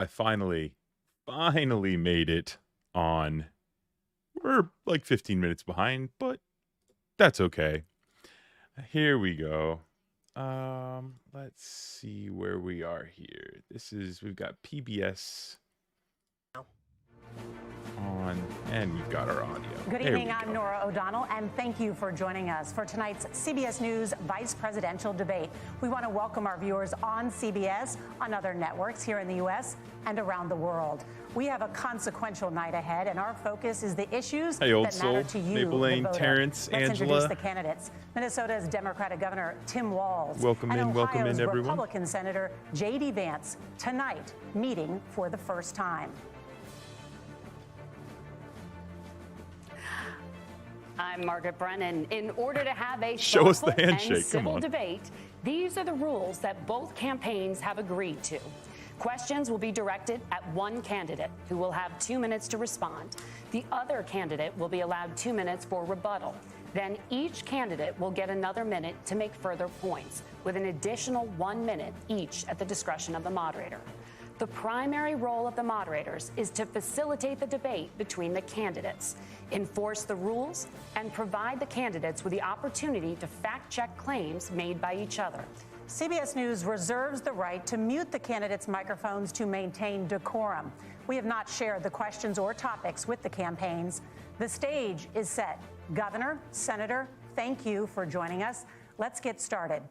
I finally made it on. We're like 15 minutes behind, but that's okay. Here we go. Let's see where we are here. We've got PBS on, and we've got our audio. Good There evening, we I'm go. Nora O'Donnell, and thank you for joining us for tonight's CBS News Vice Presidential Debate. We want to welcome our viewers on CBS, on other networks here in the U.S. and around the world. We have a consequential night ahead, and our focus is the issues Hey, Old that matter Soul, to you, Maple the Lane, voter. Terrence, Let's Angela. introduce the candidates. Minnesota's Democratic Governor Tim Walz Welcome and in, welcome Ohio's in, everyone. Republican Senator J.D. Vance tonight meeting for the first time. I'm Margaret Brennan. In order to have a Show us the thoughtful handshake, and come civil on. debate, these are the rules that both campaigns have agreed to. Questions will be directed at one candidate, who will have 2 minutes to respond. The other candidate will be allowed 2 minutes for rebuttal. Then each candidate will get another minute to make further points, with an additional 1 minute each at the discretion of the moderator. The primary role of the moderators is to facilitate the debate between the candidates, enforce the rules, and provide the candidates with the opportunity to fact-check claims made by each other. CBS News reserves the right to mute the candidates' microphones to maintain decorum. We have not shared the questions or topics with the campaigns. The stage is set. Governor, Senator, thank you for joining us. Let's get started.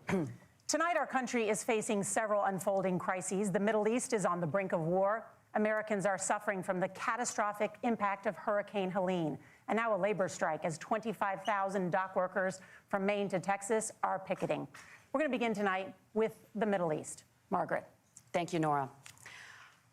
Tonight, our country is facing several unfolding crises. The Middle East is on the brink of war. Americans are suffering from the catastrophic impact of Hurricane Helene. And now a labor strike as 25,000 dock workers from Maine to Texas are picketing. We're going to begin tonight with the Middle East. Margaret. Thank you, Nora.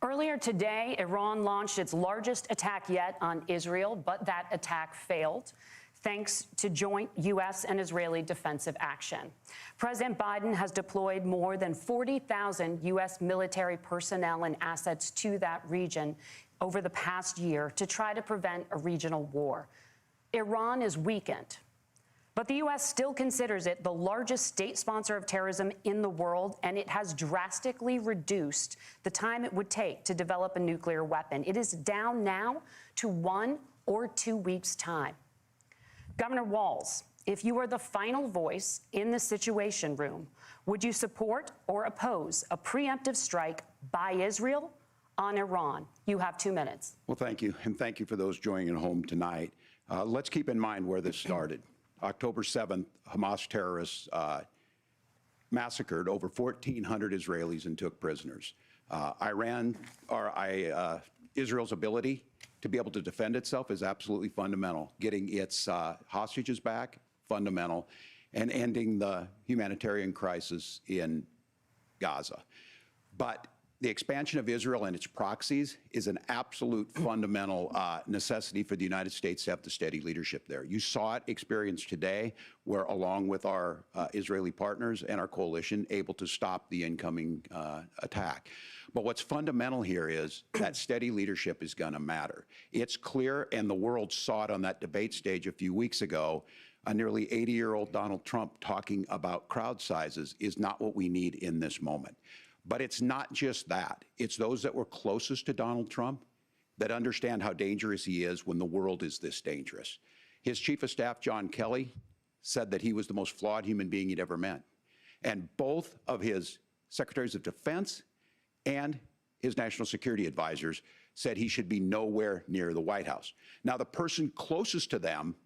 Earlier today, Iran launched its largest attack yet on Israel, but that attack failed, thanks to joint U.S. and Israeli defensive action. President Biden has deployed more than 40,000 U.S. military personnel and assets to that region over the past year to try to prevent a regional war. Iran is weakened, but the U.S. still considers it the largest state sponsor of terrorism in the world, and it has drastically reduced the time it would take to develop a nuclear weapon. It is down now to 1 or 2 weeks' time. Governor Walz, if you were the final voice in the Situation Room, would you support or oppose a preemptive strike by Israel on Iran? You have 2 minutes. Well, thank you, and thank you for those joining at home tonight. Let's keep in mind where this started. October 7th, Hamas terrorists massacred over 1,400 Israelis and took prisoners. Israel's ability to be able to defend itself is absolutely fundamental. Getting its hostages back, fundamental, and ending the humanitarian crisis in Gaza. But the expansion of Israel and its proxies is an absolute fundamental necessity for the United States to have the steady leadership there. You saw it experienced today, where along with our Israeli partners and our coalition, able to stop the incoming attack. But what's fundamental here is that steady leadership is going to matter. It's clear, and the world saw it on that debate stage a few weeks ago, a nearly 80-year-old Donald Trump talking about crowd sizes is not what we need in this moment. But it's not just that. It's those that were closest to Donald Trump that understand how dangerous he is when the world is this dangerous. His chief of staff, John Kelly, said that he was the most flawed human being he'd ever met. And both of his secretaries of defense and his national security advisors said he should be nowhere near the White House. Now, the person closest to them,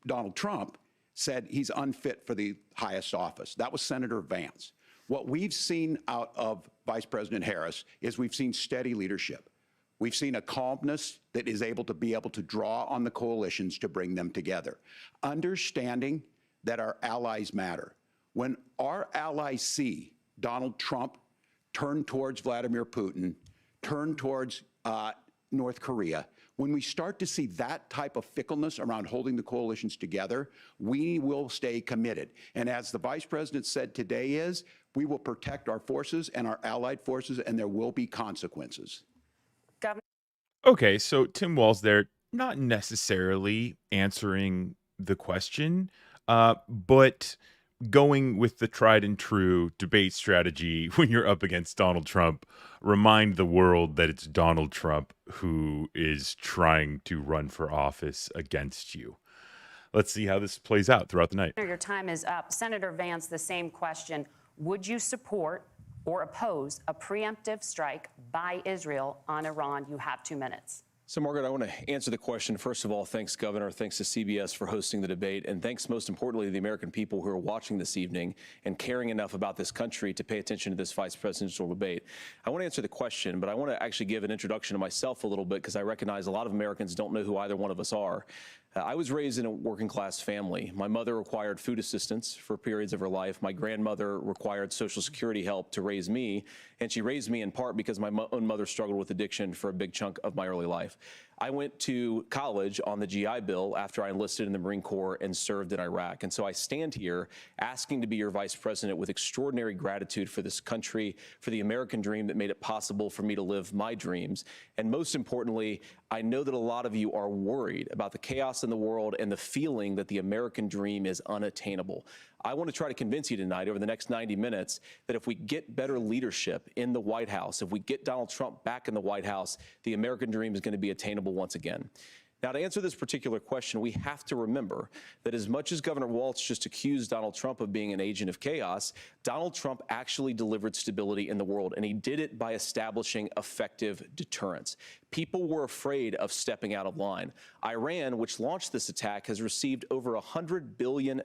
Donald Trump, said he's unfit for the highest office. That was Senator Vance. What we've seen out of Vice President Harris is we've seen steady leadership. We've seen a calmness that is able to draw on the coalitions to bring them together. Understanding that our allies matter. When our allies see Donald Trump turn towards Vladimir Putin, turn towards North Korea, when we start to see that type of fickleness around holding the coalitions together, we will stay committed. And as the Vice President said today we will protect our forces and our allied forces, and there will be consequences. Okay, so Tim Walz there, not necessarily answering the question, but going with the tried and true debate strategy when you're up against Donald Trump. Remind the world that it's Donald Trump who is trying to run for office against you. Let's see how this plays out throughout the night. Your time is up. Senator Vance, the same question. Would you support or oppose a preemptive strike by Israel on Iran? You have 2 minutes. So, Margaret, I want to answer the question. First of all, thanks, Governor. Thanks to CBS for hosting the debate. And thanks, most importantly, to the American people who are watching this evening and caring enough about this country to pay attention to this vice presidential debate. I want to answer the question, but I want to actually give an introduction to myself a little bit because I recognize a lot of Americans don't know who either one of us are. I was raised in a working-class family. My mother required food assistance for periods of her life. My grandmother required Social Security help to raise me, and she raised me in part because my own mother struggled with addiction for a big chunk of my early life. I went to college on the GI Bill after I enlisted in the Marine Corps and served in Iraq. And so I stand here asking to be your vice president with extraordinary gratitude for this country, for the American dream that made it possible for me to live my dreams. And most importantly, I know that a lot of you are worried about the chaos in the world and the feeling that the American dream is unattainable. I want to try to convince you tonight over the next 90 minutes that if we get better leadership in the White House, if we get Donald Trump back in the White House, the American dream is going to be attainable once again. Now, to answer this particular question, we have to remember that as much as Governor Walz just accused Donald Trump of being an agent of chaos, Donald Trump actually delivered stability in the world, and he did it by establishing effective deterrence. People were afraid of stepping out of line. Iran, which launched this attack, has received over $100 billion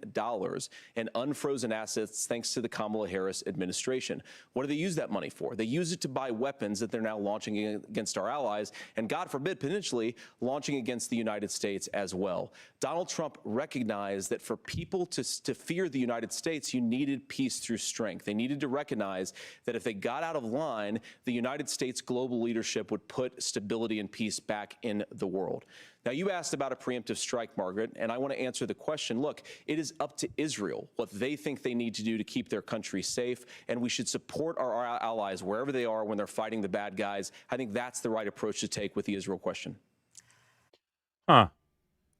in unfrozen assets thanks to the Kamala Harris administration. What do they use that money for? They use it to buy weapons that they're now launching against our allies, and God forbid, potentially launching against the United States as well. Donald Trump recognized that for people to fear the United States, you needed peace through strength. They needed to recognize that if they got out of line, the United States global leadership would put stability and peace back in the world. Now, you asked about a preemptive strike, Margaret, and I want to answer the question. Look, it is up to Israel what they think they need to do to keep their country safe, and we should support our allies wherever they are when they're fighting the bad guys. I think that's the right approach to take with the Israel question.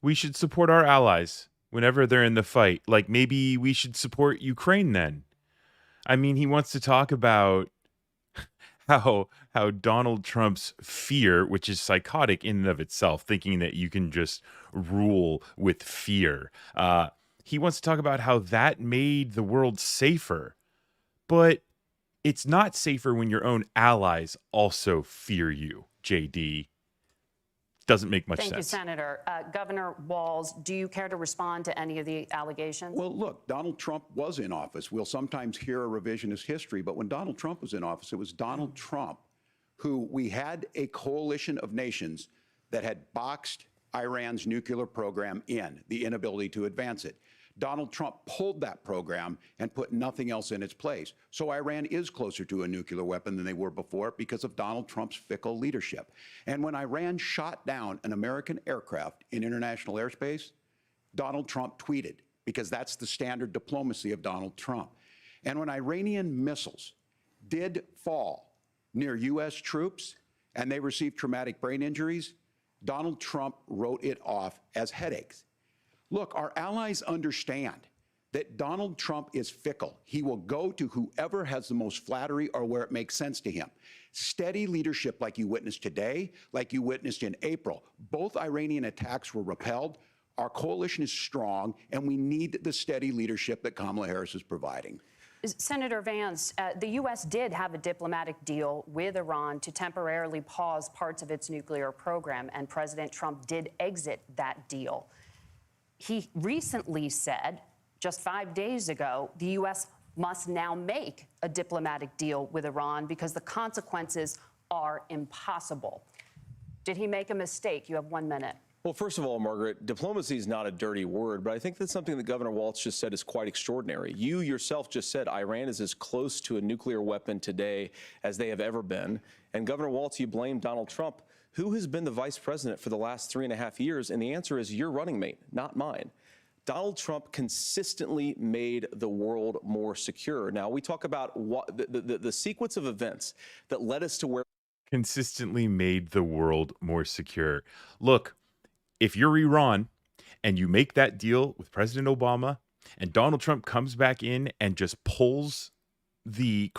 We should support our allies whenever they're in the fight. Like, maybe we should support Ukraine then. I mean, he wants to talk about how Donald Trump's fear, which is psychotic in and of itself, thinking that you can just rule with fear. He wants to talk about how that made the world safer. But it's not safer when your own allies also fear you, JD. Doesn't make much sense. Thank you, Senator. Governor Walz, do you care to respond to any of the allegations? Well, look, Donald Trump was in office. We'll sometimes hear a revisionist history, but when Donald Trump was in office, it was Donald Trump who we had a coalition of nations that had boxed Iran's nuclear program in, the inability to advance it. Donald Trump pulled that program and put nothing else in its place. So Iran is closer to a nuclear weapon than they were before because of Donald Trump's fickle leadership. And when Iran shot down an American aircraft in international airspace, Donald Trump tweeted, because that's the standard diplomacy of Donald Trump. And when Iranian missiles did fall near U.S. troops and they received traumatic brain injuries, Donald Trump wrote it off as headaches. Look, our allies understand that Donald Trump is fickle. He will go to whoever has the most flattery or where it makes sense to him. Steady leadership like you witnessed today, like you witnessed in April. Both Iranian attacks were repelled. Our coalition is strong, and we need the steady leadership that Kamala Harris is providing. Senator Vance, the U.S. did have a diplomatic deal with Iran to temporarily pause parts of its nuclear program, and President Trump did exit that deal. He recently said, just 5 days ago, the U.S. must now make a diplomatic deal with Iran because the consequences are impossible. Did he make a mistake? You have 1 minute. Well, first of all, Margaret, diplomacy is not a dirty word, but I think that's something that Governor Walz just said is quite extraordinary. You yourself just said Iran is as close to a nuclear weapon today as they have ever been. And Governor Walz, you blame Donald Trump. Who has been the vice president for the last 3.5 years? And the answer is your running mate, not mine. Donald Trump consistently made the world more secure. Now, we talk about what the sequence of events that led us to where Consistently made the world more secure. Look, if you're Iran and you make that deal with President Obama and Donald Trump comes back in and just pulls the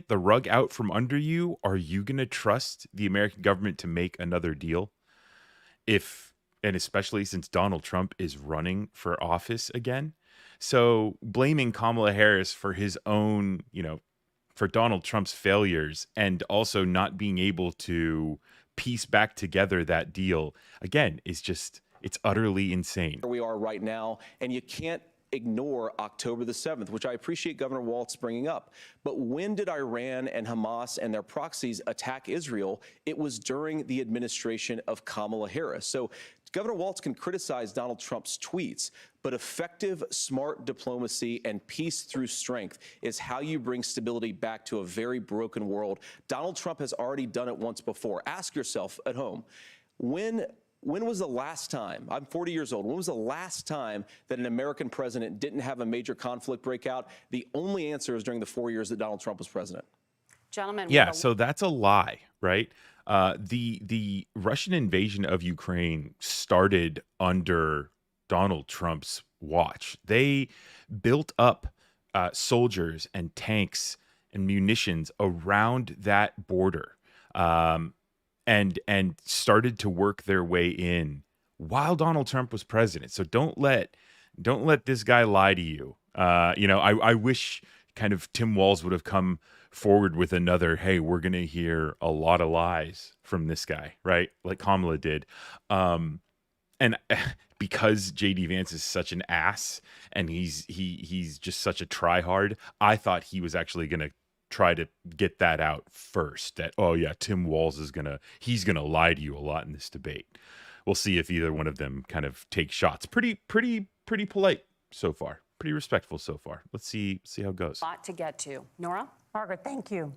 rug out from under you, are you going to trust the American government to make another deal? And especially since Donald Trump is running for office again. So blaming Kamala Harris for his own, for Donald Trump's failures and also not being able to piece back together that deal, again, is just, it's utterly insane. Where we are right now, and you can't ignore October the 7th, which I appreciate Governor Walz bringing up. But when did Iran and Hamas and their proxies attack Israel? It was during the administration of Kamala Harris. So Governor Walz can criticize Donald Trump's tweets, but effective, smart diplomacy and peace through strength is how you bring stability back to a very broken world. Donald Trump has already done it once before. Ask yourself at home, when was the last time, I'm 40 years old, when was the last time that an American president didn't have a major conflict break out? The only answer is during the 4 years that Donald Trump was president. Gentlemen. Yeah, so that's a lie, right? The Russian invasion of Ukraine started under Donald Trump's watch. They built up soldiers and tanks and munitions around that border. And started to work their way in while Donald Trump was president. So don't let this guy lie to you. I wish kind of Tim Walz would have come forward with another, hey, we're going to hear a lot of lies from this guy, right? Like Kamala did. And because JD Vance is such an ass and he's just such a tryhard, I thought he was actually going to try to get that out first, that, oh yeah, Tim Walz he's gonna lie to you a lot in this debate. We'll see if either one of them kind of take shots. Pretty polite so far, pretty respectful so far. Let's see how it goes. A lot to get to. Nora? Margaret, thank you.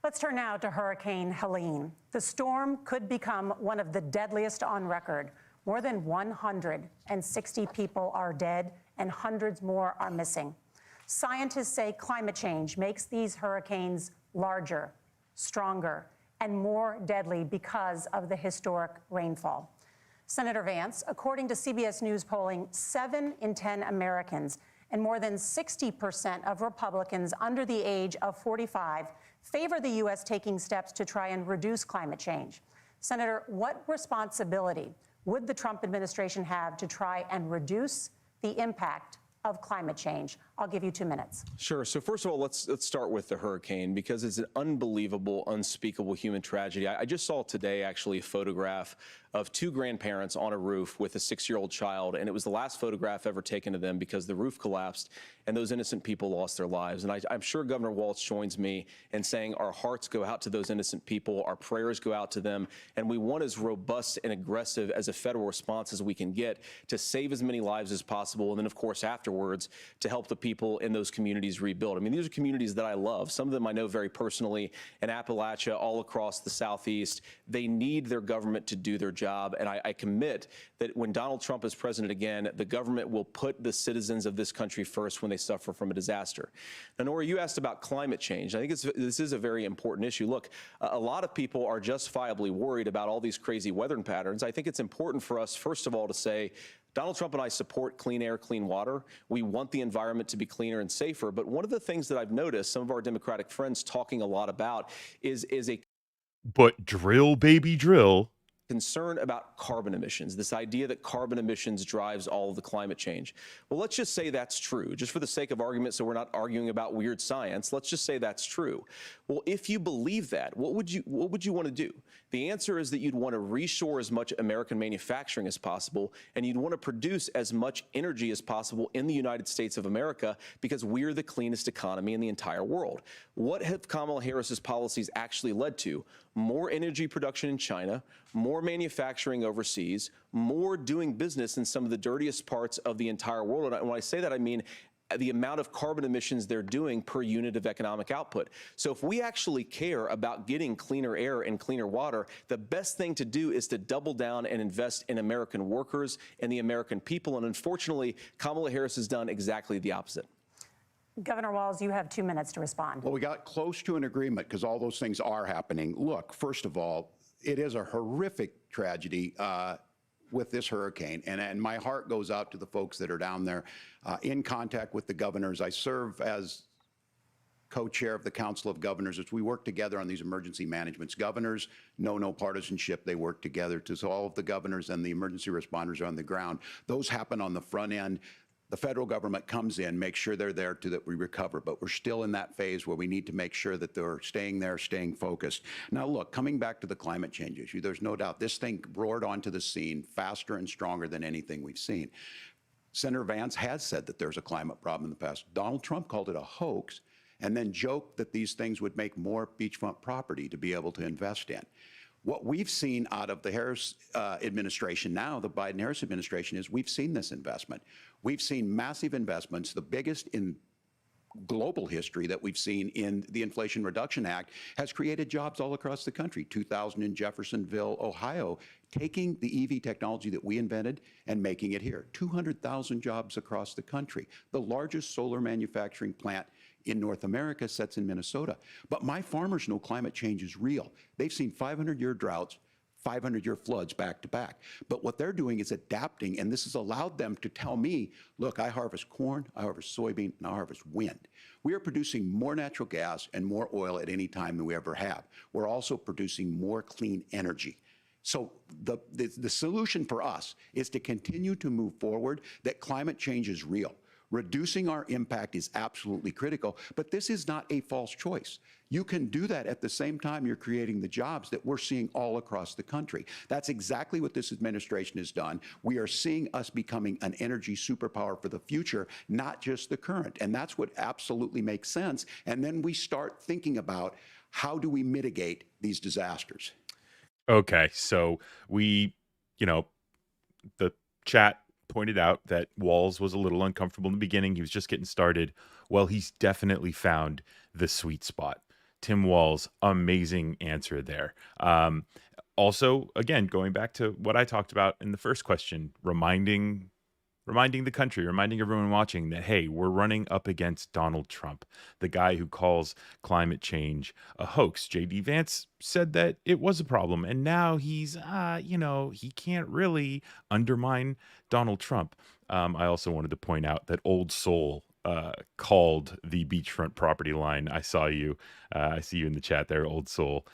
Let's turn now to Hurricane Helene. The storm could become one of the deadliest on record. More than 160 people are dead and hundreds more are missing. Scientists say climate change makes these hurricanes larger, stronger, and more deadly because of the historic rainfall. Senator Vance, according to CBS News polling, 7 in 10 Americans and more than 60% of Republicans under the age of 45 favor the U.S. taking steps to try and reduce climate change. Senator, what responsibility would the Trump administration have to try and reduce the impact of climate change? I'll give you 2 minutes. Sure. So first of all, let's start with the hurricane, because it's an unbelievable, unspeakable human tragedy. I just saw today actually a photograph of 2 grandparents on a roof with a 6-year-old child, and it was the last photograph ever taken of them because the roof collapsed and those innocent people lost their lives. And I'm sure Governor Walz joins me in saying our hearts go out to those innocent people, our prayers go out to them, and we want as robust and aggressive as a federal response as we can get to save as many lives as possible, and then of course afterwards to help the people in those communities rebuild. I mean, these are communities that I love. Some of them I know very personally in Appalachia, all across the Southeast. They need their government to do their job, and I commit that when Donald Trump is president again, the government will put the citizens of this country first when they suffer from a disaster. Now, Nora, you asked about climate change. I think this is a very important issue. Look, a lot of people are justifiably worried about all these crazy weather patterns. I think it's important for us, first of all, to say Donald Trump and I support clean air, clean water. We want the environment to be cleaner and safer. But one of the things that I've noticed some of our Democratic friends talking a lot about is a But drill, baby, drill. concern about carbon emissions, this idea that carbon emissions drives all of the climate change. Well, let's just say that's true, just for the sake of argument, so we're not arguing about weird science. Let's just say that's true. Well, if you believe that, what would you want to do? The answer is that you'd want to reshore as much American manufacturing as possible, and you'd want to produce as much energy as possible in the United States of America, because we're the cleanest economy in the entire world. What have Kamala Harris's policies actually led to? More energy production in China, more manufacturing overseas, more doing business in some of the dirtiest parts of the entire world. And when I say that, I mean the amount of carbon emissions they're doing per unit of economic output. So if we actually care about getting cleaner air and cleaner water, the best thing to do is to double down and invest in American workers and the American people. And unfortunately, Kamala Harris has done exactly the opposite. Governor Walz, you have 2 minutes to respond. Well, we got close to an agreement because all those things are happening. Look, first of all, it is a horrific tragedy. with this hurricane, and my heart goes out to the folks that are down there in contact with the governors. I serve as co-chair of the Council of Governors as we work together on these emergency managements. Governors know no partisanship. They work together to solve the governors and the emergency responders on the ground. Those happen on the front end. The federal government comes in, makes sure they're there to that we recover, but we're still in that phase where we need to make sure that they're staying there, staying focused. Now look, coming back to the climate change issue, there's no doubt this thing roared onto the scene faster and stronger than anything we've seen. Senator Vance has said that there's a climate problem in the past. Donald Trump called it a hoax and then joked that these things would make more beachfront property to be able to invest in. What we've seen out of the Harris administration now, the Biden-Harris administration, is we've seen this investment. We've seen massive investments, the biggest in global history that we've seen in the Inflation Reduction Act, has created jobs all across the country. 2,000 in Jeffersonville, Ohio, taking the EV technology that we invented and making it here. 200,000 jobs across the country. The largest solar manufacturing plant in North America sits in Minnesota. But my farmers know climate change is real. They've seen 500-year droughts, 500-year floods back to back. But what they're doing is adapting, and this has allowed them to tell me, look, I harvest corn, I harvest soybean, and I harvest wind. We are producing more natural gas and more oil at any time than we ever have. We're also producing more clean energy. So the solution for us is to continue to move forward, that climate change is real. Reducing our impact is absolutely critical, but this is not a false choice. You can do that at the same time you're creating the jobs that we're seeing all across the country. That's exactly what this administration has done. We are seeing us becoming an energy superpower for the future, not just the current. And that's what absolutely makes sense. And then we start thinking about how do we mitigate these disasters. Okay, so the chat pointed out that Walz was a little uncomfortable in the beginning. He was just getting started. Well, he's definitely found the sweet spot. Tim Walz, amazing answer there. Also, again, going back to what I talked about in the first question, reminding the country, reminding everyone watching that, hey, we're running up against Donald Trump, the guy who calls climate change a hoax. J.D. Vance said that it was a problem, and now he's, he can't really undermine Donald Trump. I also wanted to point out that Old Soul called the beachfront property line. I saw you. I see you in the chat there, Old Soul.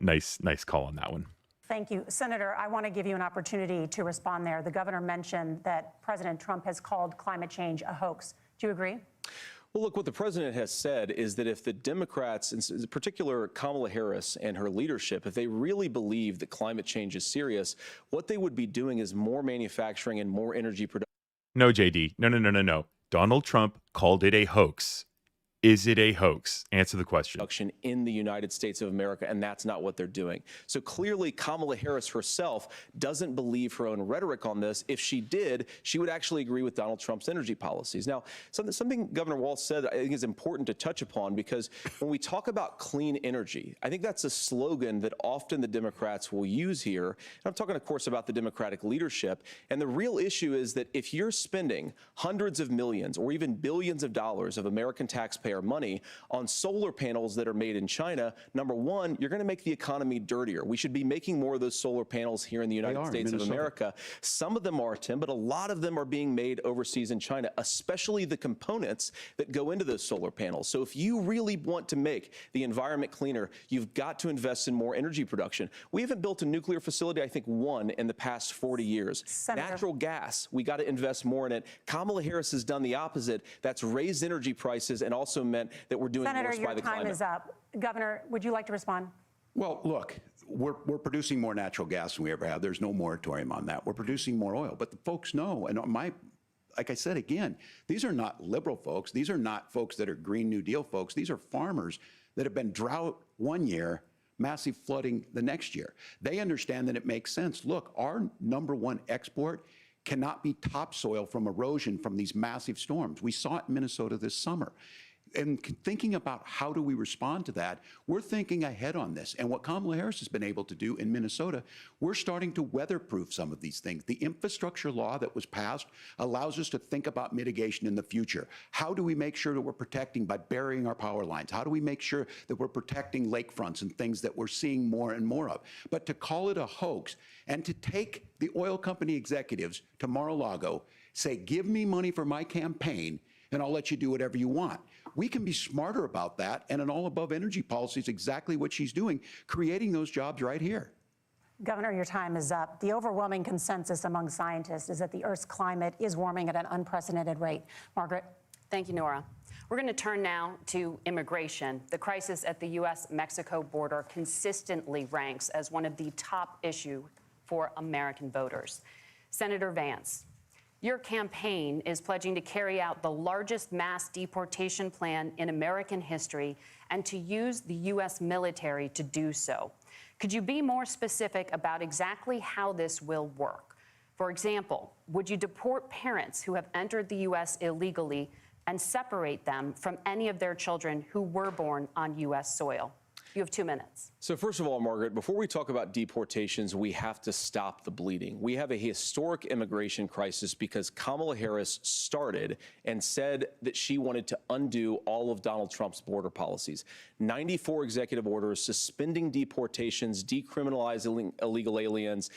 Nice call on that one. Thank you. Senator, I want to give you an opportunity to respond there. The governor mentioned that President Trump has called climate change a hoax. Do you agree? Well, look, what the president has said is that if the Democrats, in particular Kamala Harris and her leadership, if they really believe that climate change is serious, what they would be doing is more manufacturing and more energy production. No, JD. No. Donald Trump called it a hoax. Is it a hoax? Answer the question. In the United States of America, and that's not what they're doing. So clearly, Kamala Harris herself doesn't believe her own rhetoric on this. If she did, she would actually agree with Donald Trump's energy policies. Now, something Governor Walz said I think is important to touch upon, because when we talk about clean energy, I think that's a slogan that often the Democrats will use here. And I'm talking, of course, about the Democratic leadership. And the real issue is that if you're spending hundreds of millions or even billions of dollars of American taxpayer money on solar panels that are made in China, number one, you're going to make the economy dirtier. We should be making more of those solar panels here in the United States of America. Some of them are, Tim, but a lot of them are being made overseas in China, especially the components that go into those solar panels. So if you really want to make the environment cleaner, you've got to invest in more energy production. We haven't built a nuclear facility, I think, one in the past 40 years. Senator. Natural gas, we got to invest more in it. Kamala Harris has done the opposite. That's raised energy prices and also meant that we're doing Senator, worse by the climate. your time is up. Governor, would you like to respond? Well, look, we're producing more natural gas than we ever have. There's no moratorium on that. We're producing more oil. But the folks know, and like I said again, these are not liberal folks. These are not folks that are Green New Deal folks. These are farmers that have been drought one year, massive flooding the next year. They understand that it makes sense. Look, our number one export cannot be topsoil from erosion from these massive storms. We saw it in Minnesota this summer. and thinking about how do we respond to that, we're thinking ahead on this. And what Kamala Harris has been able to do in Minnesota, we're starting to weatherproof some of these things. The infrastructure law that was passed allows us to think about mitigation in the future. How do we make sure that we're protecting by burying our power lines? How do we make sure that we're protecting lakefronts and things that we're seeing more and more of? But to call it a hoax and to take the oil company executives to Mar-a-Lago, say, give me money for my campaign, and I'll let you do whatever you want. We can be smarter about that, and an all-above energy policy is exactly what she's doing, creating those jobs right here. Governor, your time is up. The overwhelming consensus among scientists is that the Earth's climate is warming at an unprecedented rate. Margaret? Thank you, Nora. We're going to turn now to immigration. The crisis at the U.S.-Mexico border consistently ranks as one of the top issues for American voters. Senator Vance, your campaign is pledging to carry out the largest mass deportation plan in American history and to use the U.S. military to do so. Could you be more specific about exactly how this will work? For example, would you deport parents who have entered the U.S. illegally and separate them from any of their children who were born on U.S. soil? You have 2 minutes. So first of all, Margaret, before we talk about deportations, we have to stop the bleeding. We have a historic immigration crisis because Kamala Harris started and said that she wanted to undo all of Donald Trump's border policies. 94 executive orders suspending deportations, decriminalizing illegal aliens,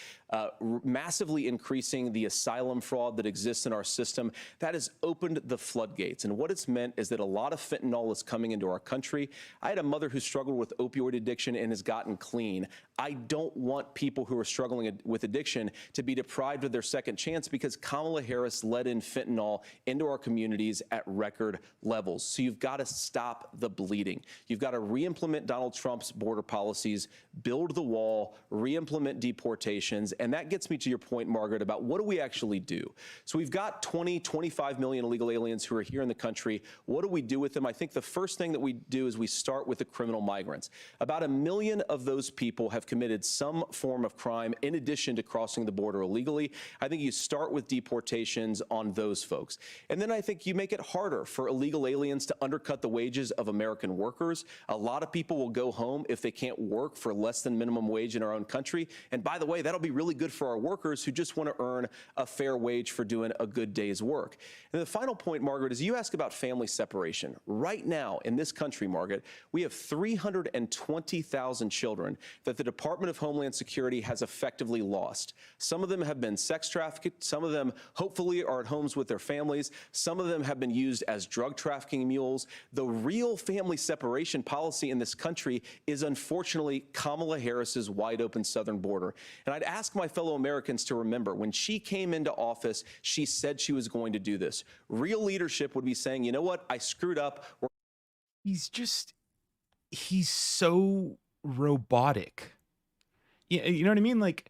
massively increasing the asylum fraud that exists in our system. That has opened the floodgates. And what it's meant is that a lot of fentanyl is coming into our country. I had a mother who struggled with opioid addiction and has gotten clean. I don't want people who are struggling with addiction to be deprived of their second chance because Kamala Harris let in fentanyl into our communities at record levels. So you've got to stop the bleeding. You've got to re-implement Donald Trump's border policies, build the wall, re-implement deportations. And that gets me to your point, Margaret, about what do we actually do? So we've got 25 million illegal aliens who are here in the country. What do we do with them? I think the first thing that we do is we start with the criminal migrants. About 1 million of those people have committed some form of crime in addition to crossing the border illegally. I think you start with deportations on those folks. And then I think you make it harder for illegal aliens to undercut the wages of American workers. A lot of people will go home if they can't work for less than minimum wage in our own country. And by the way, that'll be really good for our workers who just want to earn a fair wage for doing a good day's work. And the final point, Margaret, is you ask about family separation. Right now in this country, Margaret, we have 320,000 children that the Department of Homeland Security has effectively lost. Some of them have been sex trafficked. Some of them hopefully are at homes with their families. Some of them have been used as drug trafficking mules. The real family separation policy in this country is unfortunately Kamala Harris's wide open southern border. And I'd ask my fellow Americans to remember when she came into office, she said she was going to do this. Real leadership would be saying, you know what, I screwed up. He's so robotic. You know what I mean? Like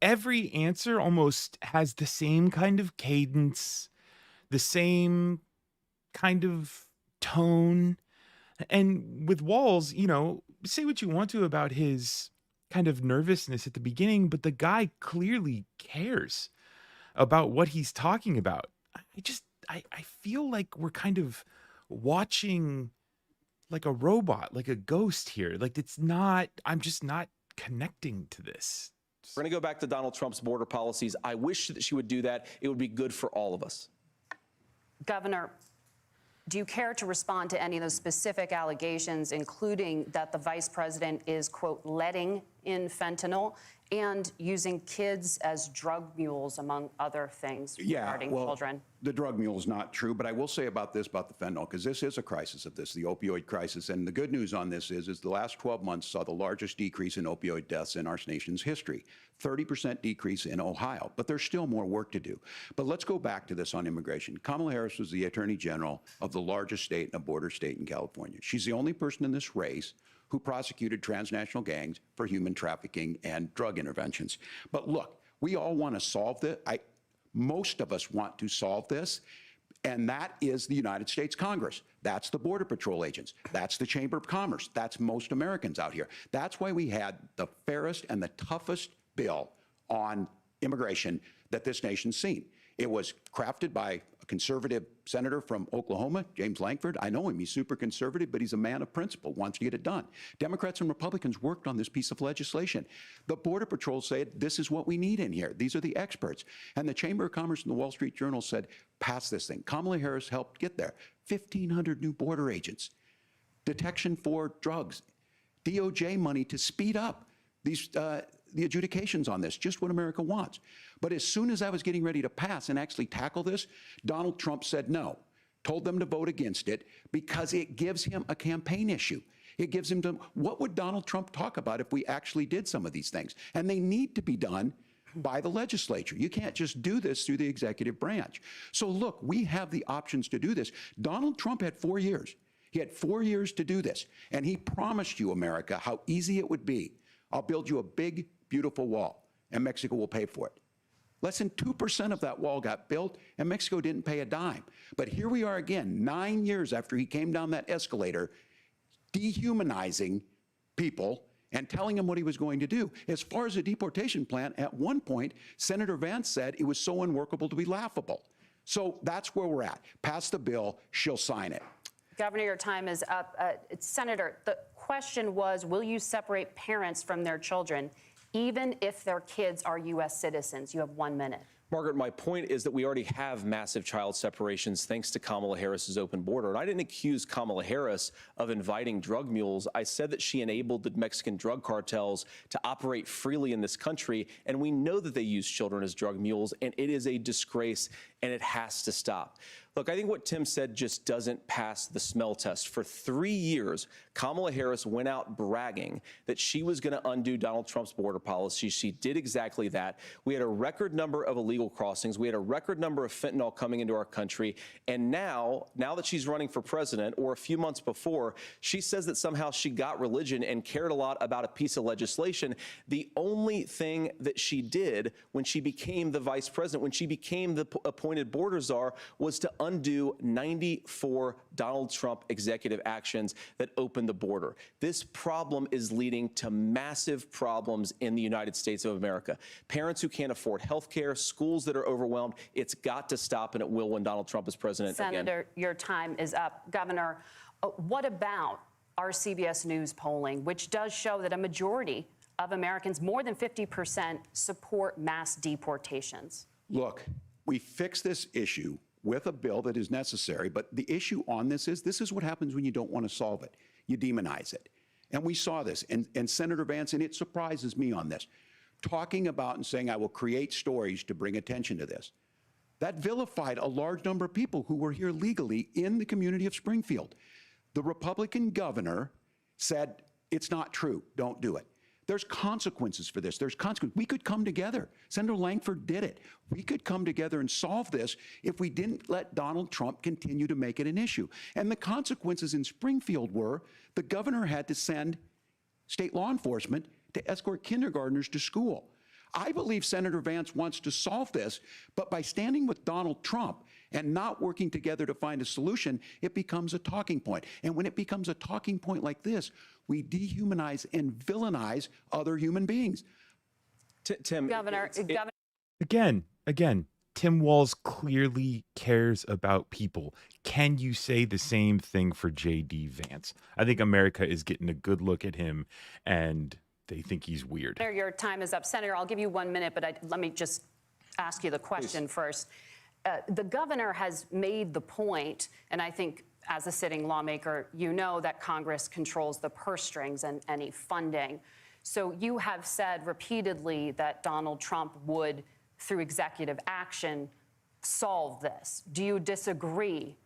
every answer almost has the same kind of cadence, the same kind of tone. And with Walz, you know, say what you want to about his kind of nervousness at the beginning, but the guy clearly cares about what he's talking about. I feel like we're kind of watching like a robot, like a ghost here. Like I'm just not connecting to this. We're going to go back to Donald Trump's border policies. I wish that she would do that. It would be good for all of us. Governor, do you care to respond to any of those specific allegations, including that the vice president is, quote, letting in fentanyl and using kids as drug mules, among other things regarding children? The drug mule is not true, but I will say about the fentanyl, because this is a crisis of this, the opioid crisis. And the good news on this is the last 12 months saw the largest decrease in opioid deaths in our nation's history, 30% decrease in Ohio, but there's still more work to do. But let's go back to this on immigration. Kamala Harris was the Attorney General of the largest state and a border state in California. She's the only person in this race who prosecuted transnational gangs for human trafficking and drug interventions. But look, we all want to solve this. Most of us want to solve this, and that is the United States Congress. That's the Border Patrol agents. That's the Chamber of Commerce. That's most Americans out here. That's why we had the fairest and the toughest bill on immigration that this nation's seen. It was crafted by conservative senator from Oklahoma, James Lankford. I know him. He's super conservative, but he's a man of principle, wants to get it done. Democrats and Republicans worked on this piece of legislation. The Border Patrol said, this is what we need in here. These are the experts. And the Chamber of Commerce and the Wall Street Journal said, pass this thing. Kamala Harris helped get there. 1,500 new border agents, detection for drugs, DOJ money to speed up these the adjudications on this, just what America wants. But as soon as I was getting ready to pass and actually tackle this, Donald Trump said no, told them to vote against it because it gives him a campaign issue. It gives him to, what would Donald Trump talk about if we actually did some of these things? And they need to be done by the legislature. You can't just do this through the executive branch. So look, we have the options to do this. Donald Trump had 4 years. He had 4 years to do this. And he promised you, America, how easy it would be. I'll build you a big, beautiful wall, and Mexico will pay for it. Less than 2% of that wall got built, and Mexico didn't pay a dime. But here we are again, 9 years after he came down that escalator, dehumanizing people and telling them what he was going to do. As far as the deportation plan, at one point, Senator Vance said it was so unworkable to be laughable. So that's where we're at. Pass the bill, she'll sign it. Governor, your time is up. Senator, the question was, will you separate parents from their children, even if their kids are U.S. citizens? You have 1 minute. Margaret, my point is that we already have massive child separations thanks to Kamala Harris's open border. And I didn't accuse Kamala Harris of inviting drug mules. I said that she enabled the Mexican drug cartels to operate freely in this country. And we know that they use children as drug mules, and it is a disgrace, and it has to stop. Look, I think what Tim said just doesn't pass the smell test. For 3 years, Kamala Harris went out bragging that she was going to undo Donald Trump's border policy. She did exactly that. We had a record number of illegal crossings. We had a record number of fentanyl coming into our country. And now that she's running for president, or a few months before, she says that somehow she got religion and cared a lot about a piece of legislation. The only thing that she did when she became the vice president, when she became the appointed border czar, was to undo 94 Donald Trump executive actions that opened the border. This problem is leading to massive problems in the United States of America. Parents who can't afford health care, schools that are overwhelmed. It's got to stop, and it will when Donald Trump is president again. Senator, your time is up. Governor, what about our CBS News polling, which does show that a majority of Americans, more than 50%, support mass deportations? Look, we fix this issue with a bill that is necessary, but the issue on this is what happens when you don't want to solve it. You demonize it. And we saw this, and Senator Vance, and it surprises me on this, talking about and saying, I will create stories to bring attention to this. That vilified a large number of people who were here legally in the community of Springfield. The Republican governor said, it's not true, don't do it. There's consequences for this. There's consequences. We could come together. Senator Lankford did it. We could come together and solve this if we didn't let Donald Trump continue to make it an issue. And the consequences in Springfield were the governor had to send state law enforcement to escort kindergartners to school. I believe Senator Vance wants to solve this, but by standing with Donald Trump and not working together to find a solution, it becomes a talking point. And when it becomes a talking point like this, we dehumanize and villainize other human beings. Tim, Governor, Again, Tim Walz clearly cares about people. Can you say the same thing for J.D. Vance? I think America is getting a good look at him, and they think he's weird. Senator, your time is up. Senator, I'll give you 1 minute, but let me just ask you the question first. The governor has made the point, and I think as a sitting lawmaker, you know that Congress controls the purse strings and any funding. So you have said repeatedly that Donald Trump would, through executive action, solve this. Do you disagree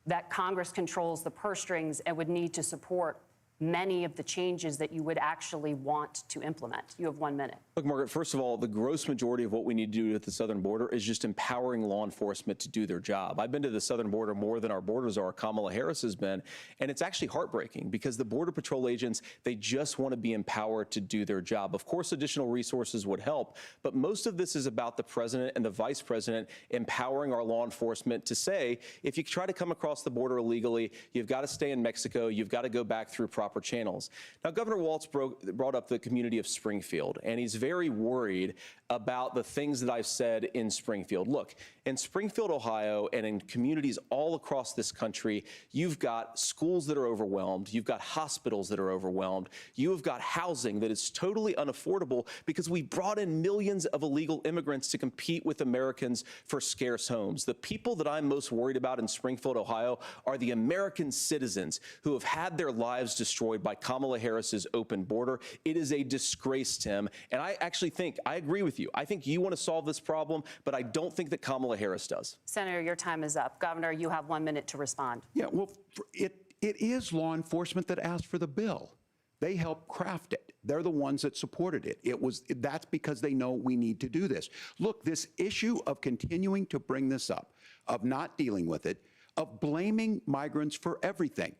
that Congress controls the purse strings and would need to support many of the changes that you would actually want to implement? You have 1 minute. Look, Margaret, first of all, the gross majority of what we need to do at the southern border is just empowering law enforcement to do their job. I've been to the southern border more than our border czar, Kamala Harris, has been, and it's actually heartbreaking because the Border Patrol agents, they just want to be empowered to do their job. Of course, additional resources would help, but most of this is about the president and the vice president empowering our law enforcement to say, if you try to come across the border illegally, you've got to stay in Mexico, you've got to go back through proper channels. Now, Governor Walz brought up the community of Springfield, and he's very worried about the things that I've said in Springfield. Look, In Springfield, Ohio, and in communities all across this country, you've got schools that are overwhelmed. You've got hospitals that are overwhelmed. You have got housing that is totally unaffordable because we brought in millions of illegal immigrants to compete with Americans for scarce homes. The people that I'm most worried about in Springfield, Ohio, are the American citizens who have had their lives destroyed by Kamala Harris's open border. It is a disgrace, Tim. And I actually think, I agree with you. I think you want to solve this problem, but I don't think that Kamala Harris does. Senator, your time is up. Governor, you have 1 minute to respond. Yeah, well, it is law enforcement that asked for the bill. They helped craft it. They're the ones that supported it. That's because they know we need to do this. Look, this issue of continuing to bring this up, of not dealing with it, of blaming migrants for everything.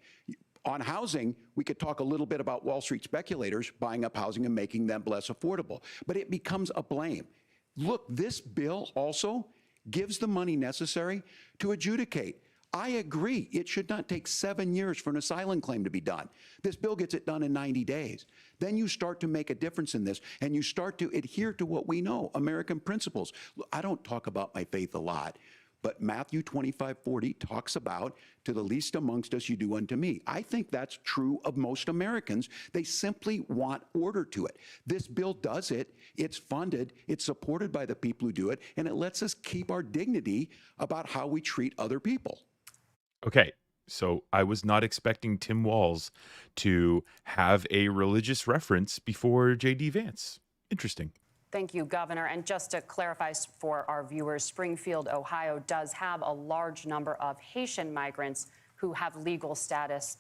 On housing, we could talk a little bit about Wall Street speculators buying up housing and making them less affordable, but it becomes a blame. Look, this bill also gives the money necessary to adjudicate. I agree, it should not take 7 years for an asylum claim to be done. This bill gets it done in 90 days. Then you start to make a difference in this, and you start to adhere to what we know, American principles. I don't talk about my faith a lot, but Matthew 25:40 talks about, to the least amongst us you do unto me. I think that's true of most Americans. They simply want order to it. This bill does it. It's funded. It's supported by the people who do it, and it lets us keep our dignity about how we treat other people. Okay, so I was not expecting Tim Walz to have a religious reference before J.D. Vance. Interesting. Thank you, Governor. And just to clarify for our viewers, Springfield, Ohio does have a large number of Haitian migrants who have legal status,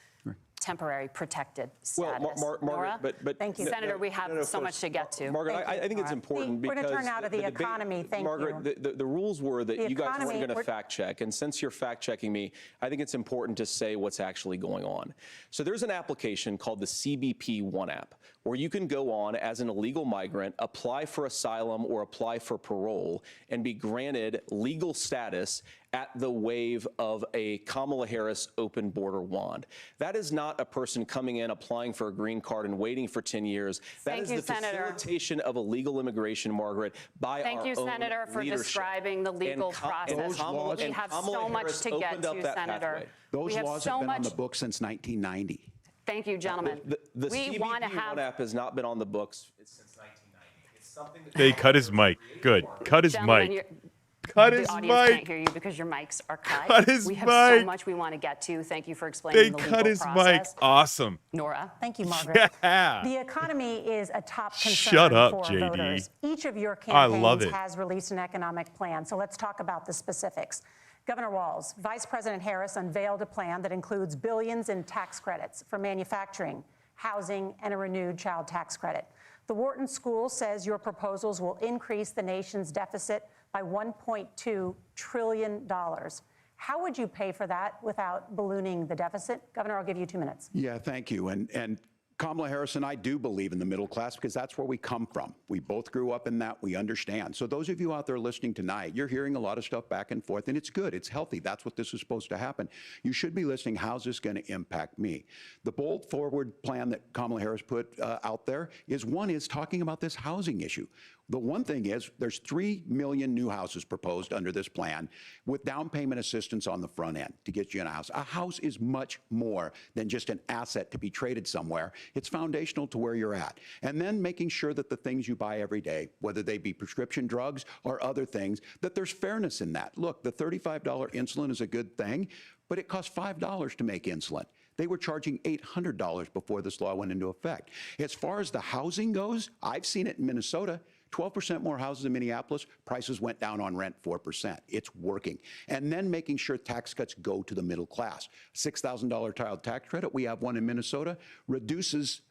temporary protected status. Well, Margaret, but Thank you. Senator, we have so much to get to. Margaret, I think it's important We're because going to turn now to the debate, economy. Thank Margaret, you. the rules were that The you guys economy, weren't going to fact check. And since you're fact checking me, I think it's important to say what's actually going on. So there's an application called the CBP One app where you can go on as an illegal migrant, apply for asylum or apply for parole, and be granted legal status at the wave of a Kamala Harris open border wand. That is not a person coming in, applying for a green card and waiting for 10 years. That is the facilitation of illegal immigration, Margaret, by our own Thank you, Senator, for leadership. describing the legal process. We have so much to get to, Senator. Those laws have been on the books since 1990. Thank you, gentlemen. The CBP One app has not been on the books since 1990. It's something that They cut his mic. Good. Cut his mic. Cut his The audience can't mic. hear you because your mics are cut. Cut his we have so mic. much we want to get to. Thank you for explaining They the legal cut his mic. process. Awesome. Nora. Thank you, Margaret. Yeah. The economy is a top concern Shut up, for JD. voters. Each of your I love campaigns it. has released an economic plan, so let's talk about the specifics. Governor Walz, Vice President Harris unveiled a plan that includes billions in tax credits for manufacturing, housing, and a renewed child tax credit. The Wharton School says your proposals will increase the nation's deficit by $1.2 trillion. How would you pay for that without ballooning the deficit? Governor, I'll give you 2 minutes. Yeah, thank you. And Kamala Harris and I do believe in the middle class because that's where we come from. We both grew up in that. We understand. So those of you out there listening tonight, you're hearing a lot of stuff back and forth, and it's good. It's healthy. That's what this is supposed to happen. You should be listening. How's this going to impact me? The bold forward plan that Kamala Harris put out there is talking about this housing issue. The one thing is there's 3 million new houses proposed under this plan with down payment assistance on the front end to get you in a house. A house is much more than just an asset to be traded somewhere. It's foundational to where you're at. And then making sure that the things you buy every day, whether they be prescription drugs or other things, that there's fairness in that. Look, the $35 insulin is a good thing, but it costs $5 to make insulin. They were charging $800 before this law went into effect. As far as the housing goes, I've seen it in Minnesota. 12% more houses in Minneapolis, prices went down on rent 4%. It's working. And then making sure tax cuts go to the middle class. $6,000 child tax credit, we have one in Minnesota, reduces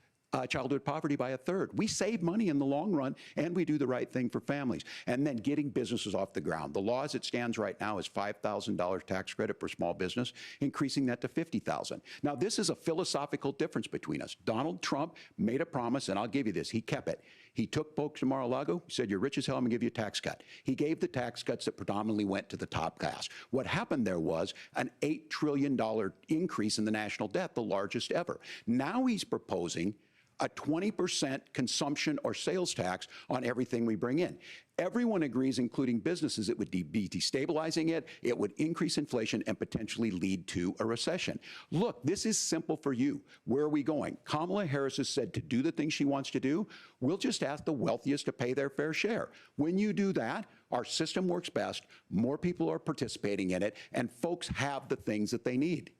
childhood poverty by 1/3. We save money in the long run, and we do the right thing for families. And then getting businesses off the ground. The law as it stands right now is $5,000 tax credit for small business, increasing that to $50,000. Now, this is a philosophical difference between us. Donald Trump made a promise, and I'll give you this. He kept it. He took folks to Mar-a-Lago, said, you're rich as hell, I'm going to give you a tax cut. He gave the tax cuts that predominantly went to the top class. What happened there was an $8 trillion increase in the national debt, the largest ever. Now he's proposing a 20% consumption or sales tax on everything we bring in. Everyone agrees, including businesses, it would be destabilizing it, it would increase inflation and potentially lead to a recession. Look, this is simple for you. Where are we going? Kamala Harris has said to do the things she wants to do, we'll just ask the wealthiest to pay their fair share. When you do that, our system works best, more people are participating in it, and folks have the things that they need.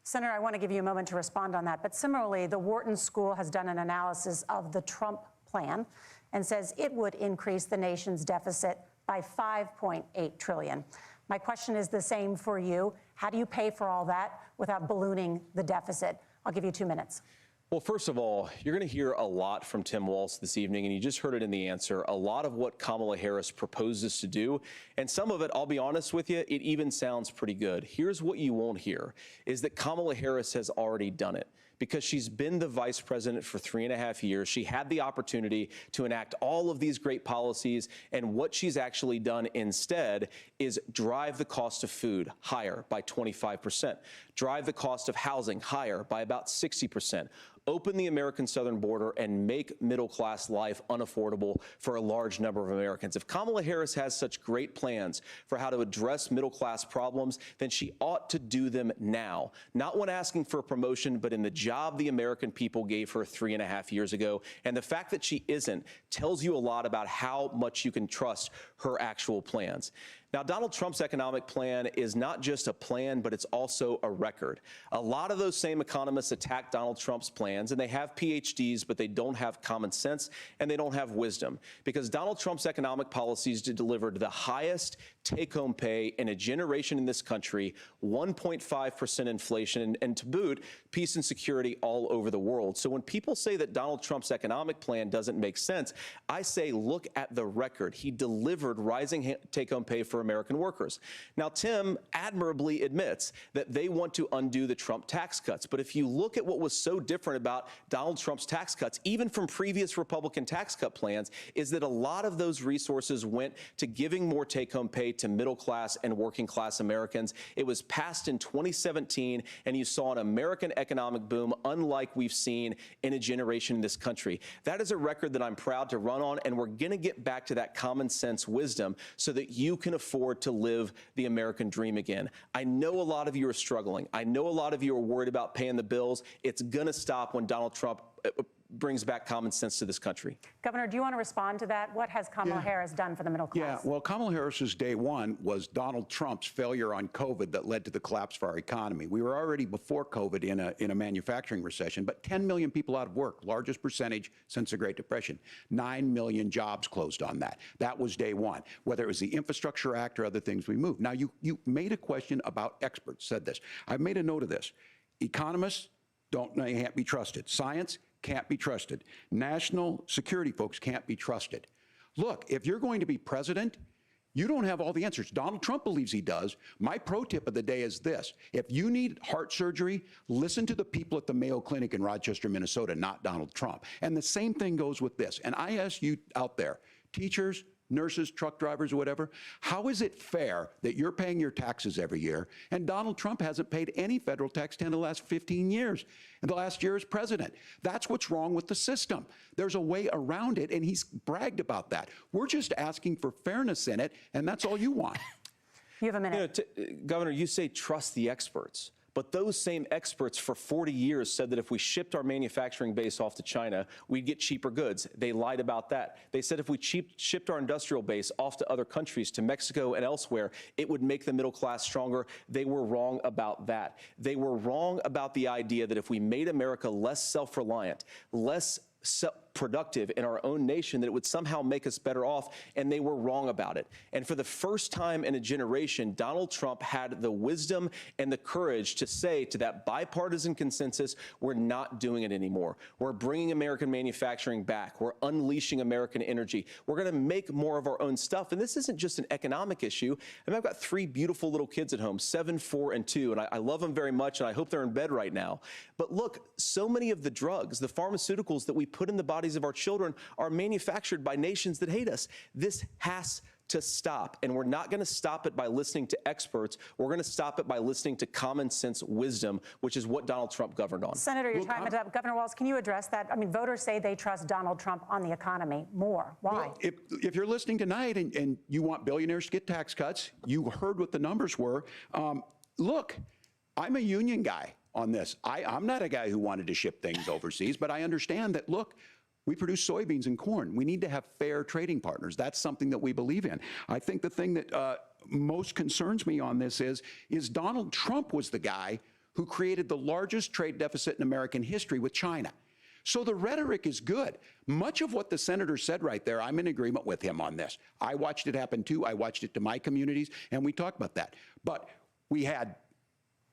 Senator, I want to give you a moment to respond on that. But similarly, the Wharton School has done an analysis of the Trump plan and says it would increase the nation's deficit by $5.8 trillion. My question is the same for you. How do you pay for all that without ballooning the deficit? I'll give you 2 minutes. Well, first of all, you're going to hear a lot from Tim Walz this evening, and you just heard it in the answer, a lot of what Kamala Harris proposes to do. And some of it, I'll be honest with you, it even sounds pretty good. Here's what you won't hear, is that Kamala Harris has already done it. Because she's been the vice president for 3.5 years. She had the opportunity to enact all of these great policies, and what she's actually done instead is drive the cost of food higher by 25%, drive the cost of housing higher by about 60%, open the American southern border and make middle-class life unaffordable for a large number of Americans. If Kamala Harris has such great plans for how to address middle-class problems, then she ought to do them now, not when asking for a promotion, but in the job the American people gave her 3.5 years ago. And the fact that she isn't tells you a lot about how much you can trust her actual plans. Now, Donald Trump's economic plan is not just a plan, but it's also a record. A lot of those same economists attack Donald Trump's plans, and they have PhDs, but they don't have common sense and they don't have wisdom, because Donald Trump's economic policies delivered the highest take-home pay in a generation in this country, 1.5% inflation, and to boot, peace and security all over the world. So when people say that Donald Trump's economic plan doesn't make sense, I say look at the record. He delivered rising take-home pay for American workers. Now, Tim admirably admits that they want to undo the Trump tax cuts. But if you look at what was so different about Donald Trump's tax cuts, even from previous Republican tax cut plans, is that a lot of those resources went to giving more take-home pay to middle-class and working-class Americans. It was passed in 2017, and you saw an American economic boom unlike we've seen in a generation in this country. That is a record that I'm proud to run on, and we're going to get back to that common sense wisdom so that you can afford to live the American dream again. I know a lot of you are struggling. I know a lot of you are worried about paying the bills. It's going to stop when Donald Trump brings back common sense to this country. Governor, do you want to respond to that? What has Kamala Harris done for the middle class? Yeah, well, Kamala Harris's day one was Donald Trump's failure on COVID that led to the collapse of our economy. We were already before COVID in a manufacturing recession, but 10 million people out of work, largest percentage since the Great Depression. 9 million jobs closed on that. That was day one. Whether it was the Infrastructure Act or other things we moved. Now, you made a question about experts, said this. I've made a note of this. Economists can't be trusted. Science can't be trusted. National security folks can't be trusted. Look, if you're going to be president, you don't have all the answers. Donald Trump believes he does. My pro tip of the day is this. If you need heart surgery, listen to the people at the Mayo Clinic in Rochester, Minnesota, not Donald Trump. And the same thing goes with this. And I ask you out there, teachers, nurses, truck drivers, or whatever, how is it fair that you're paying your taxes every year and Donald Trump hasn't paid any federal tax in the last 15 years, and the last year as president? That's what's wrong with the system. There's a way around it, and he's bragged about that. We're just asking for fairness in it, and that's all you want. You have a minute. Governor, you say trust the experts. But those same experts for 40 years said that if we shipped our manufacturing base off to China, we'd get cheaper goods. They lied about that. They said if we shipped our industrial base off to other countries, to Mexico and elsewhere, it would make the middle class stronger. They were wrong about that. They were wrong about the idea that if we made America less self-reliant, less productive in our own nation, that it would somehow make us better off, and they were wrong about it. And for the first time in a generation, Donald Trump had the wisdom and the courage to say to that bipartisan consensus, we're not doing it anymore. We're bringing American manufacturing back. We're unleashing American energy. We're going to make more of our own stuff. And this isn't just an economic issue. I mean, I've got 3 beautiful little kids at home, 7, 4, and 2, and I love them very much, and I hope they're in bed right now. But look, so many of the drugs, the pharmaceuticals that we put in the bodies of our children are manufactured by nations that hate us. This has to stop. And we're not going to stop it by listening to experts. We're going to stop it by listening to common sense wisdom, which is what Donald Trump governed on. Senator, your time is up. Governor Walz, can you address that? I mean, voters say they trust Donald Trump on the economy more. Why? Well, if you're listening tonight and you want billionaires to get tax cuts, you heard what the numbers were. Look, I'm a union guy on this. I'm not a guy who wanted to ship things overseas, but I understand that, look, we produce soybeans and corn. We need to have fair trading partners. That's something that we believe in. I think the thing that most concerns me on this is Donald Trump was the guy who created the largest trade deficit in American history with China. So the rhetoric is good. Much of what the senator said right there, I'm in agreement with him on this. I watched it happen too. I watched it to my communities, and we talked about that. But we had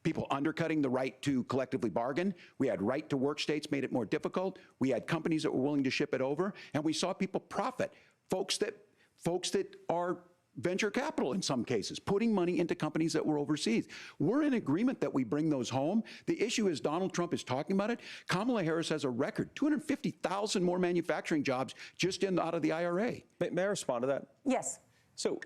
people undercutting the right to collectively bargain. We had right to work states made it more difficult. We had companies that were willing to ship it over, and we saw people profit. Folks that are venture capital in some cases, putting money into companies that were overseas. We're in agreement that we bring those home. The issue is Donald Trump is talking about it. Kamala Harris has a record, 250,000 more manufacturing jobs just out of the IRA. May I respond to that? Yes. So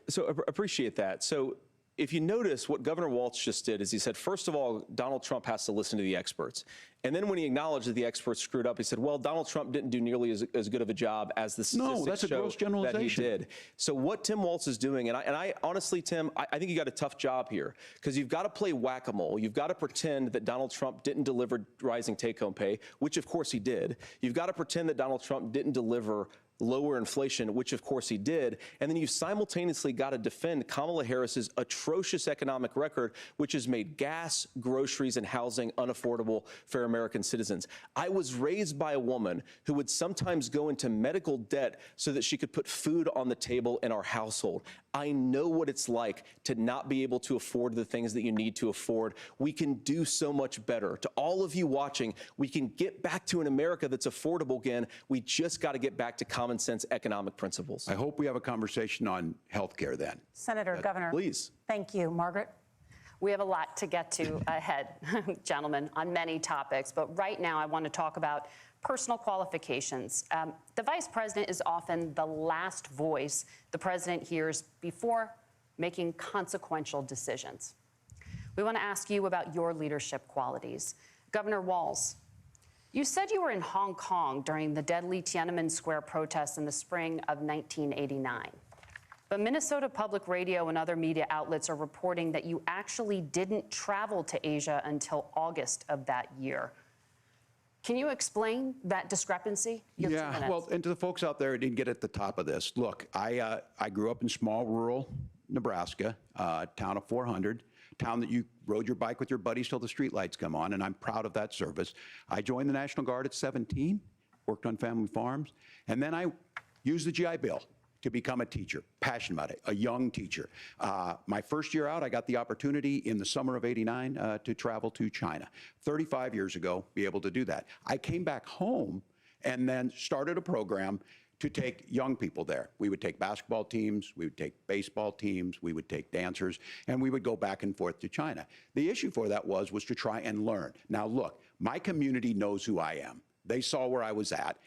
appreciate that. So if you notice, what Governor Walz just did is he said, first of all, Donald Trump has to listen to the experts. And then when he acknowledged that the experts screwed up, he said, well, Donald Trump didn't do nearly as good of a job as the statistics show that he did. So what Tim Walz is doing, and I honestly, Tim, I think you got a tough job here, because you've got to play whack-a-mole. You've got to pretend that Donald Trump didn't deliver rising take-home pay, which of course he did. You've got to pretend that Donald Trump didn't deliver lower inflation, which of course he did. And then you simultaneously got to defend Kamala Harris's atrocious economic record, which has made gas, groceries, and housing unaffordable for American citizens. I was raised by a woman who would sometimes go into medical debt so that she could put food on the table in our household. I know what it's like to not be able to afford the things that you need to afford. We can do so much better. To all of you watching, we can get back to an America that's affordable again. We just got to get back to common sense economic principles. I hope we have a conversation on health care then. Senator, Governor. Please. Thank you. Margaret? We have a lot to get to ahead, gentlemen, on many topics. But right now, I want to talk about personal qualifications. The vice president is often the last voice the president hears before making consequential decisions. We want to ask you about your leadership qualities. Governor Walz, you said you were in Hong Kong during the deadly Tiananmen Square protests in the spring of 1989. But Minnesota Public Radio and other media outlets are reporting that you actually didn't travel to Asia until August of that year. Can you explain that discrepancy? Yeah, well, and to the folks out there who didn't get at the top of this, look, I grew up in small rural Nebraska, town of 400, town that you rode your bike with your buddies till the streetlights come on, and I'm proud of that service. I joined the National Guard at 17, worked on family farms, and then I used the GI Bill to become a teacher, passionate about it, a young teacher. My first year out, I got the opportunity in the summer of '89 to travel to China. 35 years ago, be able to do that. I came back home and then started a program to take young people there. We would take basketball teams, we would take baseball teams, we would take dancers, and we would go back and forth to China. The issue for that was to try and learn. Now look, my community knows who I am. They saw where I was at.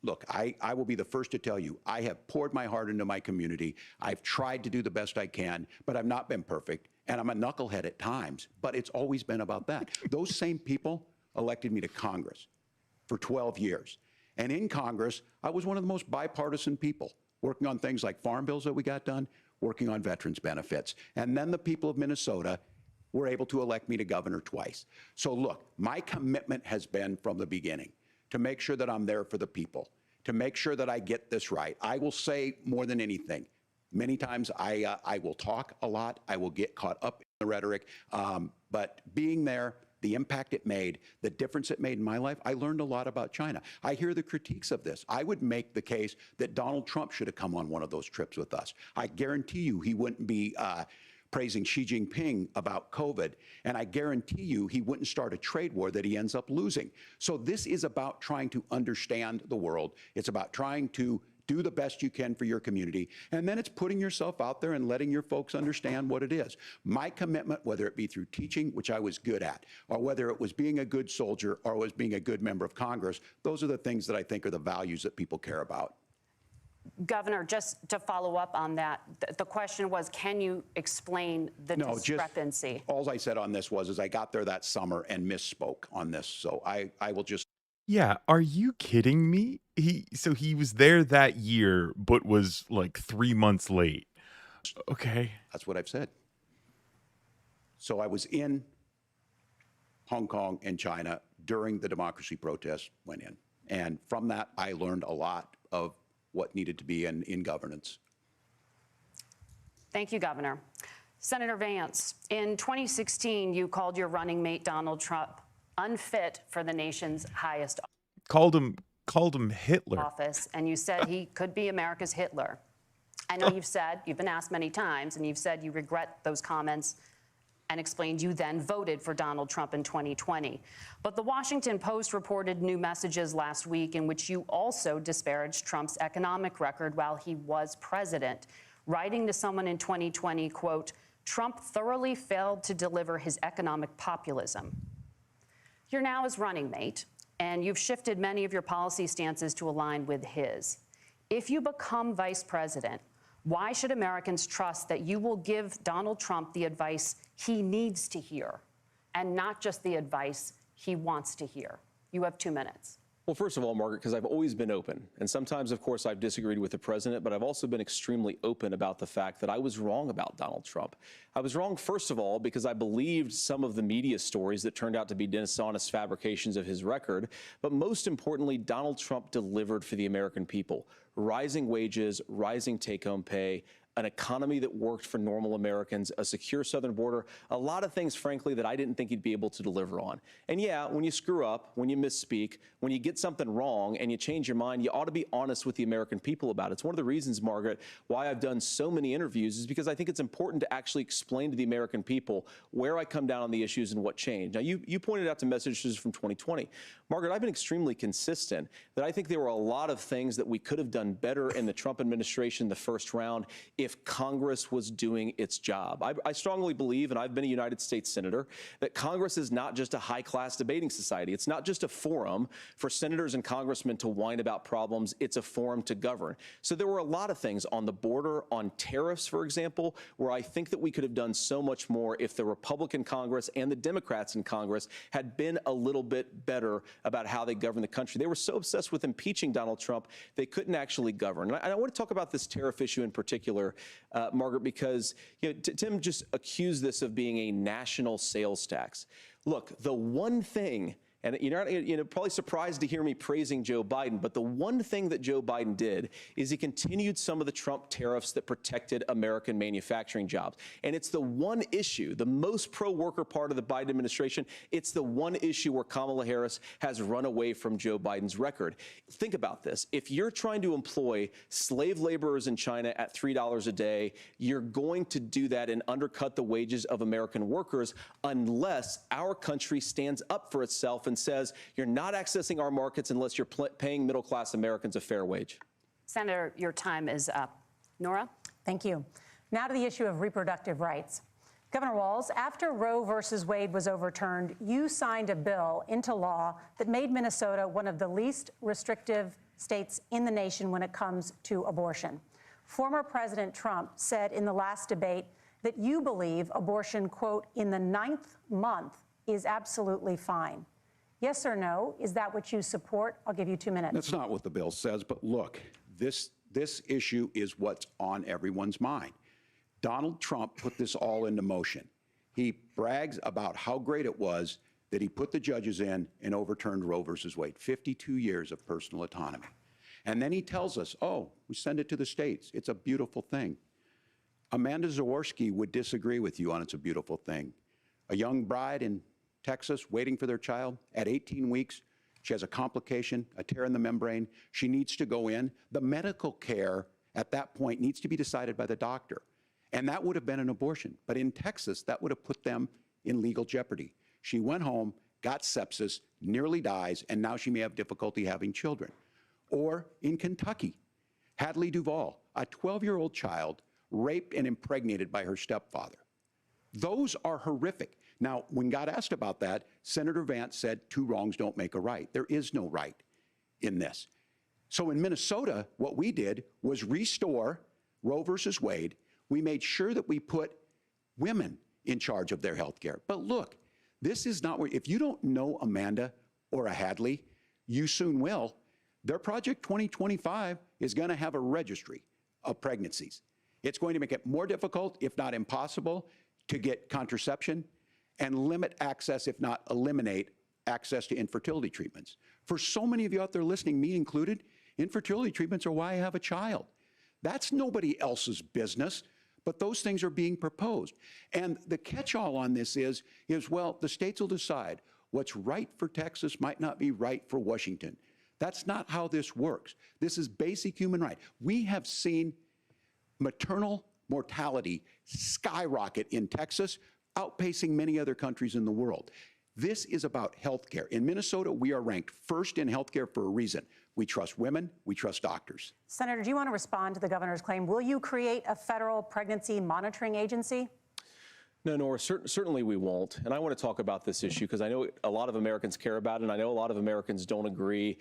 Look, I will be the first to tell you, I have poured my heart into my community. I've tried to do the best I can, but I've not been perfect. And I'm a knucklehead at times, but it's always been about that. Those same people elected me to Congress for 12 years. And in Congress, I was one of the most bipartisan people, working on things like farm bills that we got done, working on veterans benefits. And then the people of Minnesota were able to elect me to governor twice. So look, my commitment has been from the beginning to make sure that I'm there for the people, to make sure that I get this right. I will say more than anything, many times I will talk a lot, I will get caught up in the rhetoric, but being there, the impact it made, the difference it made in my life, I learned a lot about China. I hear the critiques of this. I would make the case that Donald Trump should have come on one of those trips with us. I guarantee you he wouldn't be praising Xi Jinping about COVID, and I guarantee you he wouldn't start a trade war that he ends up losing. So this is about trying to understand the world. It's about trying to do the best you can for your community, and then it's putting yourself out there and letting your folks understand what it is. My commitment, whether it be through teaching, which I was good at, or whether it was being a good soldier or was being a good member of Congress, those are the things that I think are the values that people care about. Governor, just to follow up on that, the question was, can you explain the discrepancy? All I said on this is I got there that summer and misspoke on this. So I will just. Yeah, are you kidding me? He was there that year, but was like 3 months late. Okay. That's what I've said. So I was in Hong Kong and China during the democracy protests went in. And from that, I learned a lot of what needed to be in governance. Thank you, Governor. Senator Vance, in 2016, you called your running mate Donald Trump unfit for the nation's highest Called him Hitler. office, and you said he could be America's Hitler. I know you've been asked many times, and you've said you regret those comments and explained you then voted for Donald Trump in 2020. But the Washington Post reported new messages last week in which you also disparaged Trump's economic record while he was president, writing to someone in 2020, quote, "Trump thoroughly failed to deliver his economic populism." You're now his running mate, and you've shifted many of your policy stances to align with his. If you become vice president, why should Americans trust that you will give Donald Trump the advice he needs to hear and not just the advice he wants to hear? You have 2 minutes. Well, first of all, Margaret, because I've always been open. And sometimes, of course, I've disagreed with the president, but I've also been extremely open about the fact that I was wrong about Donald Trump. I was wrong, first of all, because I believed some of the media stories that turned out to be dishonest fabrications of his record. But most importantly, Donald Trump delivered for the American people. Rising wages, rising take-home pay, an economy that worked for normal Americans, a secure southern border, a lot of things, frankly, that I didn't think he'd be able to deliver on. And yeah, when you screw up, when you misspeak, when you get something wrong and you change your mind, you ought to be honest with the American people about it. It's one of the reasons, Margaret, why I've done so many interviews is because I think it's important to actually explain to the American people where I come down on the issues and what changed. Now, you pointed out to messages from 2020. Margaret, I've been extremely consistent that I think there were a lot of things that we could have done better in the Trump administration the first round if Congress was doing its job. I strongly believe, and I've been a United States Senator, that Congress is not just a high-class debating society. It's not just a forum for senators and congressmen to whine about problems. It's a forum to govern. So there were a lot of things on the border, on tariffs, for example, where I think that we could have done so much more if the Republican Congress and the Democrats in Congress had been a little bit better about how they govern the country. They were so obsessed with impeaching Donald Trump, they couldn't actually govern. And I want to talk about this tariff issue in particular, Margaret, because Tim just accused this of being a national sales tax. Look, the one thing, and you're probably surprised to hear me praising Joe Biden, but the one thing that Joe Biden did is he continued some of the Trump tariffs that protected American manufacturing jobs. And it's the one issue, the most pro-worker part of the Biden administration, it's the one issue where Kamala Harris has run away from Joe Biden's record. Think about this. If you're trying to employ slave laborers in China at $3 a day, you're going to do that and undercut the wages of American workers unless our country stands up for itself and says you're not accessing our markets unless you're paying middle-class Americans a fair wage. Senator, your time is up. Nora? Thank you. Now to the issue of reproductive rights. Governor Walz, after Roe versus Wade was overturned, you signed a bill into law that made Minnesota one of the least restrictive states in the nation when it comes to abortion. Former President Trump said in the last debate that you believe abortion, quote, in the 9th month is absolutely fine. Yes or no? Is that what you support? I'll give you 2 minutes. That's not what the bill says, but look, this issue is what's on everyone's mind. Donald Trump put this all into motion. He brags about how great it was that he put the judges in and overturned Roe versus Wade, 52 years of personal autonomy. And then he tells us, oh, we send it to the states. It's a beautiful thing. Amanda Zaworski would disagree with you on it's a beautiful thing. A young bride in Texas waiting for their child at 18 weeks. She has a complication, a tear in the membrane. She needs to go in. The medical care at that point needs to be decided by the doctor. And that would have been an abortion. But in Texas, that would have put them in legal jeopardy. She went home, got sepsis, nearly dies, and now she may have difficulty having children. Or in Kentucky, Hadley Duvall, a 12-year-old child raped and impregnated by her stepfather. Those are horrific. Now, when God asked about that, Senator Vance said 2 wrongs don't make a right. There is no right in this. So in Minnesota, what we did was restore Roe versus Wade. We made sure that we put women in charge of their health care. But look, this is not where, if you don't know Amanda or a Hadley, you soon will. Their Project 2025 is going to have a registry of pregnancies. It's going to make it more difficult, if not impossible, to get contraception and limit access, if not eliminate access to infertility treatments. For so many of you out there listening, me included, infertility treatments are why I have a child. That's nobody else's business, but those things are being proposed. And the catch-all on this is, well, the states will decide what's right for Texas might not be right for Washington. That's not how this works. This is basic human right. We have seen maternal mortality skyrocket in Texas, outpacing many other countries in the world. This is about health care. In Minnesota, we are ranked first in health care for a reason. We trust women, we trust doctors. Senator, do you want to respond to the governor's claim? Will you create a federal pregnancy monitoring agency? No, Nora, certainly we won't. And I want to talk about this issue because I know a lot of Americans care about it, and I know a lot of Americans don't agree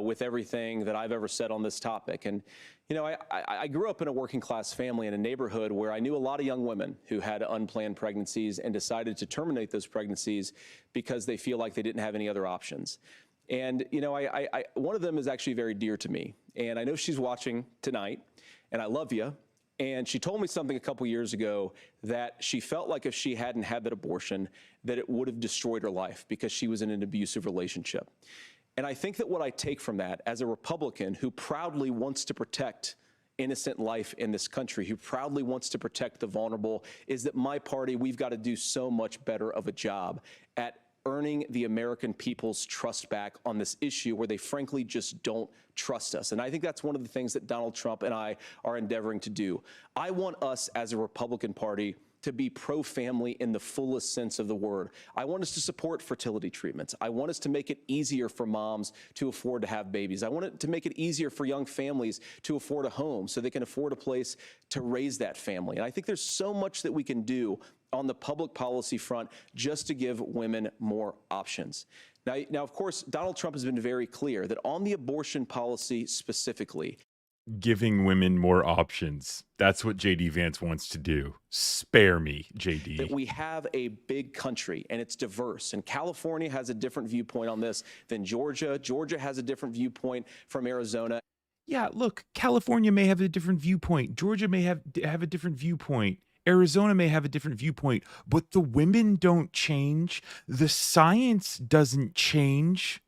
with everything that I've ever said on this topic. And, you know, I grew up in a working class family in a neighborhood where I knew a lot of young women who had unplanned pregnancies and decided to terminate those pregnancies because they feel like they didn't have any other options. And, you know, one of them is actually very dear to me. And I know she's watching tonight, and I love you. And she told me something a couple years ago that she felt like if she hadn't had that abortion, that it would have destroyed her life because she was in an abusive relationship. And I think that what I take from that as a Republican who proudly wants to protect innocent life in this country, who proudly wants to protect the vulnerable, is that my party, we've got to do so much better of a job at earning the American people's trust back on this issue where they frankly just don't trust us. And I think that's one of the things that Donald Trump and I are endeavoring to do. I want us as a Republican Party to be pro-family in the fullest sense of the word. I want us to support fertility treatments. I want us to make it easier for moms to afford to have babies. I want it to make it easier for young families to afford a home so they can afford a place to raise that family. And I think there's so much that we can do on the public policy front just to give women more options. Now, of course, Donald Trump has been very clear that on the abortion policy specifically, Giving women more options. That's what J.D. Vance wants to do. Spare me, J.D. that we have a big country and it's diverse. And California has a different viewpoint on this than Georgia. Georgia has a different viewpoint from Arizona. Yeah, look, California may have a different viewpoint. Georgia may have a different viewpoint. Arizona may have a different viewpoint, but the women don't change. The science doesn't change.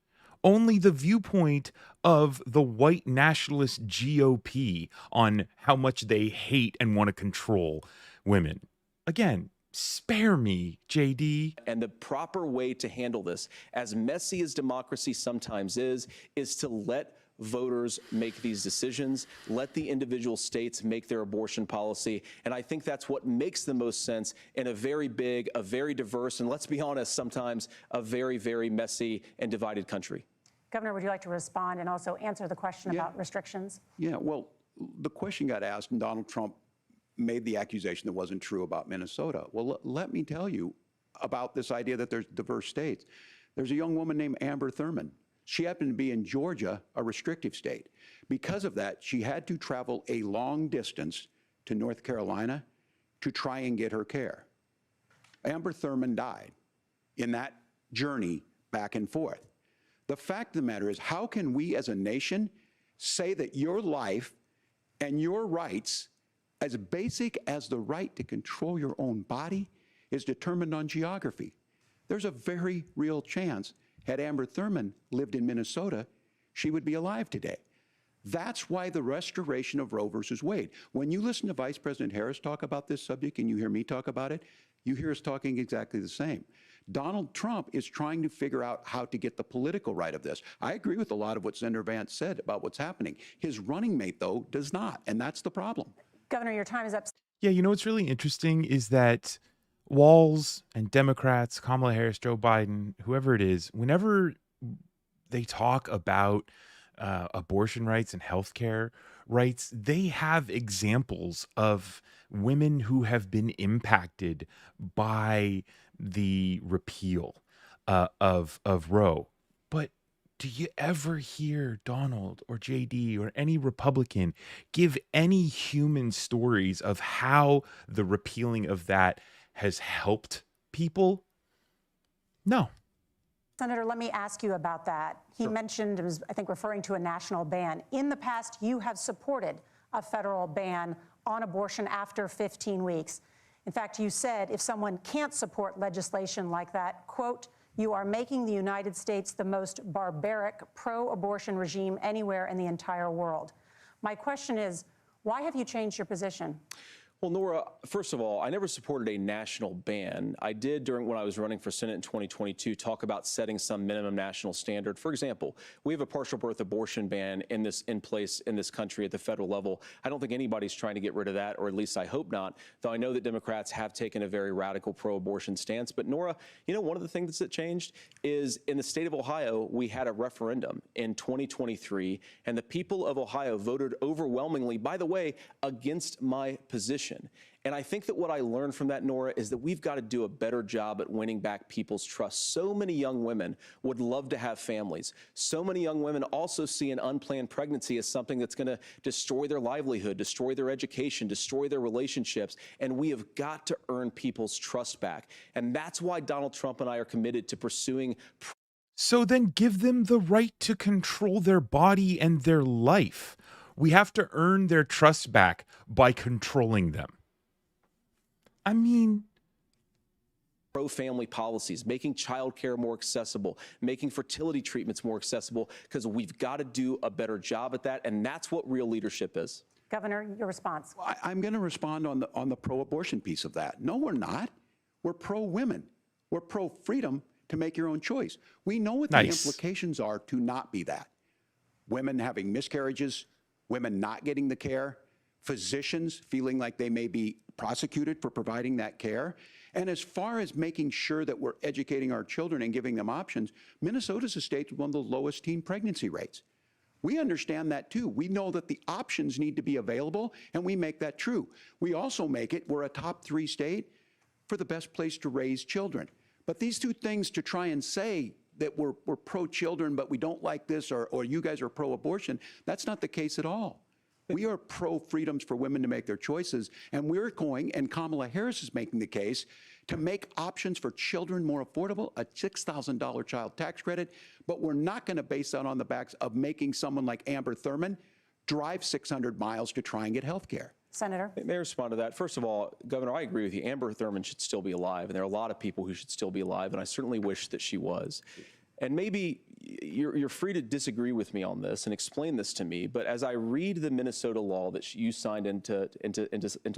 Only the viewpoint of the white nationalist GOP on how much they hate and want to control women. Again, spare me, JD. And the proper way to handle this, as messy as democracy sometimes is to let voters make these decisions, let the individual states make their abortion policy. And I think that's what makes the most sense in a very big, a very diverse, and let's be honest, sometimes a very, very messy and divided country. Governor, would you like to respond and also answer the question about restrictions? Yeah, well, the question got asked, and Donald Trump made the accusation that wasn't true about Minnesota. Well, let me tell you about this idea that there's diverse states. There's a young woman named Amber Thurman. She happened to be in Georgia, a restrictive state. Because of that, she had to travel a long distance to North Carolina to try and get her care. Amber Thurman died in that journey back and forth. The fact of the matter is, how can we as a nation say that your life and your rights, as basic as the right to control your own body, is determined on geography? There's a very real chance, had Amber Thurman lived in Minnesota, she would be alive today. That's why the restoration of Roe versus Wade. When you listen to Vice President Harris talk about this subject and you hear me talk about it, you hear us talking exactly the same. Donald Trump is trying to figure out how to get the political right of this. I agree with a lot of what Senator Vance said about what's happening. His running mate, though, does not, and that's the problem. Governor, your time is up. Yeah, you know what's really interesting is that Walz and Democrats, Kamala Harris, Joe Biden, whoever it is, whenever they talk about abortion rights and healthcare rights, they have examples of women who have been impacted by the repeal of Roe. But do you ever hear Donald or JD or any Republican give any human stories of how the repealing of that has helped people? No. Senator, let me ask you about that. He mentioned, was, I think, referring to a national ban. In the past, you have supported a federal ban on abortion after 15 weeks. In fact, you said if someone can't support legislation like that, quote, you are making the United States the most barbaric pro-abortion regime anywhere in the entire world. My question is, why have you changed your position? Well, Nora, first of all, I never supported a national ban. I did, when I was running for Senate in 2022, talk about setting some minimum national standard. For example, we have a partial birth abortion ban in place in this country at the federal level. I don't think anybody's trying to get rid of that, or at least I hope not, though I know that Democrats have taken a very radical pro-abortion stance. But Nora, you know, one of the things that changed is in the state of Ohio, we had a referendum in 2023, and the people of Ohio voted overwhelmingly, by the way, against my position. And I think that what I learned from that, Nora, is that we've got to do a better job at winning back people's trust. So many young women would love to have families. So many young women also see an unplanned pregnancy as something that's going to destroy their livelihood, destroy their education, destroy their relationships. And we have got to earn people's trust back. And that's why Donald Trump and I are committed to pursuing. So then give them the right to control their body and their life. We have to earn their trust back by controlling them. I mean, pro-family policies, making childcare more accessible, making fertility treatments more accessible, because we've got to do a better job at that, and that's what real leadership is. Governor, your response. I'm going to respond on the pro-abortion piece of that. No, we're not. We're pro-women. We're pro-freedom to make your own choice. We know what the implications are to not be that. Women having miscarriages, women not getting the care, physicians feeling like they may be prosecuted for providing that care. And as far as making sure that we're educating our children and giving them options, Minnesota's a state with one of the lowest teen pregnancy rates. We understand that too. We know that the options need to be available, and we make that true. We also make it, we're a top 3 state for the best place to raise children. But these two things to try and say that we're pro-children, but we don't like this, or you guys are pro-abortion, that's not the case at all. We are pro-freedoms for women to make their choices, and we're going, and Kamala Harris is making the case, to make options for children more affordable, a $6,000 child tax credit, but we're not going to base that on the backs of making someone like Amber Thurman drive 600 miles to try and get health care. Senator. May I respond to that? First of all, Governor, I agree with you. Amber Thurman should still be alive, and there are a lot of people who should still be alive, and I certainly wish that she was. And maybe you're free to disagree with me on this and explain this to me, but as I read the Minnesota law that you signed into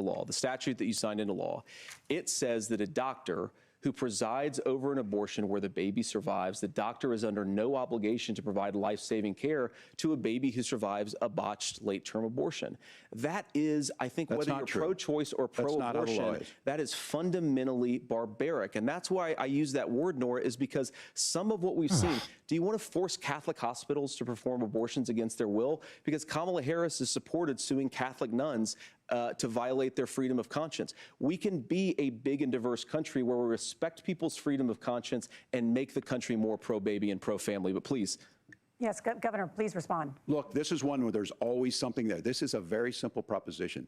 law, the statute that you signed into law, it says that a doctor who presides over an abortion where the baby survives, the doctor is under no obligation to provide life-saving care to a baby who survives a botched late-term abortion. That is, I think, whether you're pro-choice or pro-abortion, that is fundamentally barbaric. And that's why I use that word, Nora, is because some of what we've seen, do you want to force Catholic hospitals to perform abortions against their will? Because Kamala Harris has supported suing Catholic nuns to violate their freedom of conscience. We can be a big and diverse country where we respect people's freedom of conscience and make the country more pro-baby and pro-family. But please. Yes, Governor, please respond. Look, this is one where there's always something there. This is a very simple proposition.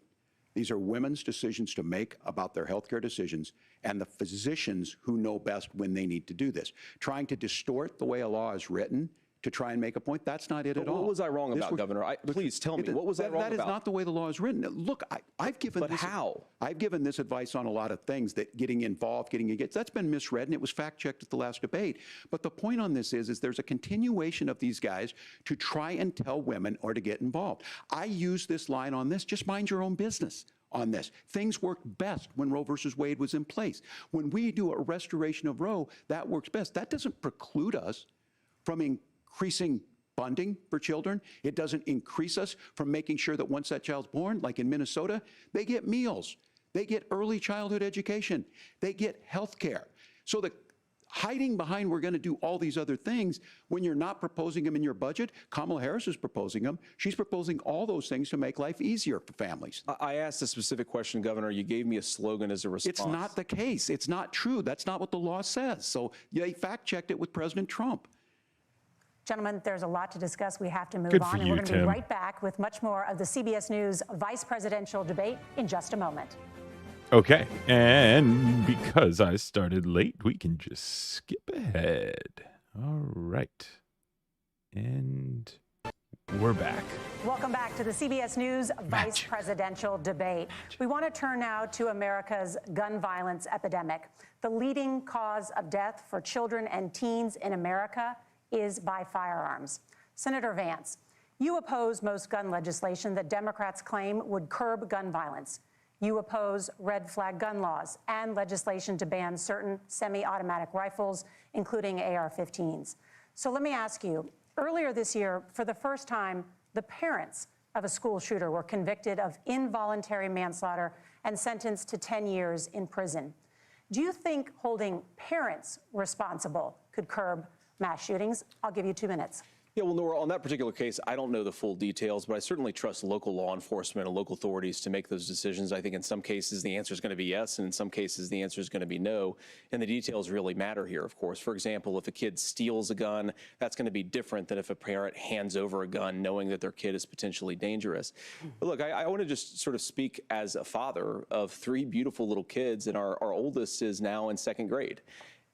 These are women's decisions to make about their healthcare decisions, and the physicians who know best when they need to do this. Trying to distort the way a law is written to try and make a point, that's not it at all. What was I wrong about, Governor? Please tell me, what was I wrong about? That is not the way the law is written. Look, I've given But how? I've given this advice on a lot of things, that getting involved, getting engaged, that's been misread, and it was fact-checked at the last debate. But the point on this is there's a continuation of these guys to try and tell women or to get involved. I use this line on this, just mind your own business on this. Things worked best when Roe versus Wade was in place. When we do a restoration of Roe, that works best. That doesn't preclude us from increasing funding for children. It doesn't increase us from making sure that once that child's born, like in Minnesota, they get meals, they get early childhood education, they get health care. So the hiding behind we're going to do all these other things when you're not proposing them in your budget, Kamala Harris is proposing them. She's proposing all those things to make life easier for families. I asked a specific question, Governor. You gave me a slogan as a response. It's not the case. It's not true. That's not what the law says. So they fact-checked it with President Trump. Gentlemen, there's a lot to discuss. We have to move Good on, for and you, we're going to be Tim. right back with much more of the CBS News vice presidential debate in just a moment. Okay, and because I started late, we can just skip ahead. All right. And we're back. Welcome back to the CBS News vice presidential debate. We want to turn now to America's gun violence epidemic. The leading cause of death for children and teens in America is by firearms. Senator Vance, you oppose most gun legislation that Democrats claim would curb gun violence. You oppose red flag gun laws and legislation to ban certain semi-automatic rifles, including AR-15s. So let me ask you, earlier this year, for the first time, the parents of a school shooter were convicted of involuntary manslaughter and sentenced to 10 years in prison. Do you think holding parents responsible could curb mass shootings? I'll give you 2 minutes. Yeah, well, Nora, on that particular case, I don't know the full details, but I certainly trust local law enforcement and local authorities to make those decisions. I think in some cases the answer is going to be yes, and in some cases the answer is going to be no. And the details really matter here, of course. For example, if a kid steals a gun, that's going to be different than if a parent hands over a gun knowing that their kid is potentially dangerous. But look, I want to just sort of speak as a father of 3 beautiful little kids, and our oldest is now in 2nd grade.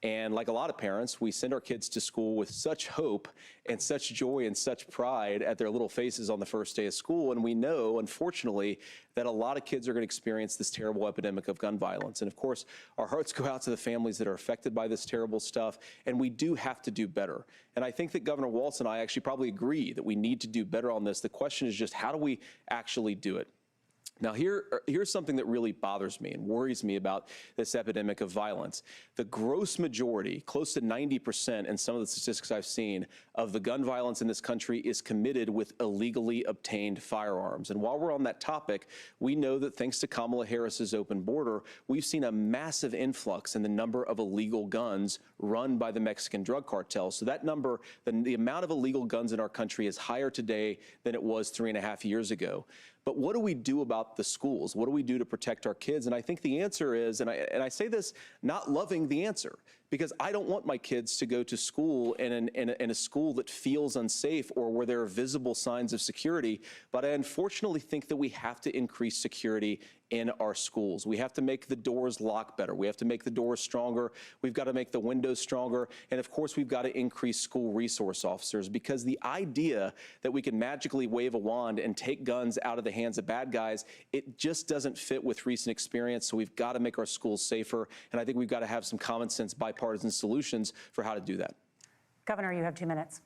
And like a lot of parents, we send our kids to school with such hope and such joy and such pride at their little faces on the first day of school. And we know, unfortunately, that a lot of kids are going to experience this terrible epidemic of gun violence. And of course, our hearts go out to the families that are affected by this terrible stuff. And we do have to do better. And I think that Governor Walz and I actually probably agree that we need to do better on this. The question is just, how do we actually do it? Now, here's something that really bothers me and worries me about this epidemic of violence. The gross majority, close to 90% in some of the statistics I've seen, of the gun violence in this country is committed with illegally obtained firearms. And while we're on that topic, we know that thanks to Kamala Harris's open border, we've seen a massive influx in the number of illegal guns run by the Mexican drug cartels. So that number, the amount of illegal guns in our country is higher today than it was 3.5 years ago. But what do we do about the schools? What do we do to protect our kids? And I think the answer is, and I say this not loving the answer, because I don't want my kids to go to school in a school that feels unsafe or where there are visible signs of security. But I unfortunately think that we have to increase security in our schools. We have to make the doors lock better. We have to make the doors stronger. We've got to make the windows stronger. And of course, we've got to increase school resource officers, because the idea that we can magically wave a wand and take guns out of the hands of bad guys, it just doesn't fit with recent experience. So we've got to make our schools safer. And I think we've got to have some common sense bipartisan solutions for how to do that. Governor, you have 2 minutes.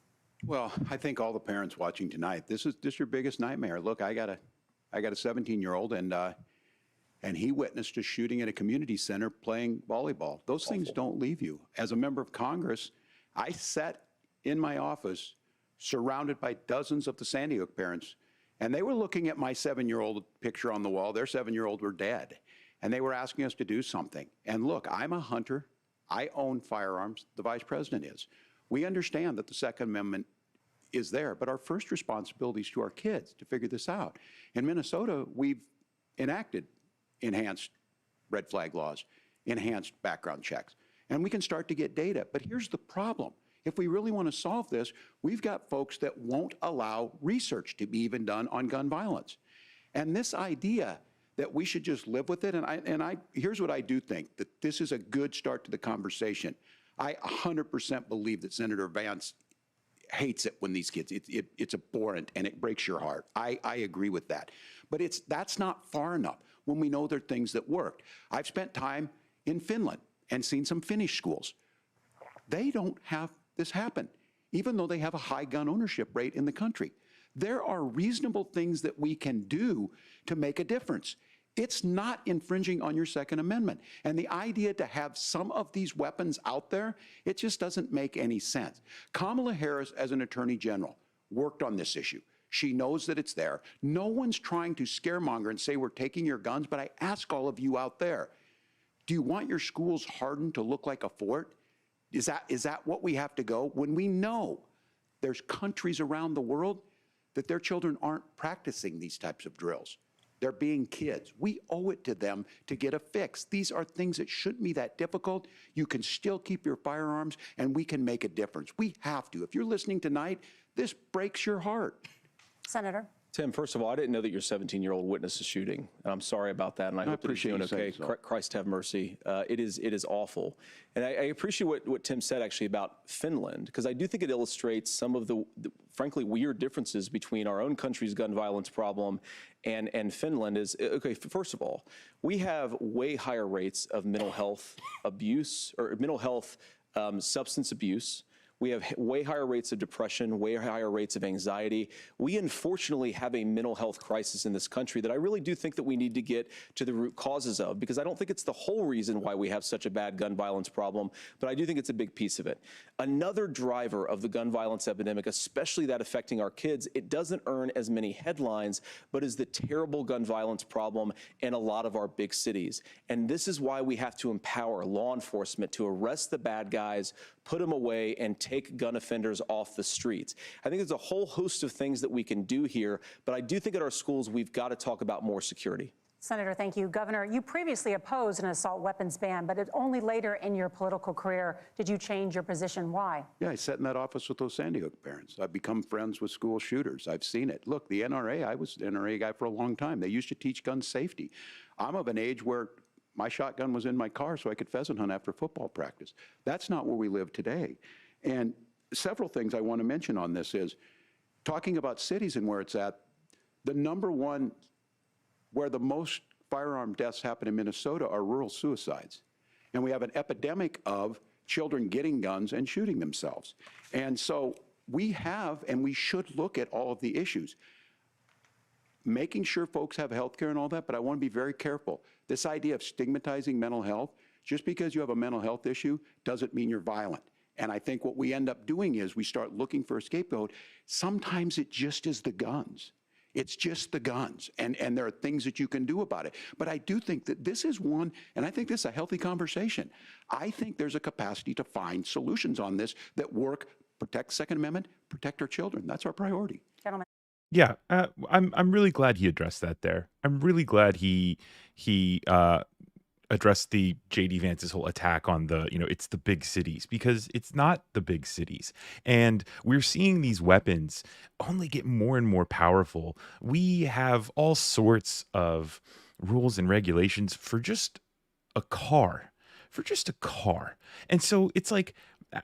Well, I think all the parents watching tonight, this is your biggest nightmare. Look, I got a 17-year-old, and he witnessed a shooting at a community center playing volleyball. Those things don't leave you. As a member of Congress, I sat in my office surrounded by dozens of the Sandy Hook parents, and they were looking at my 7-year-old picture on the wall. Their 7-year-old were dead, and they were asking us to do something. And look, I'm a hunter. I own firearms. The vice president is. We understand that the Second Amendment is there, but our first responsibility is to our kids to figure this out. In Minnesota, we've enacted enhanced red flag laws, enhanced background checks, and we can start to get data. But here's the problem. If we really want to solve this, we've got folks that won't allow research to be even done on gun violence. And this idea that we should just live with it, and here's what I do think, that this is a good start to the conversation. I 100% believe that Senator Vance hates it when these kids, it's abhorrent and it breaks your heart. I agree with that. But that's not far enough when we know there are things that worked. I've spent time in Finland and seen some Finnish schools. They don't have this happen, even though they have a high gun ownership rate in the country. There are reasonable things that we can do to make a difference. It's not infringing on your Second Amendment. And the idea to have some of these weapons out there, it just doesn't make any sense. Kamala Harris, as an attorney general, worked on this issue. She knows that it's there. No one's trying to scaremonger and say we're taking your guns, but I ask all of you out there, do you want your schools hardened to look like a fort? Is that what we have to go? When we know there's countries around the world that their children aren't practicing these types of drills. They're being kids. We owe it to them to get a fix. These are things that shouldn't be that difficult. You can still keep your firearms, and we can make a difference. We have to. If you're listening tonight, this breaks your heart. Senator. Tim, first of all, I didn't know that your 17-year-old witnessed a shooting, and I'm sorry about that, and I hope that he's doing okay. Christ have mercy. It is awful. And I appreciate what Tim said, actually, about Finland, because I do think it illustrates some of the frankly, weird differences between our own country's gun violence problem and Finland. Okay, first of all, we have way higher rates of mental health abuse, or mental health substance abuse. We have way higher rates of depression, way higher rates of anxiety. We unfortunately have a mental health crisis in this country that I really do think that we need to get to the root causes of, because I don't think it's the whole reason why we have such a bad gun violence problem, but I do think it's a big piece of it. Another driver of the gun violence epidemic, especially that affecting our kids, it doesn't earn as many headlines, but is the terrible gun violence problem in a lot of our big cities. And this is why we have to empower law enforcement to arrest the bad guys, put them away, and take gun offenders off the streets. I think there's a whole host of things that we can do here, but I do think at our schools we've got to talk about more security. Senator, thank you. Governor, you previously opposed an assault weapons ban, but only later in your political career did you change your position. Why? Yeah, I sat in that office with those Sandy Hook parents. I've become friends with school shooters. I've seen it. Look, the NRA, I was an NRA guy for a long time. They used to teach gun safety. I'm of an age where my shotgun was in my car so I could pheasant hunt after football practice. That's not where we live today. And several things I want to mention on this is, talking about cities and where it's at, the number one where the most firearm deaths happen in Minnesota are rural suicides. And we have an epidemic of children getting guns and shooting themselves. And so we have, and we should look at all of the issues, making sure folks have health care and all that, but I want to be very careful. This idea of stigmatizing mental health, just because you have a mental health issue doesn't mean you're violent. And I think what we end up doing is we start looking for a scapegoat. Sometimes it just is the guns. It's just the guns, and there are things that you can do about it. But I do think that this is one, and I think this is a healthy conversation. I think there's a capacity to find solutions on this that work, protect Second Amendment, protect our children. That's our priority. Gentlemen. Yeah, I'm really glad he addressed that there. I'm really glad he addressed the J.D. Vance's whole attack on the, it's the big cities, because it's not the big cities. And we're seeing these weapons only get more and more powerful. We have all sorts of rules and regulations for just a car, And so it's like,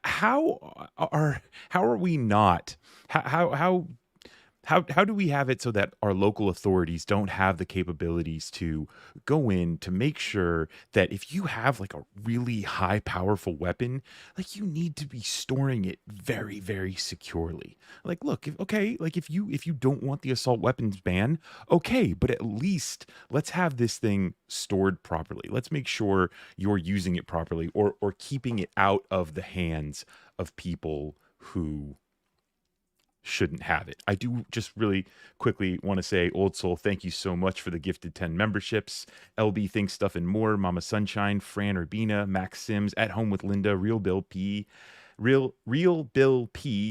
how are we not, how do we have it so that our local authorities don't have the capabilities to go in to make sure that if you have like a really high powerful weapon, like you need to be storing it very, very securely. Like, look, if you don't want the assault weapons ban, okay, but at least let's have this thing stored properly. Let's make sure you're using it properly, or keeping it out of the hands of people who shouldn't have it. I do just really quickly want to say, Old Soul, thank you so much for the gifted 10 memberships. LB Thinks Stuff and More, Mama Sunshine, Fran Urbina, Max Sims, At Home with Linda, Real Bill P,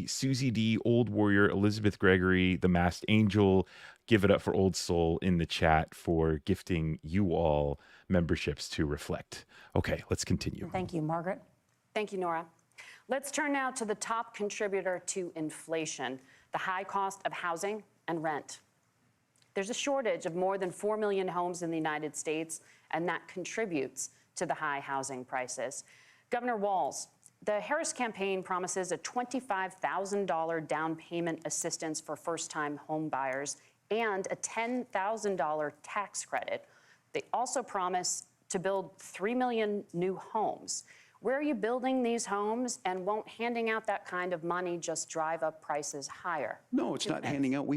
Susie D, Old Warrior, Elizabeth Gregory, The Masked Angel. Give it up for Old Soul in the chat for gifting you all memberships to Reflect. Okay, let's continue. Thank you, Margaret. Thank you, Nora. Let's turn now to the top contributor to inflation, the high cost of housing and rent. There's a shortage of more than 4 million homes in the United States, and that contributes to the high housing prices. Governor Walz, the Harris campaign promises a $25,000 down payment assistance for first-time home buyers and a $10,000 tax credit. They also promise to build 3 million new homes. Where are you building these homes, and won't handing out that kind of money just drive up prices higher? No, it's not handing out.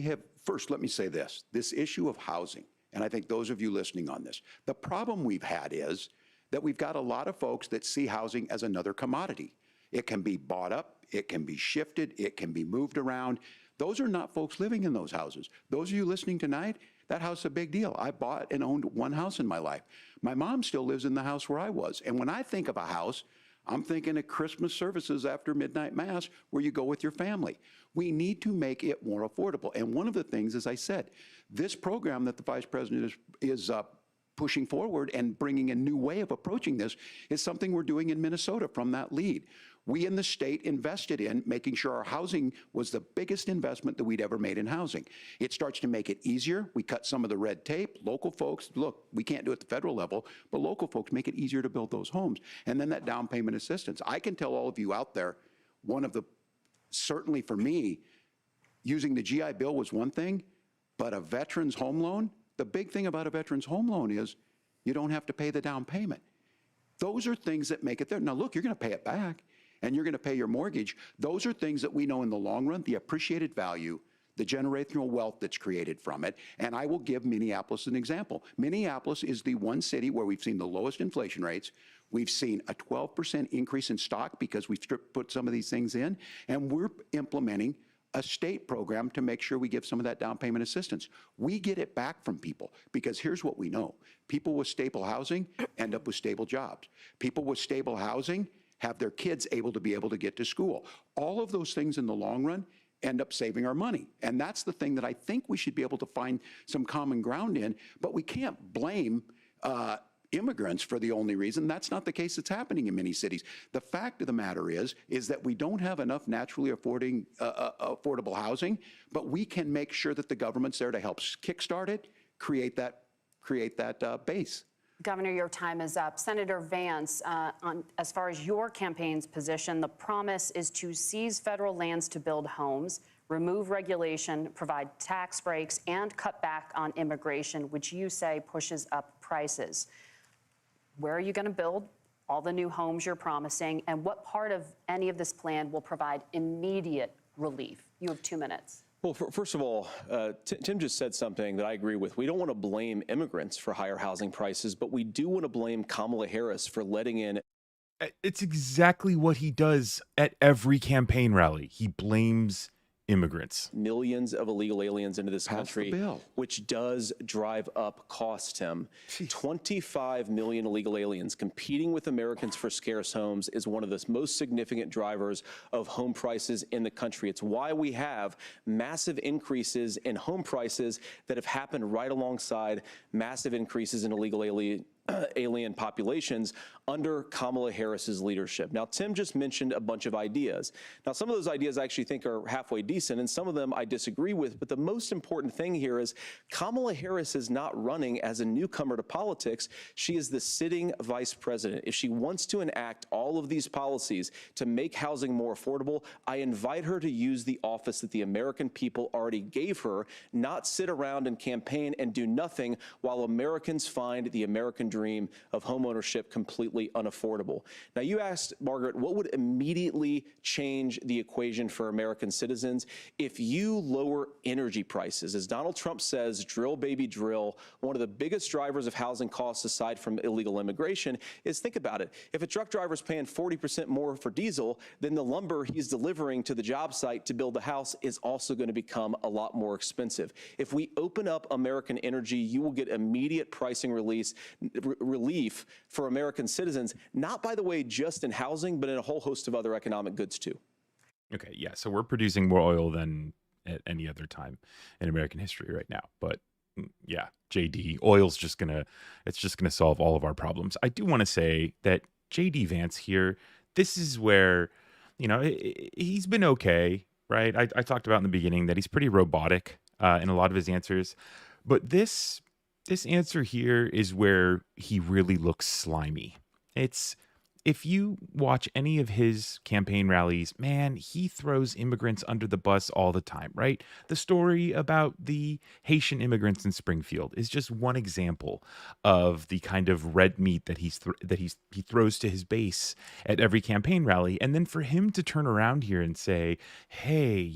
First, let me say this issue of housing, and I think those of you listening on this, the problem we've had is that we've got a lot of folks that see housing as another commodity. It can be bought up, it can be shifted, it can be moved around. Those are not folks living in those houses. Those of you listening tonight, that house is a big deal. I bought and owned one house in my life. My mom still lives in the house where I was. And when I think of a house, I'm thinking of Christmas services after midnight mass where you go with your family. We need to make it more affordable. And one of the things, as I said, this program that the Vice President is pushing forward and bringing a new way of approaching this is something we're doing in Minnesota from that lead. We in the state invested in making sure our housing was the biggest investment that we'd ever made in housing. It starts to make it easier. We cut some of the red tape. Local folks, look, we can't do it at the federal level, but local folks make it easier to build those homes. And then that down payment assistance. I can tell all of you out there, certainly for me, using the GI Bill was one thing, but a veteran's home loan, the big thing about a veteran's home loan is you don't have to pay the down payment. Those are things that make it there. Now, look, you're going to pay it back, and you're going to pay your mortgage. Those are things that we know in the long run, the appreciated value, the generational wealth that's created from it. And I will give Minneapolis an example. Minneapolis is the one city where we've seen the lowest inflation rates. We've seen a 12% increase in stock because we've put some of these things in, and we're implementing a state program to make sure we give some of that down payment assistance. We get it back from people because here's what we know. People with stable housing end up with stable jobs. People with stable housing have their kids able to get to school. All of those things in the long run end up saving our money. And that's the thing that I think we should be able to find some common ground in, but we can't blame immigrants for the only reason. That's not the case that's happening in many cities. The fact of the matter is that we don't have enough naturally affordable housing, but we can make sure that the government's there to help kickstart it, create that base. Governor, your time is up. Senator Vance, as far as your campaign's position, the promise is to seize federal lands to build homes, remove regulation, provide tax breaks, and cut back on immigration, which you say pushes up prices. Where are you going to build all the new homes you're promising, and what part of any of this plan will provide immediate relief? You have 2 minutes. Well, first of all, Tim just said something that I agree with. We don't want to blame immigrants for higher housing prices, but we do want to blame Kamala Harris for letting in. It's exactly what he does at every campaign rally. He blames immigrants. Millions of illegal aliens into this country, which does drive up costs, Tim. 25 million illegal aliens competing with Americans for scarce homes is one of the most significant drivers of home prices in the country. It's why we have massive increases in home prices that have happened right alongside massive increases in illegal alien populations under Kamala Harris's leadership. Now, Tim just mentioned a bunch of ideas. Now, some of those ideas I actually think are halfway decent, and some of them I disagree with, but the most important thing here is Kamala Harris is not running as a newcomer to politics. She is the sitting vice president. If she wants to enact all of these policies to make housing more affordable, I invite her to use the office that the American people already gave her, not sit around and campaign and do nothing while Americans find the American dream of homeownership completely unaffordable. Now, you asked, Margaret, what would immediately change the equation for American citizens? If you lower energy prices, as Donald Trump says, drill, baby, drill, one of the biggest drivers of housing costs aside from illegal immigration is, think about it, if a truck driver is paying 40% more for diesel, then the lumber he's delivering to the job site to build the house is also going to become a lot more expensive. If we open up American energy, you will get immediate pricing relief for American citizens, not, by the way, just in housing, but in a whole host of other economic goods too. Okay, yeah, so we're producing more oil than at any other time in American history right now. But yeah, JD, oil's just gonna solve all of our problems. I do want to say that JD Vance here, this is where, he's been okay, right? I talked about in the beginning that he's pretty robotic in a lot of his answers, but this answer here is where he really looks slimy. If you watch any of his campaign rallies, man, he throws immigrants under the bus all the time, right? The story about the Haitian immigrants in Springfield is just one example of the kind of red meat that he throws to his base at every campaign rally. And then for him to turn around here and say, hey,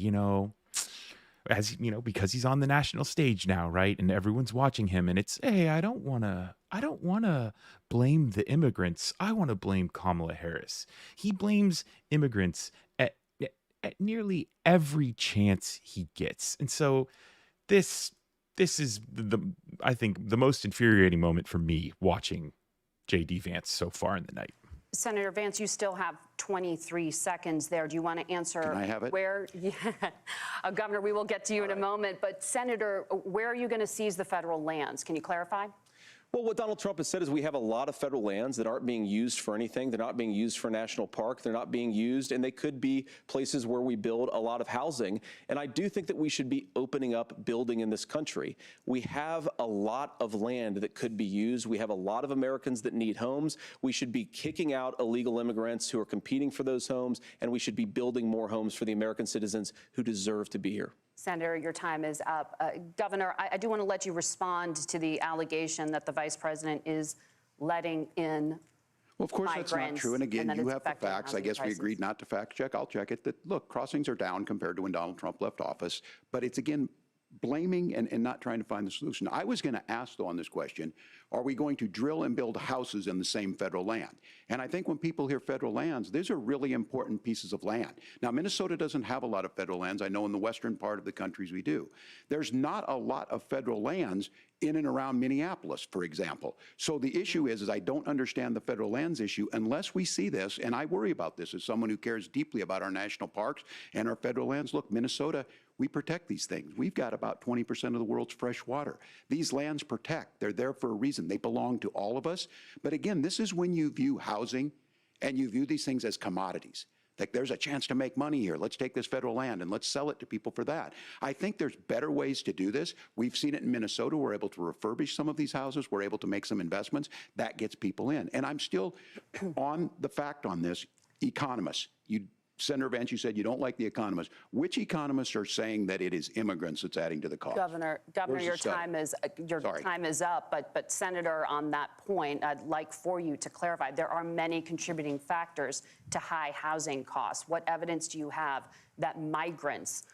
because he's on the national stage now, right? And everyone's watching him, and it's, hey, I don't want to blame the immigrants. I want to blame Kamala Harris. He blames immigrants at nearly every chance he gets. And so this is I think the most infuriating moment for me watching JD Vance so far in the night. Senator Vance, you still have 23 seconds there. Do you want to answer? Can I have it? Where, yeah. Governor, we will get to you in a moment. But Senator, where are you going to seize the federal lands? Can you clarify? Well, what Donald Trump has said is we have a lot of federal lands that aren't being used for anything. They're not being used for a national park. They're not being used, and they could be places where we build a lot of housing. And I do think that we should be opening up building in this country. We have a lot of land that could be used. We have a lot of Americans that need homes. We should be kicking out illegal immigrants who are competing for those homes, and we should be building more homes for the American citizens who deserve to be here. Senator, your time is up. Governor, I do want to let you respond to the allegation that the vice president is letting in Well, of course, that's not true. And again, you have the facts. I guess we agreed not to fact check. I'll check it. That, look, crossings are down compared to when Donald Trump left office. But it's, again, blaming and not trying to find the solution. I was going to ask, though, on this question, are we going to drill and build houses in the same federal land? And I think when people hear federal lands, these are really important pieces of land. Now, Minnesota doesn't have a lot of federal lands. I know in the western part of the countries we do. There's not a lot of federal lands in and around Minneapolis, for example. So the issue is I don't understand the federal lands issue unless we see this, and I worry about this as someone who cares deeply about our national parks and our federal lands. Look, Minnesota, we protect these things. We've got about 20% of the world's fresh water. These lands protect. They're there for a reason. They belong to all of us. But again, this is when you view housing and you view these things as commodities. Like, there's a chance to make money here. Let's take this federal land and let's sell it to people for that. I think there's better ways to do this. We've seen it in Minnesota. We're able to refurbish some of these houses. We're able to make some investments. That gets people in. And I'm still on the fact on this. Economists, Senator Vance, you said you don't like the economists. Which economists are saying that it is immigrants that's adding to the cost? Governor, your time is up. But Senator, on that point, I'd like for you to clarify. There are many contributing factors to high housing costs. What evidence do you have that migrants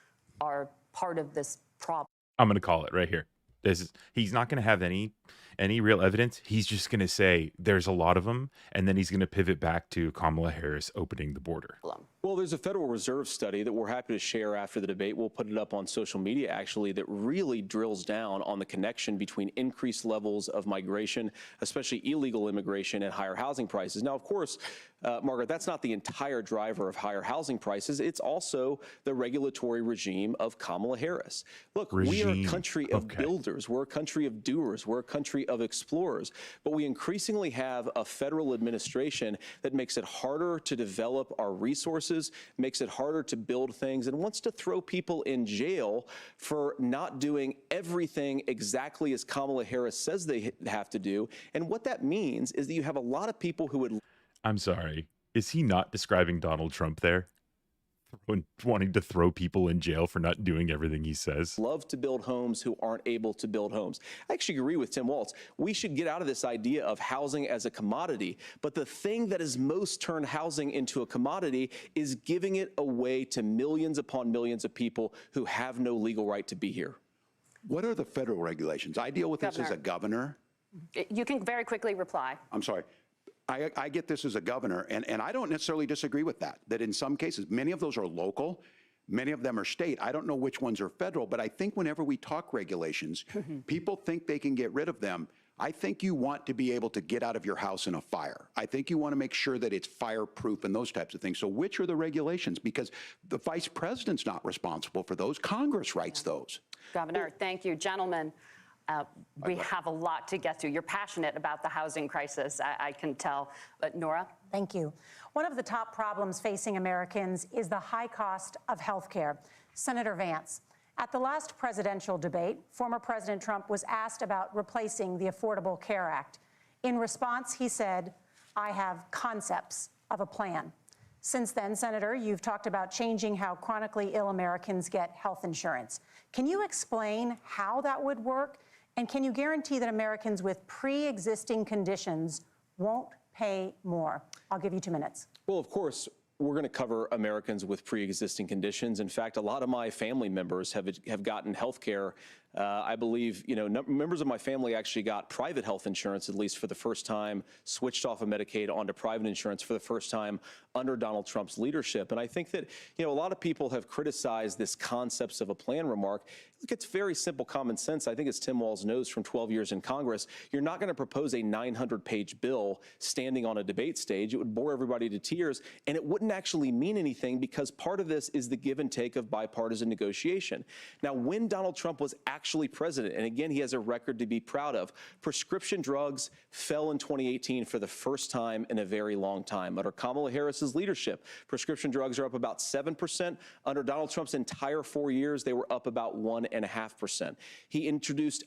are part of this problem? I'm going to call it right here. He's not going to have any real evidence. He's just going to say there's a lot of them, and then he's going to pivot back to Kamala Harris opening the border. Well, there's a Federal Reserve study that we're happy to share after the debate. We'll put it up on social media, actually, that really drills down on the connection between increased levels of migration, especially illegal immigration, and higher housing prices. Now, of course, Margaret, that's not the entire driver of higher housing prices. It's also the regulatory regime of Kamala Harris. Look, we are a country of builders. We're a country of doers. We're a country of explorers. But we increasingly have a federal administration that makes it harder to develop our resources, makes it harder to build things, and wants to throw people in jail for not doing everything exactly as Kamala Harris says they have to do. And what that means is that you have a lot of people who would... I'm sorry. Is he not describing Donald Trump there? Wanting to throw people in jail for not doing everything he says. Love to build homes who aren't able to build homes. I actually agree with Tim Walz. We should get out of this idea of housing as a commodity. But the thing that has most turned housing into a commodity is giving it away to millions upon millions of people who have no legal right to be here. What are the federal regulations? I deal with this as a governor. You can very quickly reply. I'm sorry. I get this as a governor, and I don't necessarily disagree with that in some cases, many of those are local, many of them are state. I don't know which ones are federal, but I think whenever we talk regulations, people think they can get rid of them. I think you want to be able to get out of your house in a fire. I think you want to make sure that it's fireproof and those types of things. So which are the regulations? Because the vice president's not responsible for those. Congress writes those. Governor, thank you. Gentlemen, we have a lot to get to. You're passionate about the housing crisis, I can tell. But Nora? Thank you. One of the top problems facing Americans is the high cost of health care. Senator Vance, at the last presidential debate, former President Trump was asked about replacing the Affordable Care Act. In response, he said, "I have concepts of a plan." Since then, Senator, you've talked about changing how chronically ill Americans get health insurance. Can you explain how that would work? And can you guarantee that Americans with pre-existing conditions won't pay more? I'll give you 2 minutes. Well, of course, we're going to cover Americans with pre-existing conditions. In fact, a lot of my family members have gotten health care. I believe, members of my family actually got private health insurance, at least for the first time, switched off of Medicaid onto private insurance for the first time under Donald Trump's leadership. And I think that, a lot of people have criticized this concepts of a plan remark. Look, it's very simple common sense. I think as Tim Walz knows from 12 years in Congress, you're not going to propose a 900-page bill standing on a debate stage. It would bore everybody to tears, and it wouldn't actually mean anything because part of this is the give and take of bipartisan negotiation. Now, when Donald Trump was actually president, and again, he has a record to be proud of, prescription drugs fell in 2018 for the first time in a very long time. Under Kamala Harris's leadership, prescription drugs are up about 7%. Under Donald Trump's entire 4 years, they were up about 1.5%. He introduced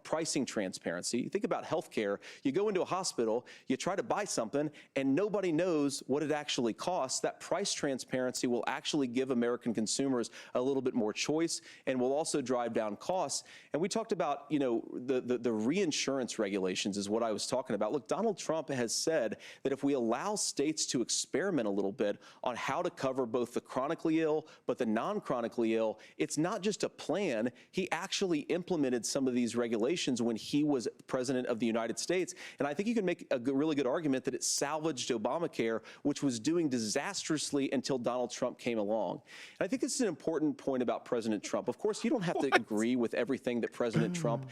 pricing transparency. Think about healthcare. You go into a hospital, you try to buy something, and nobody knows what it actually costs. That price transparency will actually give American consumers a little bit more choice and will also drive down costs. And we talked about, the reinsurance regulations is what I was talking about. Look, Donald Trump has said that if we allow states to experiment a little bit on how to cover both the chronically ill but the non-chronically ill, it's not just a plan. He actually implemented some of these regulations when he was president of the United States. And I think you can make a really good argument that it salvaged Obamacare, which was doing disastrously until Donald Trump came along. And I think this is an important point about President Trump. Of course, you don't have to agree with everything that President Trump.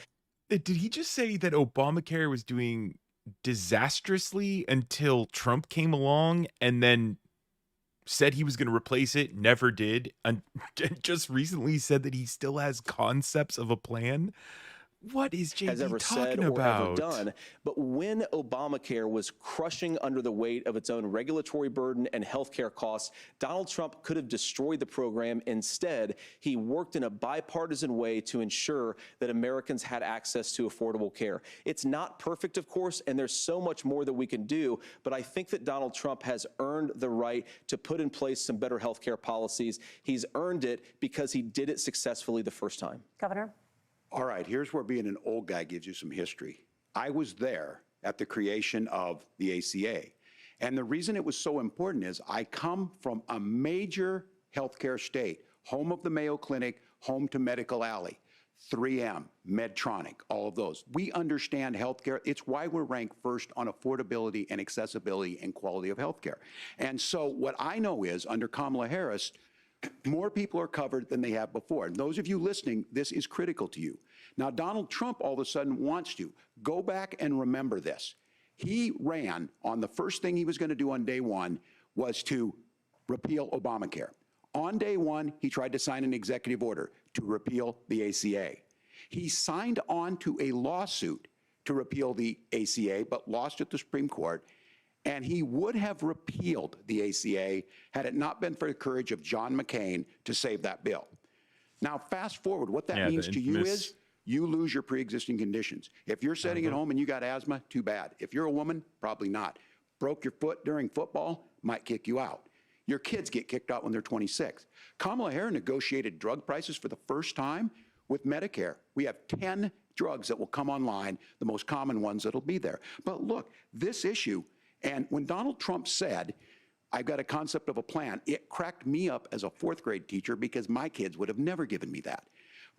Did he just say that Obamacare was doing disastrously until Trump came along and then said he was going to replace it, never did, and just recently said that he still has concepts of a plan? What is JD has ever said or ever done. But when Obamacare was crushing under the weight of its own regulatory burden and healthcare costs, Donald Trump could have destroyed the program. Instead, he worked in a bipartisan way to ensure that Americans had access to affordable care. It's not perfect, of course, and there's so much more that we can do, but I think that Donald Trump has earned the right to put in place some better healthcare policies. He's earned it because he did it successfully the first time. Governor? All right, here's where being an old guy gives you some history. I was there at the creation of the ACA. And the reason it was so important is I come from a major healthcare state, home of the Mayo Clinic, home to Medical Alley, 3M, Medtronic, all of those. We understand healthcare. It's why we're ranked first on affordability and accessibility and quality of healthcare. And so what I know is under Kamala Harris, more people are covered than they have before. And those of you listening, this is critical to you. Now, Donald Trump all of a sudden wants to go back and remember this. He ran on the first thing he was going to do on day one was to repeal Obamacare. On day one, he tried to sign an executive order to repeal the ACA. He signed on to a lawsuit to repeal the ACA, but lost at the Supreme Court. And he would have repealed the ACA had it not been for the courage of John McCain to save that bill. Now, fast forward, what that means to you is you lose your pre-existing conditions. If you're sitting at home and you got asthma, too bad. If you're a woman, probably not. Broke your foot during football, might kick you out. Your kids get kicked out when they're 26. Kamala Harris negotiated drug prices for the first time with Medicare. We have 10 drugs that will come online, the most common ones that'll be there. But look, this issue, and when Donald Trump said, I've got a concept of a plan, it cracked me up as a fourth grade teacher because my kids would have never given me that.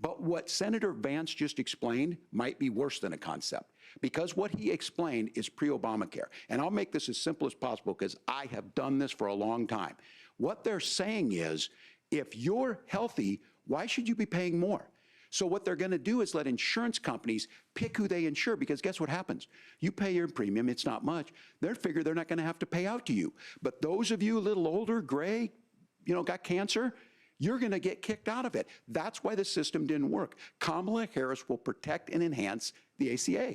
But what Senator Vance just explained might be worse than a concept because what he explained is pre-Obamacare. And I'll make this as simple as possible because I have done this for a long time. What they're saying is, if you're healthy, why should you be paying more? So what they're going to do is let insurance companies pick who they insure because guess what happens? You pay your premium, it's not much. They figure they're not going to have to pay out to you. But those of you a little older, gray, got cancer, you're going to get kicked out of it. That's why the system didn't work. Kamala Harris will protect and enhance the ACA.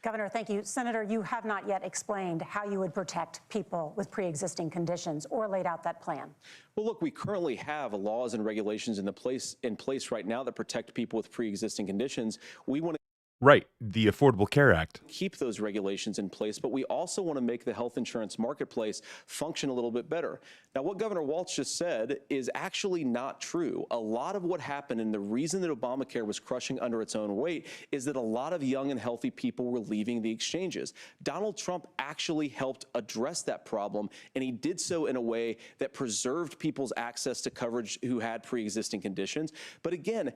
Governor, thank you. Senator, you have not yet explained how you would protect people with pre-existing conditions or laid out that plan. Well, look, we currently have laws and regulations in place right now that protect people with pre-existing conditions. We want to Right, the Affordable Care Act. keep those regulations in place, but we also want to make the health insurance marketplace function a little bit better. Now, what Governor Walz just said is actually not true. A lot of what happened and the reason that Obamacare was crushing under its own weight is that a lot of young and healthy people were leaving the exchanges. Donald Trump actually helped address that problem, and he did so in a way that preserved people's access to coverage who had pre-existing conditions. But again,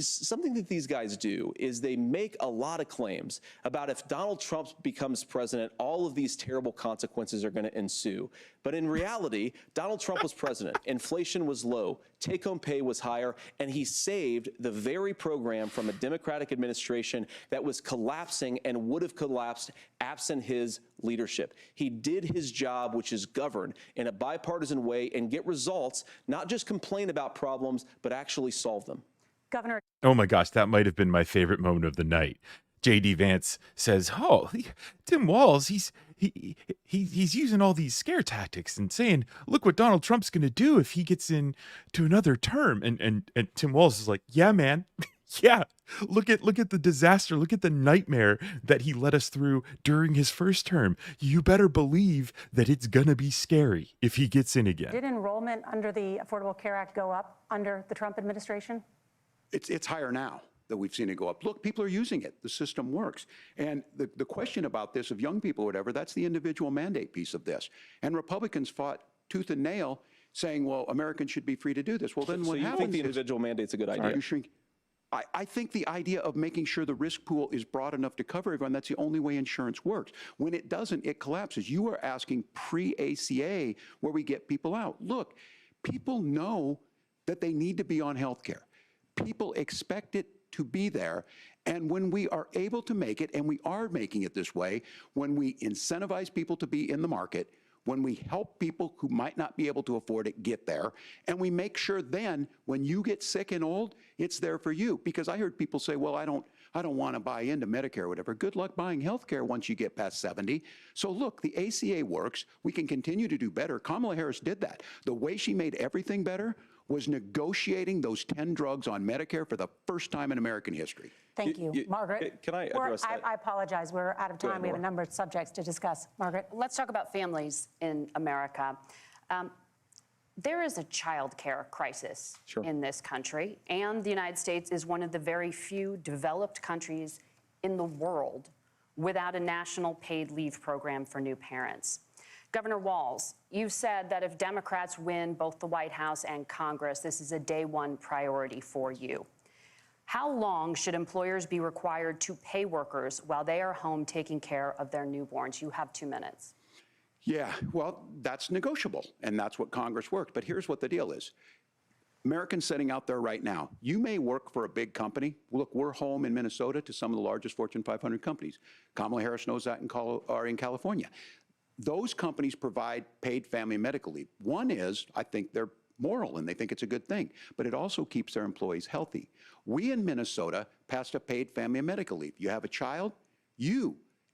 something that these guys do is they make a lot of claims about if Donald Trump becomes president, all of these terrible consequences are going to ensue. But in reality, Donald Trump was president. Inflation was low. Take-home pay was higher. And he saved the very program from a Democratic administration that was collapsing and would have collapsed absent his leadership. He did his job, which is govern in a bipartisan way and get results, not just complain about problems, but actually solve them. Governor. Oh my gosh, that might have been my favorite moment of the night. J.D. Vance says, Tim Walz, he's using all these scare tactics and saying, look what Donald Trump's going to do if he gets into another term. And Tim Walz is like, yeah, man. Yeah, look at the disaster. Look at the nightmare that he led us through during his first term. You better believe that it's going to be scary if he gets in again. Did enrollment under the Affordable Care Act go up under the Trump administration? It's higher now that we've seen it go up. Look, people are using it. The system works. And the question about this of young people or whatever, that's the individual mandate piece of this. And Republicans fought tooth and nail saying, well, Americans should be free to do this. Well, then what happens is... So you think the individual mandate's a good idea? I think the idea of making sure the risk pool is broad enough to cover everyone, that's the only way insurance works. When it doesn't, it collapses. You are asking pre-ACA where we get people out. Look, people know that they need to be on health care. People expect it to be there. And when we are able to make it, and we are making it this way, when we incentivize people to be in the market, when we help people who might not be able to afford it get there, and we make sure then when you get sick and old, it's there for you. Because I heard people say, well, I don't want to buy into Medicare or whatever. Good luck buying health care once you get past 70. So look, the ACA works. We can continue to do better. Kamala Harris did that. The way she made everything better was negotiating those 10 drugs on Medicare for the first time in American history. Thank you. Margaret? Can I address that? I apologize. We're out of time. We have a number of subjects to discuss. Margaret? Let's talk about families in America. There is a child care crisis in this country, and the United States is one of the very few developed countries in the world without a national paid leave program for new parents. Governor Walz, you've said that if Democrats win both the White House and Congress, this is a day one priority for you. How long should employers be required to pay workers while they are home taking care of their newborns? You have 2 minutes. Yeah, well, that's negotiable, and that's what Congress worked. But here's what the deal is. Americans sitting out there right now, you may work for a big company. Look, we're home in Minnesota to some of the largest Fortune 500 companies. Kamala Harris knows that in California. Those companies provide paid family and medical leave. One is, I think they're moral and they think it's a good thing, but it also keeps their employees healthy. We in Minnesota passed a paid family and medical leave. You have a child,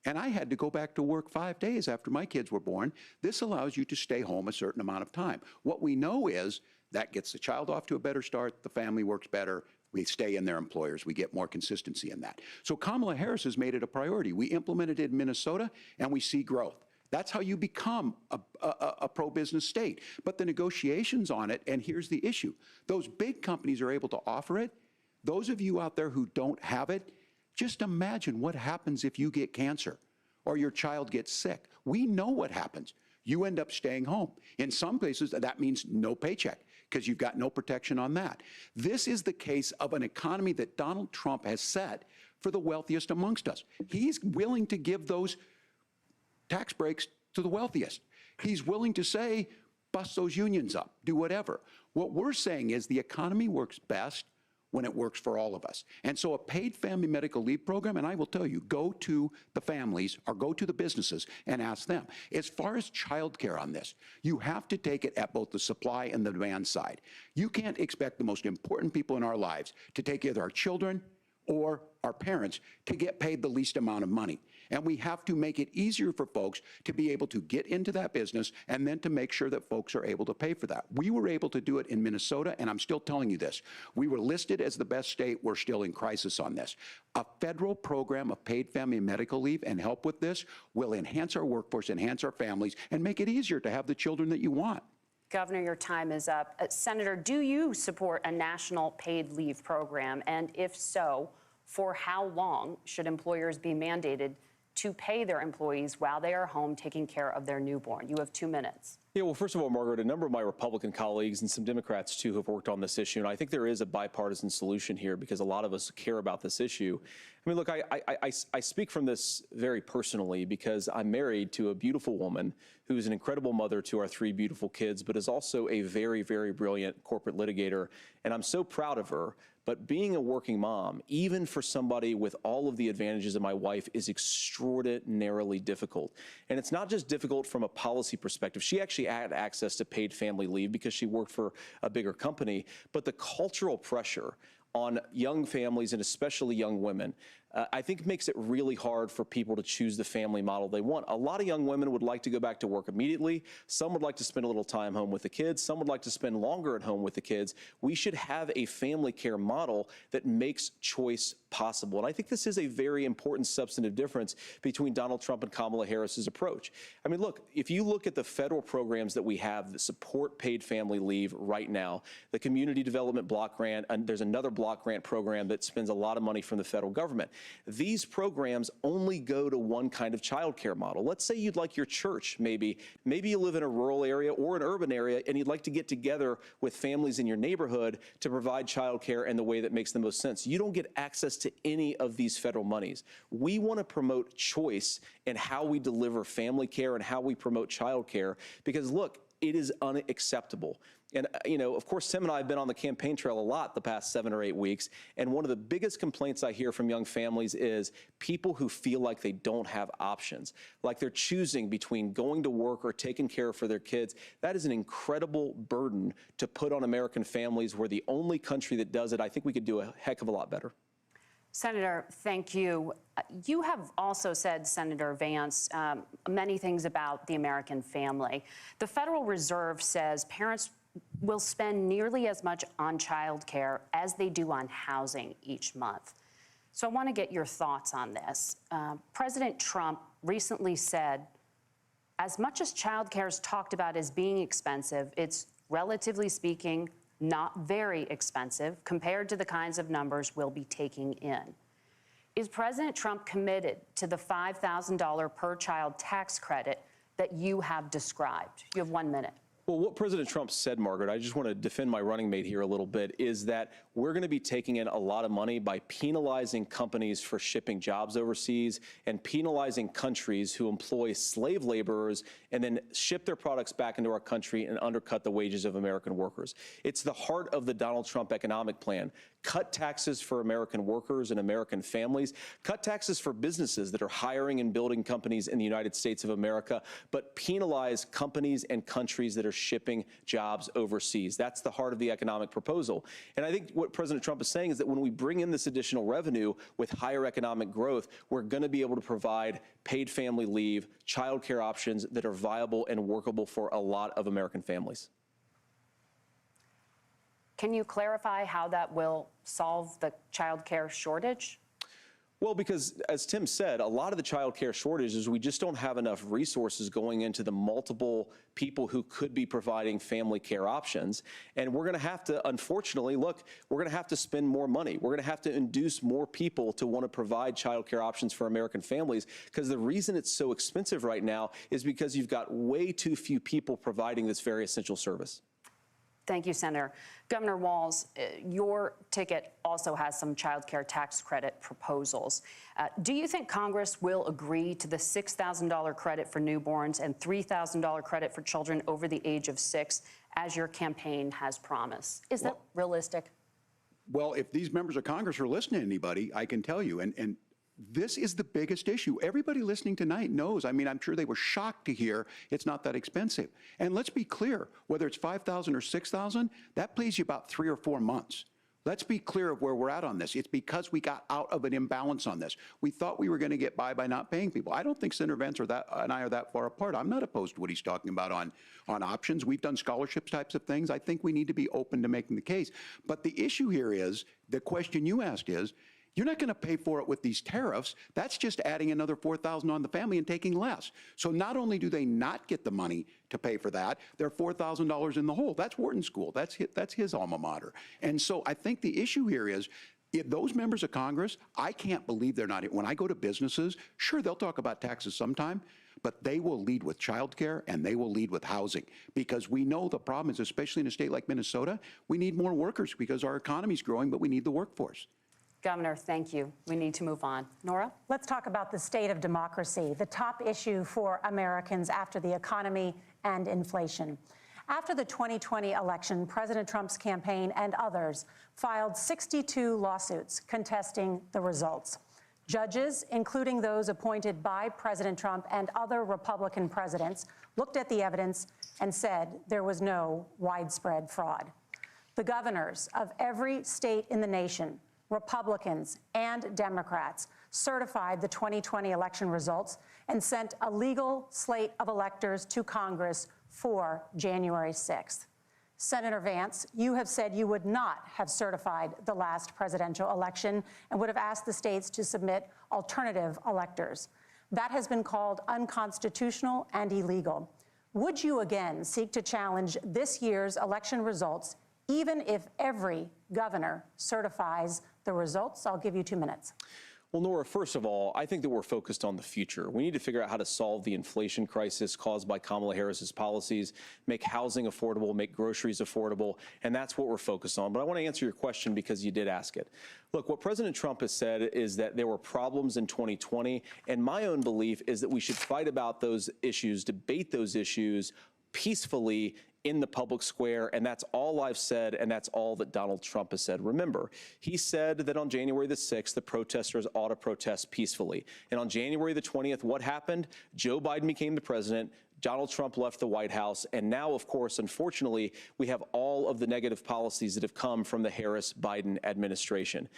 and I had to go back to work 5 days after my kids were born. This allows you to stay home a certain amount of time. What we know is that gets the child off to a better start, the family works better, we stay in their employers, we get more consistency in that. So Kamala Harris has made it a priority. We implemented it in Minnesota and we see growth. That's how you become a pro-business state. But the negotiations on it, and here's the issue, those big companies are able to offer it. Those of you out there who don't have it, just imagine what happens if you get cancer or your child gets sick. We know what happens. You end up staying home. In some places, that means no paycheck because you've got no protection on that. This is the case of an economy that Donald Trump has set for the wealthiest amongst us. He's willing to give those tax breaks to the wealthiest. He's willing to say, bust those unions up, do whatever. What we're saying is the economy works best when it works for all of us. And so a paid family medical leave program, and I will tell you, go to the families or go to the businesses and ask them. As far as childcare on this, you have to take it at both the supply and the demand side. You can't expect the most important people in our lives to take either our children or our parents to get paid the least amount of money. And we have to make it easier for folks to be able to get into that business and then to make sure that folks are able to pay for that. We were able to do it in Minnesota, and I'm still telling you this. We were listed as the best state. We're still in crisis on this. A federal program of paid family and medical leave and help with this will enhance our workforce, enhance our families, and make it easier to have the children that you want. Governor, your time is up. Senator, do you support a national paid leave program? And if so, for how long should employers be mandated to pay their employees while they are home taking care of their newborn? You have 2 minutes. Yeah, well, first of all, Margaret, a number of my Republican colleagues and some Democrats, too, have worked on this issue. And I think there is a bipartisan solution here because a lot of us care about this issue. I mean, look, I speak from this very personally because I'm married to a beautiful woman who's an incredible mother to our 3 beautiful kids, but is also a very, very brilliant corporate litigator. And I'm so proud of her. But being a working mom, even for somebody with all of the advantages of my wife, is extraordinarily difficult. And it's not just difficult from a policy perspective. She actually had access to paid family leave because she worked for a bigger company. But the cultural pressure on young families and especially young women, I think makes it really hard for people to choose the family model they want. A lot of young women would like to go back to work immediately. Some would like to spend a little time home with the kids. Some would like to spend longer at home with the kids. We should have a family care model that makes choice possible. And I think this is a very important substantive difference between Donald Trump and Kamala Harris's approach. I mean, look, if you look at the federal programs that we have that support paid family leave right now, the Community Development Block Grant, and there's another block grant program that spends a lot of money from the federal government. These programs only go to one kind of child care model. Let's say you'd like your church, maybe you live in a rural area or an urban area, and you'd like to get together with families in your neighborhood to provide child care in the way that makes the most sense. You don't get access to any of these federal monies. We want to promote choice in how we deliver family care and how we promote child care because, look, it is unacceptable. And, you know, of course, Tim and I have been on the campaign trail a lot the past 7 or 8 weeks. And one of the biggest complaints I hear from young families is people who feel like they don't have options, like they're choosing between going to work or taking care for their kids. That is an incredible burden to put on American families. We're the only country that does it. I think we could do a heck of a lot better. Senator, thank you. You have also said, Senator Vance, many things about the American family. The Federal Reserve says parents will spend nearly as much on child care as they do on housing each month. So I want to get your thoughts on this. President Trump recently said, as much as child care is talked about as being expensive, it's relatively speaking not very expensive compared to the kinds of numbers we'll be taking in. Is President Trump committed to the $5,000 per child tax credit that you have described? You have 1 minute. Well, what President Trump said, Margaret, I just want to defend my running mate here a little bit, is that we're going to be taking in a lot of money by penalizing companies for shipping jobs overseas and penalizing countries who employ slave laborers and then ship their products back into our country and undercut the wages of American workers. It's the heart of the Donald Trump economic plan. Cut taxes for American workers and American families. Cut taxes for businesses that are hiring and building companies in the United States of America, but penalize companies and countries that are shipping jobs overseas. That's the heart of the economic proposal. And I think what President Trump is saying is that when we bring in this additional revenue with higher economic growth, we're going to be able to provide paid family leave, child care options that are viable and workable for a lot of American families. Can you clarify how that will solve the child care shortage? Well, because as Tim said, a lot of the child care shortage is we just don't have enough resources going into the multiple people who could be providing family care options. And we're going to have to, unfortunately, look, we're going to have to spend more money. We're going to have to induce more people to want to provide child care options for American families, because the reason it's so expensive right now is because you've got way too few people providing this very essential service. Thank you, Senator. Governor Walz, your ticket also has some child care tax credit proposals. Do you think Congress will agree to the $6,000 credit for newborns and $3,000 credit for children over the age of 6, as your campaign has promised? Is that realistic? Well, if these members of Congress are listening to anybody, I can tell you, and this is the biggest issue. Everybody listening tonight knows. I mean, I'm sure they were shocked to hear it's not that expensive. And let's be clear, whether it's $5,000 or $6,000, that pays you about 3 or 4 months. Let's be clear of where we're at on this. It's because we got out of an imbalance on this. We thought we were going to get by not paying people. I don't think Senator Vance and I are that far apart. I'm not opposed to what he's talking about on options. We've done scholarships types of things. I think we need to be open to making the case. But the issue here is, the question you asked is, you're not going to pay for it with these tariffs. That's just adding another $4,000 on the family and taking less. So not only do they not get the money to pay for that, they're $4,000 in the hole. That's Wharton School. That's his alma mater. And so I think the issue here is, if those members of Congress, I can't believe they're not. When I go to businesses, sure, they'll talk about taxes sometime, but they will lead with childcare and they will lead with housing, because we know the problem is, especially in a state like Minnesota, we need more workers because our economy is growing, but we need the workforce. Governor, thank you. We need to move on. Nora? Let's talk about the state of democracy, the top issue for Americans after the economy and inflation. After the 2020 election, President Trump's campaign and others filed 62 lawsuits contesting the results. Judges, including those appointed by President Trump and other Republican presidents, looked at the evidence and said there was no widespread fraud. The governors of every state in the nation, Republicans and Democrats, certified the 2020 election results and sent a legal slate of electors to Congress for January 6th. Senator Vance, you have said you would not have certified the last presidential election and would have asked the states to submit alternative electors. That has been called unconstitutional and illegal. Would you again seek to challenge this year's election results, even if every governor certifies the results? I'll give you 2 minutes. Well, Nora, first of all, I think that we're focused on the future. We need to figure out how to solve the inflation crisis caused by Kamala Harris's policies, make housing affordable, make groceries affordable, and that's what we're focused on. But I want to answer your question because you did ask it. Look, what President Trump has said is that there were problems in 2020, and my own belief is that we should fight about those issues, debate those issues peacefully in the public square, and that's all I've said, and that's all that Donald Trump has said. Remember, he said that on January the 6th, the protesters ought to protest peacefully. And on January the 20th, what happened? Joe Biden became the president, Donald Trump left the White House, and now, of course, unfortunately, we have all of the negative policies that have come from the Harris-Biden administration.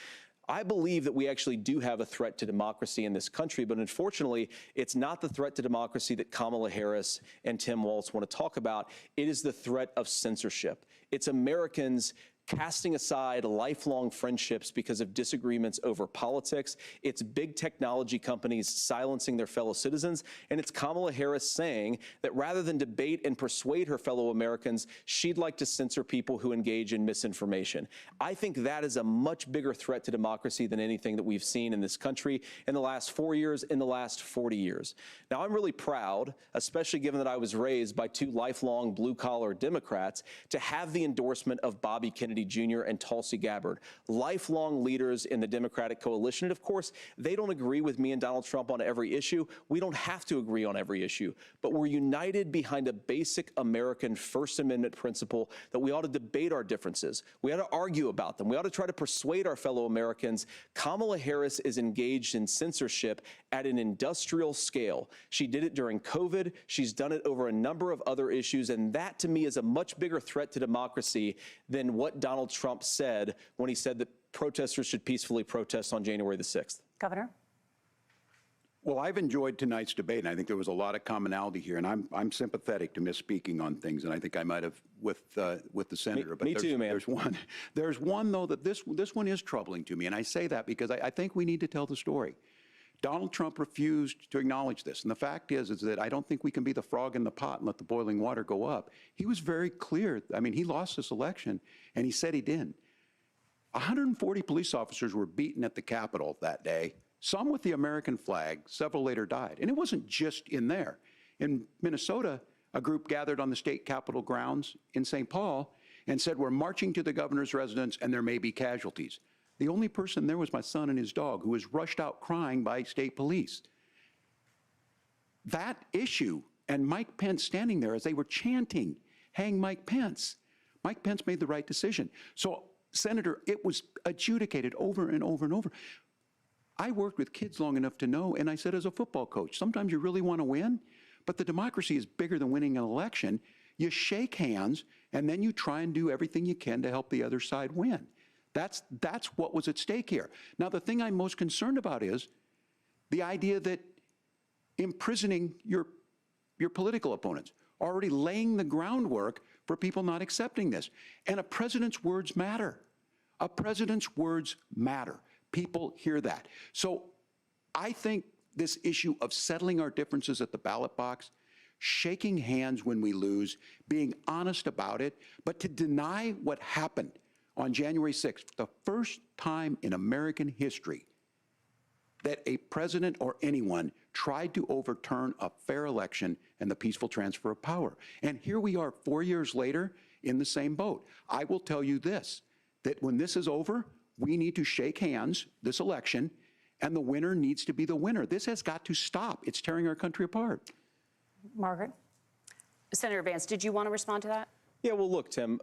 I believe that we actually do have a threat to democracy in this country, but unfortunately, it's not the threat to democracy that Kamala Harris and Tim Walz want to talk about. It is the threat of censorship. It's Americans casting aside lifelong friendships because of disagreements over politics. It's big technology companies silencing their fellow citizens. And it's Kamala Harris saying that rather than debate and persuade her fellow Americans, she'd like to censor people who engage in misinformation. I think that is a much bigger threat to democracy than anything that we've seen in this country in the last 4 years, in the last 40 years. Now, I'm really proud, especially given that I was raised by two lifelong blue-collar Democrats, to have the endorsement of Bobby Kennedy Jr. and Tulsi Gabbard, lifelong leaders in the Democratic coalition. And of course, they don't agree with me and Donald Trump on every issue. We don't have to agree on every issue, but we're united behind a basic American First Amendment principle that we ought to debate our differences. We ought to argue about them. We ought to try to persuade our fellow Americans. Kamala Harris is engaged in censorship at an industrial scale. She did it during COVID. She's done it over a number of other issues. And that, to me, is a much bigger threat to democracy than what Donald Trump said when he said that protesters should peacefully protest on January the 6th. Governor? Well, I've enjoyed tonight's debate, and I think there was a lot of commonality here, and I'm sympathetic to misspeaking on things, and I think I might have with the senator. Me too, man. There's one though that this one is troubling to me, and I say that because I think we need to tell the story. Donald Trump refused to acknowledge this, and the fact is that I don't think we can be the frog in the pot and let the boiling water go up. He was very clear. I mean, he lost this election, and he said he didn't. 140 police officers were beaten at the Capitol that day, some with the American flag, several later died. And it wasn't just in there. In Minnesota, a group gathered on the state capitol grounds in St. Paul and said, we're marching to the governor's residence and there may be casualties. The only person there was my son and his dog, who was rushed out crying by state police. That issue, and Mike Pence standing there as they were chanting, hang Mike Pence. Mike Pence made the right decision. So, Senator, it was adjudicated over and over and over. I worked with kids long enough to know, and I said as a football coach, sometimes you really want to win, but the democracy is bigger than winning an election. You shake hands, and then you try and do everything you can to help the other side win. That's what was at stake here. Now, the thing I'm most concerned about is the idea that imprisoning your political opponents, already laying the groundwork for people not accepting this. And a president's words matter. A president's words matter. People hear that. So I think this issue of settling our differences at the ballot box, shaking hands when we lose, being honest about it, but to deny what happened on January 6th, the first time in American history that a president or anyone tried to overturn a fair election and the peaceful transfer of power. And here we are 4 years later in the same boat. I will tell you this, that when this is over, we need to shake hands, this election, and the winner needs to be the winner. This has got to stop. It's tearing our country apart. Margaret? Senator Vance, did you want to respond to that? Yeah, well, look, Tim,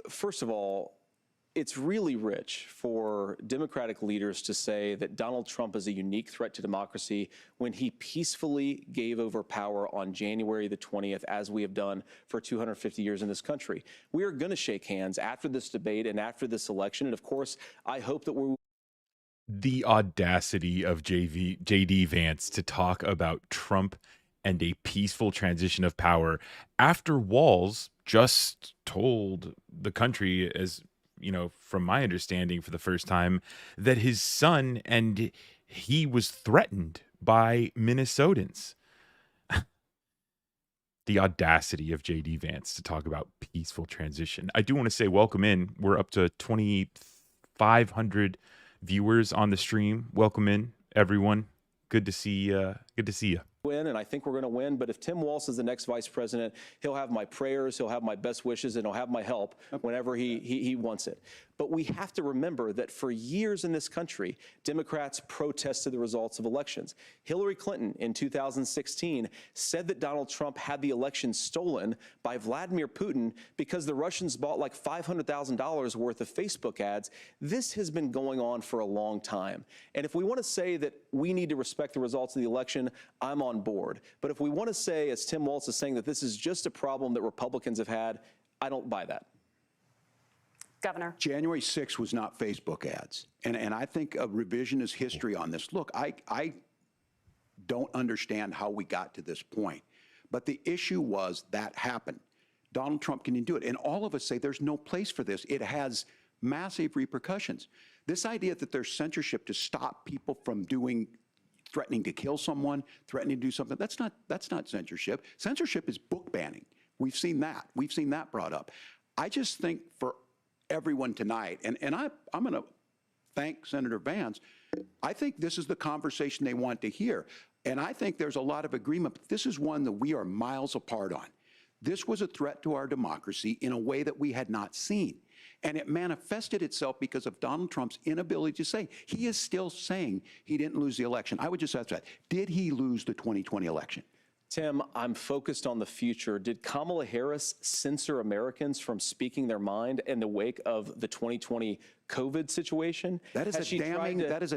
first of all, it's really rich for Democratic leaders to say that Donald Trump is a unique threat to democracy when he peacefully gave over power on January the 20th, as we have done for 250 years in this country. We are going to shake hands after this debate and after this election. And of course, I hope that we're The audacity of JD Vance to talk about Trump and a peaceful transition of power after Walz just told the country, as you know, from my understanding for the first time, that his son and he was threatened by Minnesotans. The audacity of JD Vance to talk about peaceful transition. I do want to say welcome in. We're up to 2,500 viewers on the stream. Welcome in, everyone. Good to see you. win, and I think we're going to win. But if Tim Walz is the next vice president, he'll have my prayers, he'll have my best wishes, and he'll have my help whenever he wants it. But we have to remember that for years in this country, Democrats protested the results of elections. Hillary Clinton in 2016 said that Donald Trump had the election stolen by Vladimir Putin because the Russians bought like $500,000 worth of Facebook ads. This has been going on for a long time. And if we want to say that we need to respect the results of the election, I'm on board. But if we want to say, as Tim Walz is saying, that this is just a problem that Republicans have had, I don't buy that. Governor. January 6th was not Facebook ads. And I think a revisionist history on this. Look, I don't understand how we got to this point. But the issue was that happened. Donald Trump can do it. And all of us say there's no place for this. It has massive repercussions. This idea that there's censorship to stop people from threatening to kill someone, threatening to do something, that's not censorship. Censorship is book banning. We've seen that. We've seen that brought up. I just think for everyone tonight, and I'm going to thank Senator Vance, I think this is the conversation they want to hear. And I think there's a lot of agreement, but this is one that we are miles apart on. This was a threat to our democracy in a way that we had not seen. And it manifested itself because of Donald Trump's inability to say. He is still saying he didn't lose the election. I would just ask that. Did he lose the 2020 election? Tim, I'm focused on the future. Did Kamala Harris censor Americans from speaking their mind in the wake of the 2020 COVID situation? That is a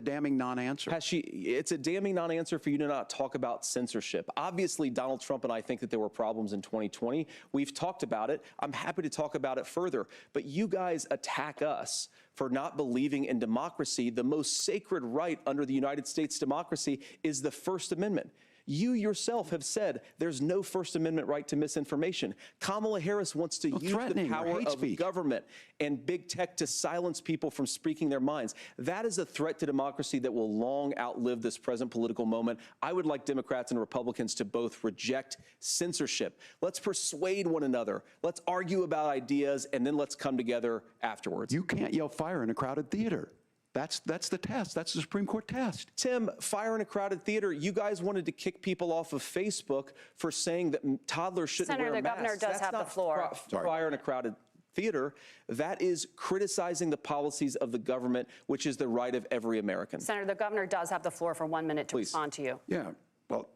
damning non-answer. It's a damning non-answer for you to not talk about censorship. Obviously, Donald Trump and I think that there were problems in 2020. We've talked about it. I'm happy to talk about it further. But you guys attack us for not believing in democracy. The most sacred right under the United States democracy is the First Amendment. You yourself have said there's no First Amendment right to misinformation. Kamala Harris wants to use the power of government and big tech to silence people from speaking their minds. That is a threat to democracy that will long outlive this present political moment. I would like Democrats and Republicans to both reject censorship. Let's persuade one another. Let's argue about ideas, and then let's come together afterwards. You can't yell fire in a crowded theater. That's the test. That's the Supreme Court test. Tim, fire in a crowded theater. You guys wanted to kick people off of Facebook for saying that toddlers shouldn't wear masks. Senator, the governor does have the floor. Fire in a crowded theater. That is criticizing the policies of the government, which is the right of every American. Senator, the governor does have the floor for 1 minute to respond to you. Yeah, well,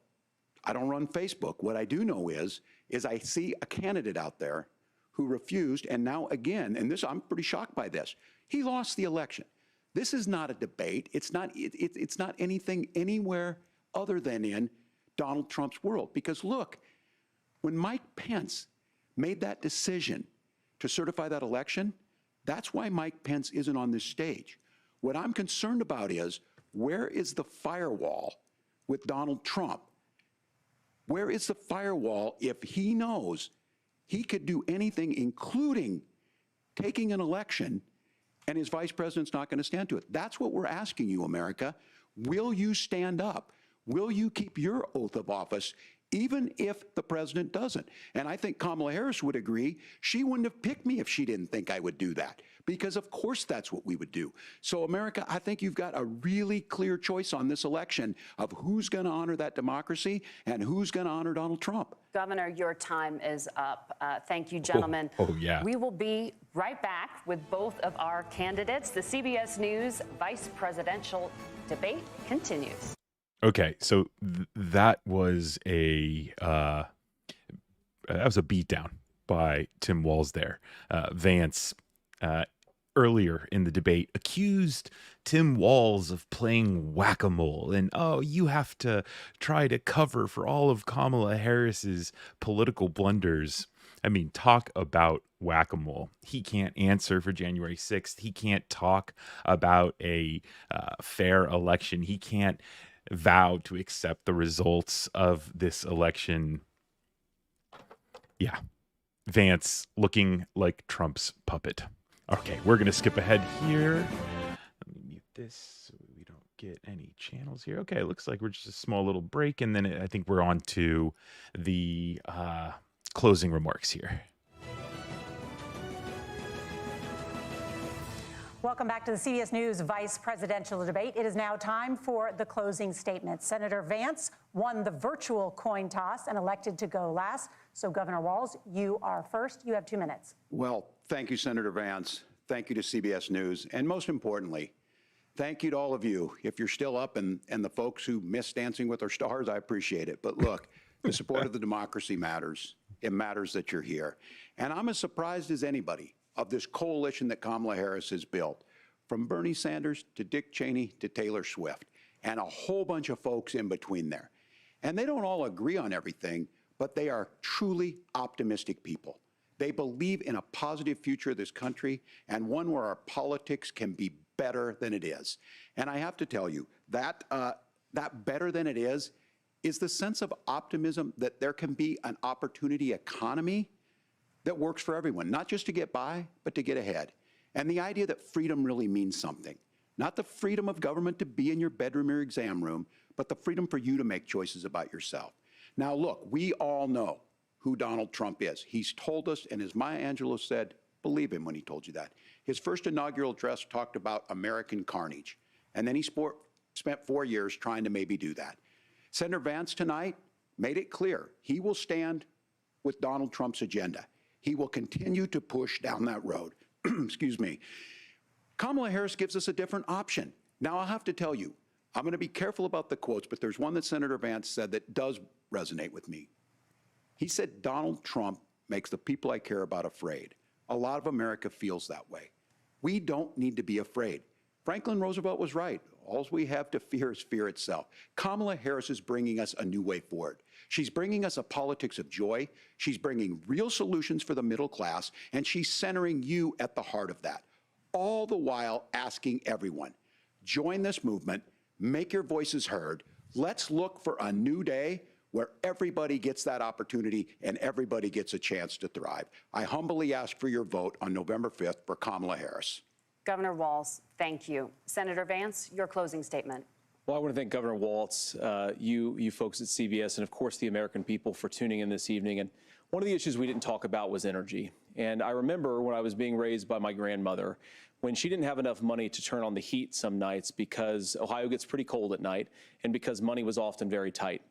I don't run Facebook. What I do know is I see a candidate out there who refused, and now again, and this, I'm pretty shocked by this, he lost the election. This is not a debate. It's not anything anywhere other than in Donald Trump's world. Because look, when Mike Pence made that decision to certify that election, that's why Mike Pence isn't on this stage. What I'm concerned about is, where is the firewall with Donald Trump? Where is the firewall if he knows he could do anything, including taking an election, and his vice president's not going to stand to it? That's what we're asking you, America. Will you stand up? Will you keep your oath of office even if the president doesn't. And I think Kamala Harris would agree she wouldn't have picked me if she didn't think I would do that, because of course that's what we would do. So America, I think you've got a really clear choice on this election of who's going to honor that democracy and who's going to honor Donald Trump. Governor, your time is up. Thank you, gentlemen. Oh, yeah. We will be right back with both of our candidates. The CBS News vice presidential debate continues. Okay, so that was a beatdown by Tim Walz there. Vance earlier in the debate accused Tim Walz of playing whack-a-mole and, oh, you have to try to cover for all of Kamala Harris's political blunders. I mean, talk about whack-a-mole. He can't answer for January 6th. He can't talk about a fair election. He can't vow to accept the results of this election. Yeah. Vance looking like Trump's puppet. Okay, we're going to skip ahead here. Let me mute this so we don't get any channels here. Okay, it looks like we're just a small little break, and then I think we're on to the closing remarks here. Welcome back to the CBS News vice presidential debate. It is now time for the closing statements. Senator Vance won the virtual coin toss and elected to go last. So, Governor Walz, you are first. You have 2 minutes. Well, thank you, Senator Vance. Thank you to CBS News. And most importantly, thank you to all of you. If you're still up and the folks who miss Dancing with Our Stars, I appreciate it. But look, the support of the democracy matters. It matters that you're here. And I'm as surprised as anybody of this coalition that Kamala Harris has built, from Bernie Sanders to Dick Cheney to Taylor Swift, and a whole bunch of folks in between there. And they don't all agree on everything, but they are truly optimistic people. They believe in a positive future of this country and one where our politics can be better than it is. And I have to tell you, that better than it is the sense of optimism that there can be an opportunity economy that works for everyone, not just to get by, but to get ahead. And the idea that freedom really means something. Not the freedom of government to be in your bedroom or exam room, but the freedom for you to make choices about yourself. Now, look, we all know who Donald Trump is. He's told us, and as Maya Angelou said, believe him when he told you that. His first inaugural address talked about American carnage, and then he spent 4 years trying to maybe do that. Senator Vance tonight made it clear he will stand with Donald Trump's agenda. He will continue to push down that road. Excuse me. Kamala Harris gives us a different option. Now, I'll have to tell you, I'm going to be careful about the quotes, but there's one that Senator Vance said that does resonate with me. He said, Donald Trump makes the people I care about afraid. A lot of America feels that way. We don't need to be afraid. Franklin Roosevelt was right. All we have to fear is fear itself. Kamala Harris is bringing us a new way forward. She's bringing us a politics of joy. She's bringing real solutions for the middle class, and she's centering you at the heart of that. All the while asking everyone, join this movement, make your voices heard. Let's look for a new day where everybody gets that opportunity and everybody gets a chance to thrive. I humbly ask for your vote on November 5th for Kamala Harris. Governor Walz, thank you. Senator Vance, your closing statement. Well, I want to thank Governor Walz, you folks at CBS, and of course the American people for tuning in this evening. And one of the issues we didn't talk about was energy. And I remember when I was being raised by my grandmother, when she didn't have enough money to turn on the heat some nights because Ohio gets pretty cold at night and because money was often very tight.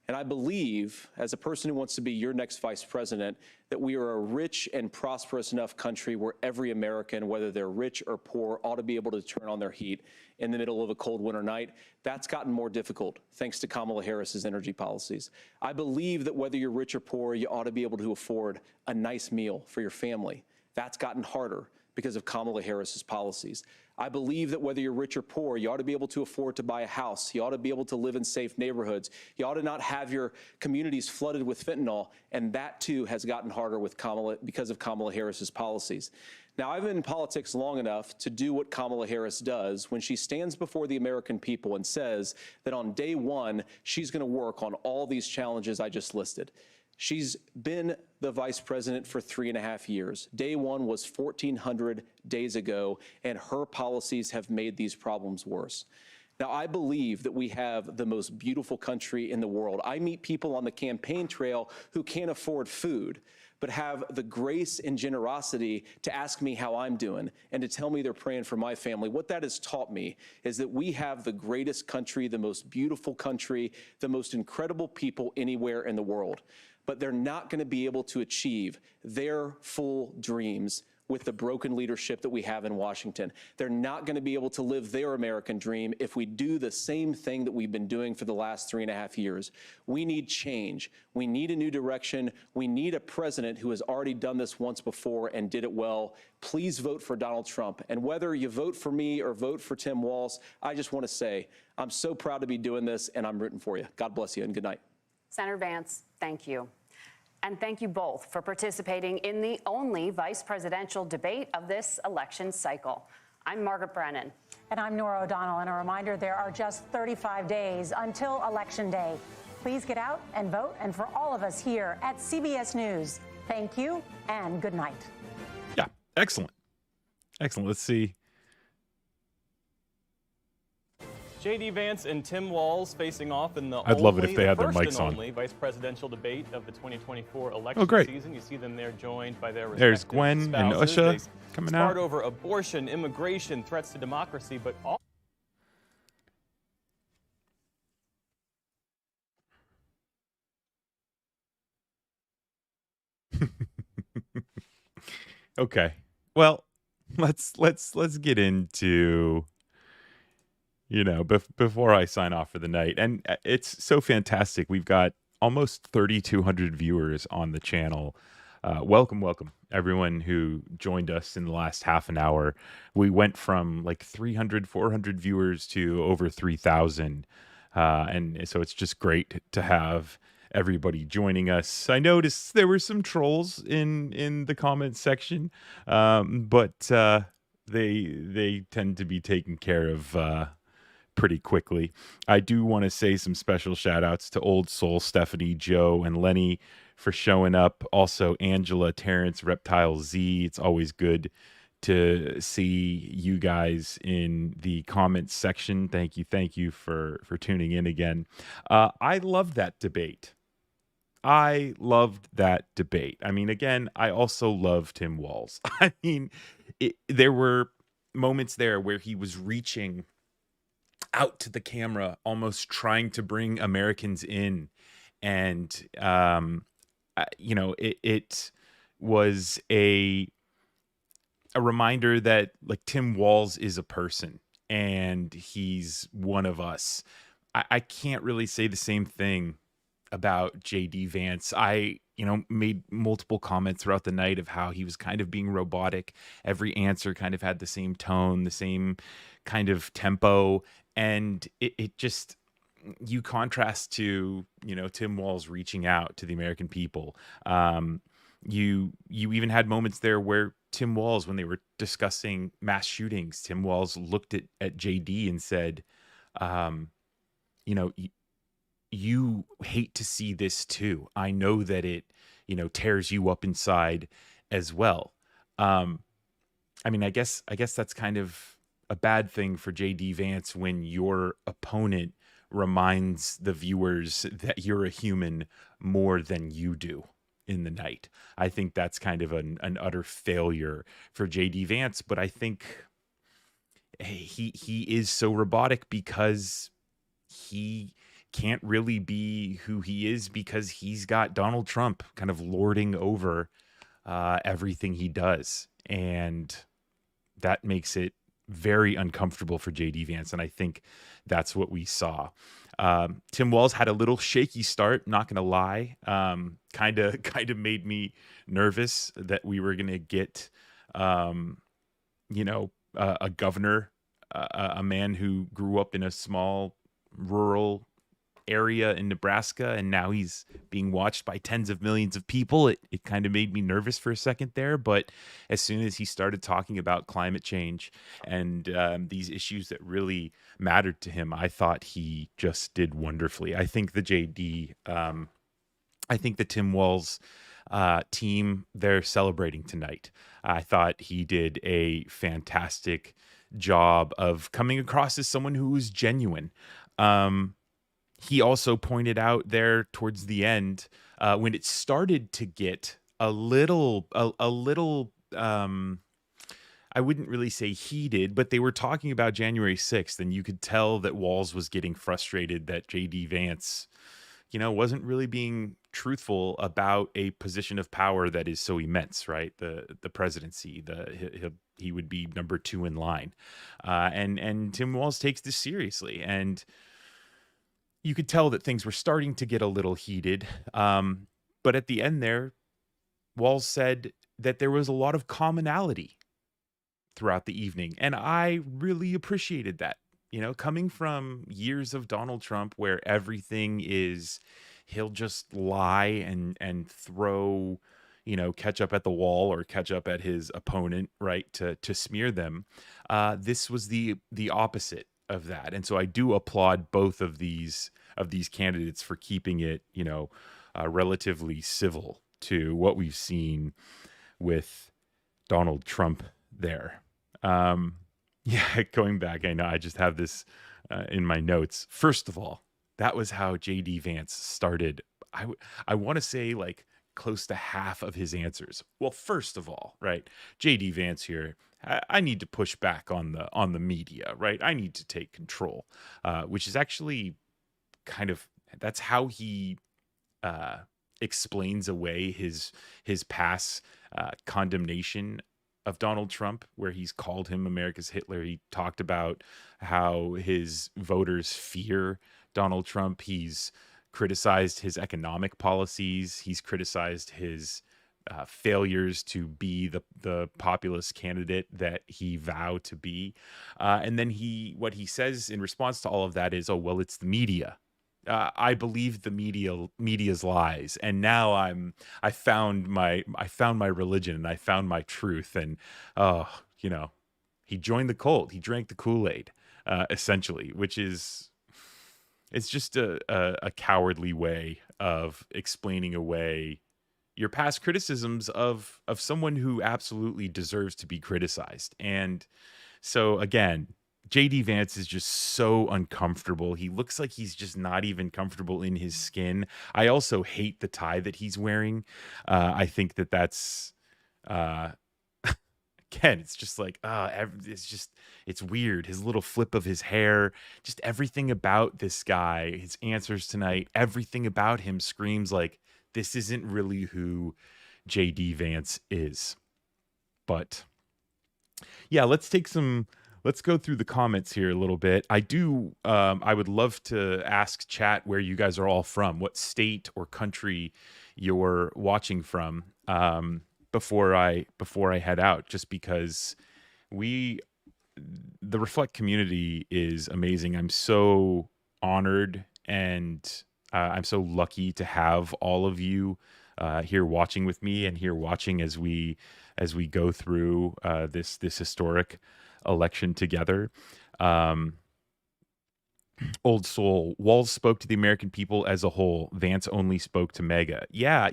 And I believe, as a person who wants to be your next vice president, that we are a rich and prosperous enough country where every American, whether they're rich or poor, ought to be able to turn on their heat in the middle of a cold winter night. That's gotten more difficult thanks to Kamala Harris's energy policies. I believe that whether you're rich or poor, you ought to be able to afford a nice meal for your family. That's gotten harder because of Kamala Harris's policies. I believe that whether you're rich or poor, you ought to be able to afford to buy a house. You ought to be able to live in safe neighborhoods. You ought to not have your communities flooded with fentanyl. And that, too, has gotten harder with because of Kamala Harris's policies. Now, I've been in politics long enough to do what Kamala Harris does when she stands before the American people and says that on day one, she's going to work on all these challenges I just listed. She's been the vice president for 3.5 years. Day one was 1,400 days ago, and her policies have made these problems worse. Now, I believe that we have the most beautiful country in the world. I meet people on the campaign trail who can't afford food, but have the grace and generosity to ask me how I'm doing and to tell me they're praying for my family. What that has taught me is that we have the greatest country, the most beautiful country, the most incredible people anywhere in the world. But they're not going to be able to achieve their full dreams with the broken leadership that we have in Washington. They're not going to be able to live their American dream if we do the same thing that we've been doing for the last 3.5 years. We need change. We need a new direction. We need a president who has already done this once before and did it well. Please vote for Donald Trump. And whether you vote for me or vote for Tim Walz, I just want to say, I'm so proud to be doing this, and I'm rooting for you. God bless you, and good night. Senator Vance, thank you. And thank you both for participating in the only vice presidential debate of this election cycle. I'm Margaret Brennan. And I'm Nora O'Donnell. And a reminder, there are just 35 days until Election Day. Please get out and vote. And for all of us here at CBS News, thank you and good night. Yeah, excellent. Excellent. Let's see. J.D. Vance and Tim Walz facing off in the I'd love it if they had their first mics and on. only vice presidential debate of the 2024 election great. season. You see them there joined by their respective There's Gwen and spouses. Usha They coming sparred out. over abortion, immigration, threats to democracy, but all Okay. Well, let's get into, before I sign off for the night. And it's so fantastic. We've got almost 3,200 viewers on the channel. Welcome, everyone who joined us in the last half an hour. We went from like 300, 400 viewers to over 3,000. And so it's just great to have everybody joining us. I noticed there were some trolls in the comments section, but they tend to be taken care of pretty quickly. I do want to say some special shout outs to Old Soul, Stephanie, Joe, and Lenny for showing up. Also, Angela, Terrence, Reptile Z. It's always good to see you guys in the comments section. Thank you for tuning in again. I love that debate. I loved that debate. I mean, again, I also love Tim Walz. I mean, there were moments there where he was reaching out to the camera, almost trying to bring Americans in. And, it was a reminder that, like, Tim Walz is a person and he's one of us. I can't really say the same thing about J.D. Vance. I, made multiple comments throughout the night of how he was kind of being robotic. Every answer kind of had the same tone, the same kind of tempo. And it just, you contrast to, Tim Walz reaching out to the American people. You even had moments there where Tim Walz, when they were discussing mass shootings, Tim Walz looked at JD and said, you hate to see this too. I know that it, tears you up inside as well. I guess that's kind of a bad thing for JD Vance when your opponent reminds the viewers that you're a human more than you do in the night. I think that's kind of an utter failure for JD Vance, but I think he is so robotic because he can't really be who he is because he's got Donald Trump kind of lording over everything he does. And that makes it very uncomfortable for JD Vance. And I think that's what we saw. Tim Walz had a little shaky start, not going to lie. Kind of made me nervous that we were going to get, a governor, a man who grew up in a small rural area in Nebraska, and now he's being watched by tens of millions of people. It kind of made me nervous for a second there, but as soon as he started talking about climate change and these issues that really mattered to him, I thought he just did wonderfully. I think the Tim Walz team, they're celebrating tonight. I thought he did a fantastic job of coming across as someone who was genuine. He also pointed out there towards the end, when it started to get a little, I wouldn't really say heated, but they were talking about January 6th, and you could tell that Walz was getting frustrated that JD Vance, wasn't really being truthful about a position of power that is so immense, right? The presidency, he would be number 2 in line, and Tim Walz takes this seriously, and you could tell that things were starting to get a little heated. But at the end there, Walz said that there was a lot of commonality throughout the evening, and I really appreciated that. Coming from years of Donald Trump where everything is, he'll just lie and throw, ketchup at the wall or ketchup at his opponent, right, to smear them. This was the opposite of that, and so I do applaud both of these candidates for keeping it, relatively civil to what we've seen with Donald Trump there. Yeah, going back, I know I just have this in my notes. First of all, that was how JD Vance started. I want to say like close to half of his answers. Well, first of all, right, JD Vance here, I need to push back on the media, right? I need to take control, which is actually that's how he explains away his past condemnation of Donald Trump, where he's called him America's Hitler. He talked about how his voters fear Donald Trump. He's criticized his economic policies. He's criticized his failures to be the populist candidate that he vowed to be. And then what he says in response to all of that is, oh, well, it's the media. I believe the media's lies, and now I found my religion, and I found my truth, and he joined the cult. He drank the Kool-Aid, essentially, which is, it's just a cowardly way of explaining away your past criticisms of someone who absolutely deserves to be criticized. And so again, JD Vance is just so uncomfortable. He looks like he's just not even comfortable in his skin. I also hate the tie that he's wearing. I think that's again, it's just like, it's weird. His little flip of his hair, just everything about this guy, his answers tonight, everything about him screams like this isn't really who JD Vance is. But yeah, let's go through the comments here a little bit. I would love to ask chat where you guys are all from, what state or country you're watching from, before I head out, just because the Reflect community is amazing. I'm so honored, and I'm so lucky to have all of you here watching with me, and here watching as we go through this historic election together. Old Soul, Walz spoke to the American people as a whole. Vance only spoke to MAGA. Yeah,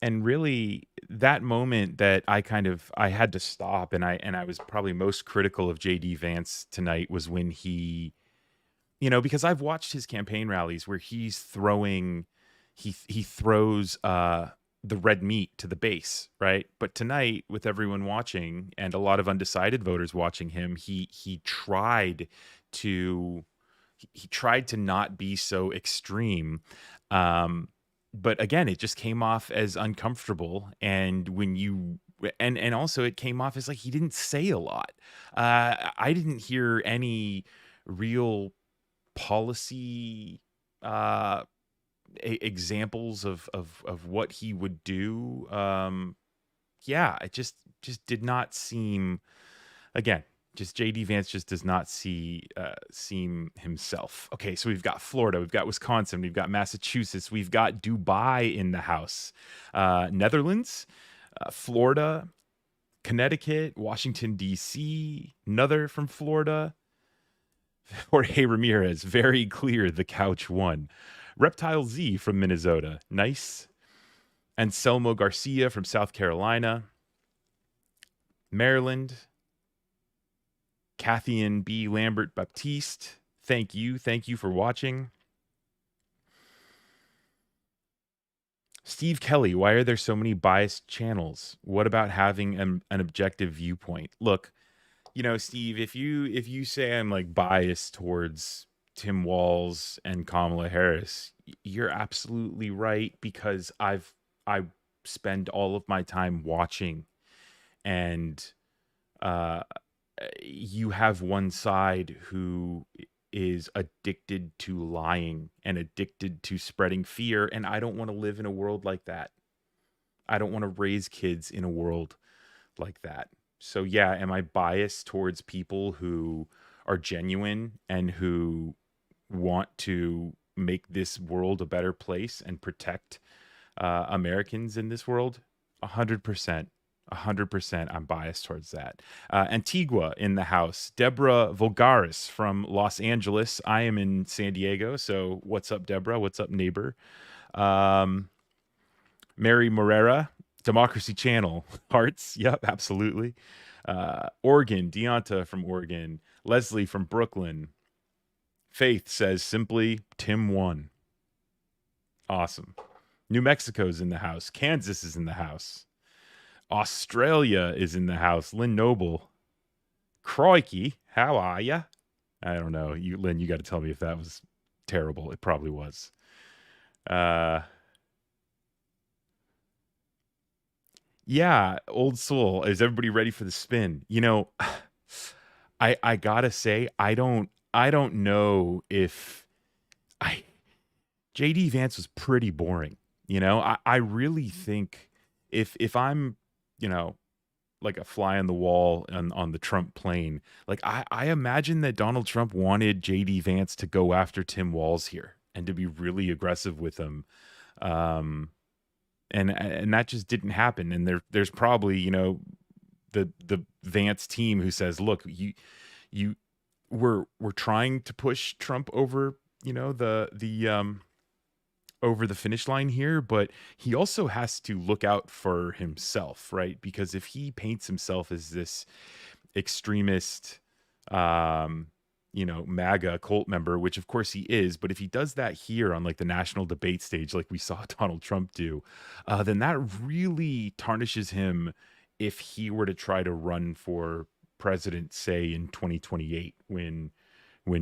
and really that moment that I had to stop, and I was probably most critical of JD Vance tonight was when he, because I've watched his campaign rallies where he's throwing, he throws the red meat to the base, right? But tonight, with everyone watching and a lot of undecided voters watching him, he tried to not be so extreme. But again, it just came off as uncomfortable. And and also it came off as like he didn't say a lot. I didn't hear any real policy examples of what he would do. Yeah, it just did not seem, again, just JD Vance just does not seem himself. Okay, so we've got Florida, we've got Wisconsin, we've got Massachusetts, we've got Dubai in the house, Netherlands, Florida, Connecticut, Washington, D.C., another from Florida. Jorge Ramirez, very clear, the couch won. Reptile Z from Minnesota, nice. Anselmo Garcia from South Carolina. Maryland. Cathian B. Lambert Baptiste, thank you for watching. Steve Kelly, why are there so many biased channels? What about having an objective viewpoint? Look, Steve, if you say I'm like biased towards Tim Walz and Kamala Harris, you're absolutely right, because I spend all of my time watching, and you have one side who is addicted to lying and addicted to spreading fear, and I don't want to live in a world like that. I don't want to raise kids in a world like that. So yeah, am I biased towards people who are genuine and who want to make this world a better place and protect Americans in this world? 100%. 100% I'm biased towards that. Antigua in the house. Deborah Vulgaris from Los Angeles. I am in San Diego, so what's up, Deborah? What's up, neighbor? Mary Morera, Democracy Channel. Hearts. Yep, absolutely. Oregon, Deonta from Oregon. Leslie from Brooklyn. Faith says simply, Tim won. Awesome. New Mexico's in the house. Kansas is in the house. Australia is in the house. Lynn Noble. Crikey, how are ya? I don't know. Lynn, you got to tell me if that was terrible. It probably was. Yeah, Old Soul. Is everybody ready for the spin? I gotta say, I don't know if JD Vance was pretty boring. I really think if I'm, like a fly on the wall on the Trump plane, like I imagine that Donald Trump wanted JD Vance to go after Tim Walz here and to be really aggressive with him. And that just didn't happen. And there's probably, the Vance team who says, look, we're trying to push Trump over, over the finish line here, but he also has to look out for himself, right? Because if he paints himself as this extremist, MAGA cult member, which of course he is, but if he does that here on like the national debate stage, like we saw Donald Trump do, then that really tarnishes him if he were to try to run for president, say in 2028, when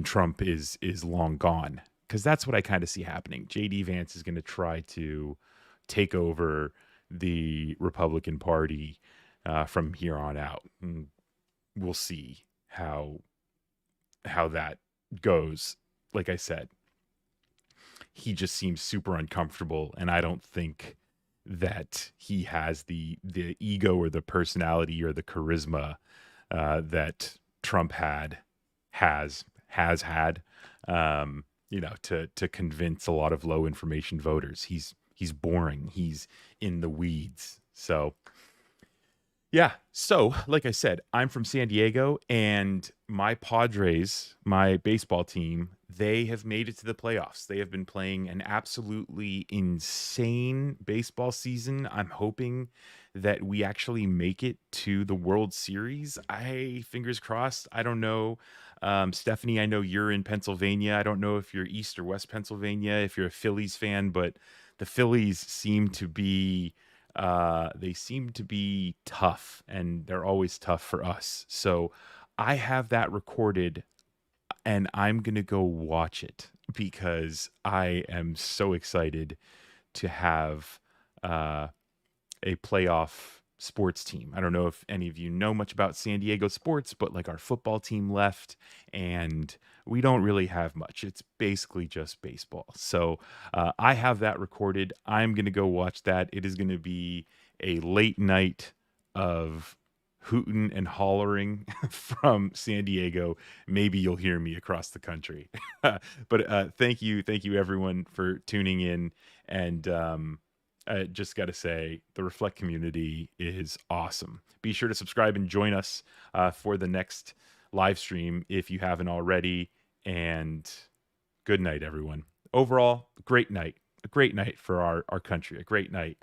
Trump is long gone. Because that's what I kind of see happening. JD Vance is going to try to take over the Republican Party from here on out. And we'll see how that goes. Like I said, he just seems super uncomfortable, and I don't think that he has the ego or the personality or the charisma that Trump has had. To convince a lot of low information voters. He's boring. He's in the weeds. So yeah. So like I said, I'm from San Diego, and my Padres, my baseball team, they have made it to the playoffs. They have been playing an absolutely insane baseball season. I'm hoping that we actually make it to the World Series. Fingers crossed. I don't know. Stephanie, I know you're in Pennsylvania. I don't know if you're East or West Pennsylvania, if you're a Phillies fan, but the Phillies seem to be tough, and they're always tough for us. So I have that recorded, and I'm going to go watch it because I am so excited to have a playoff sports team. I don't know if any of you know much about San Diego sports, but like our football team left, and we don't really have much. It's basically just baseball. So I have that recorded. I'm going to go watch that. It is going to be a late night of hooting and hollering from San Diego. Maybe you'll hear me across the country. But thank you everyone for tuning in. And I just got to say, the Reflect community is awesome. Be sure to subscribe and join us for the next live stream if you haven't already. And good night, everyone. Overall, a great night for our country, a great night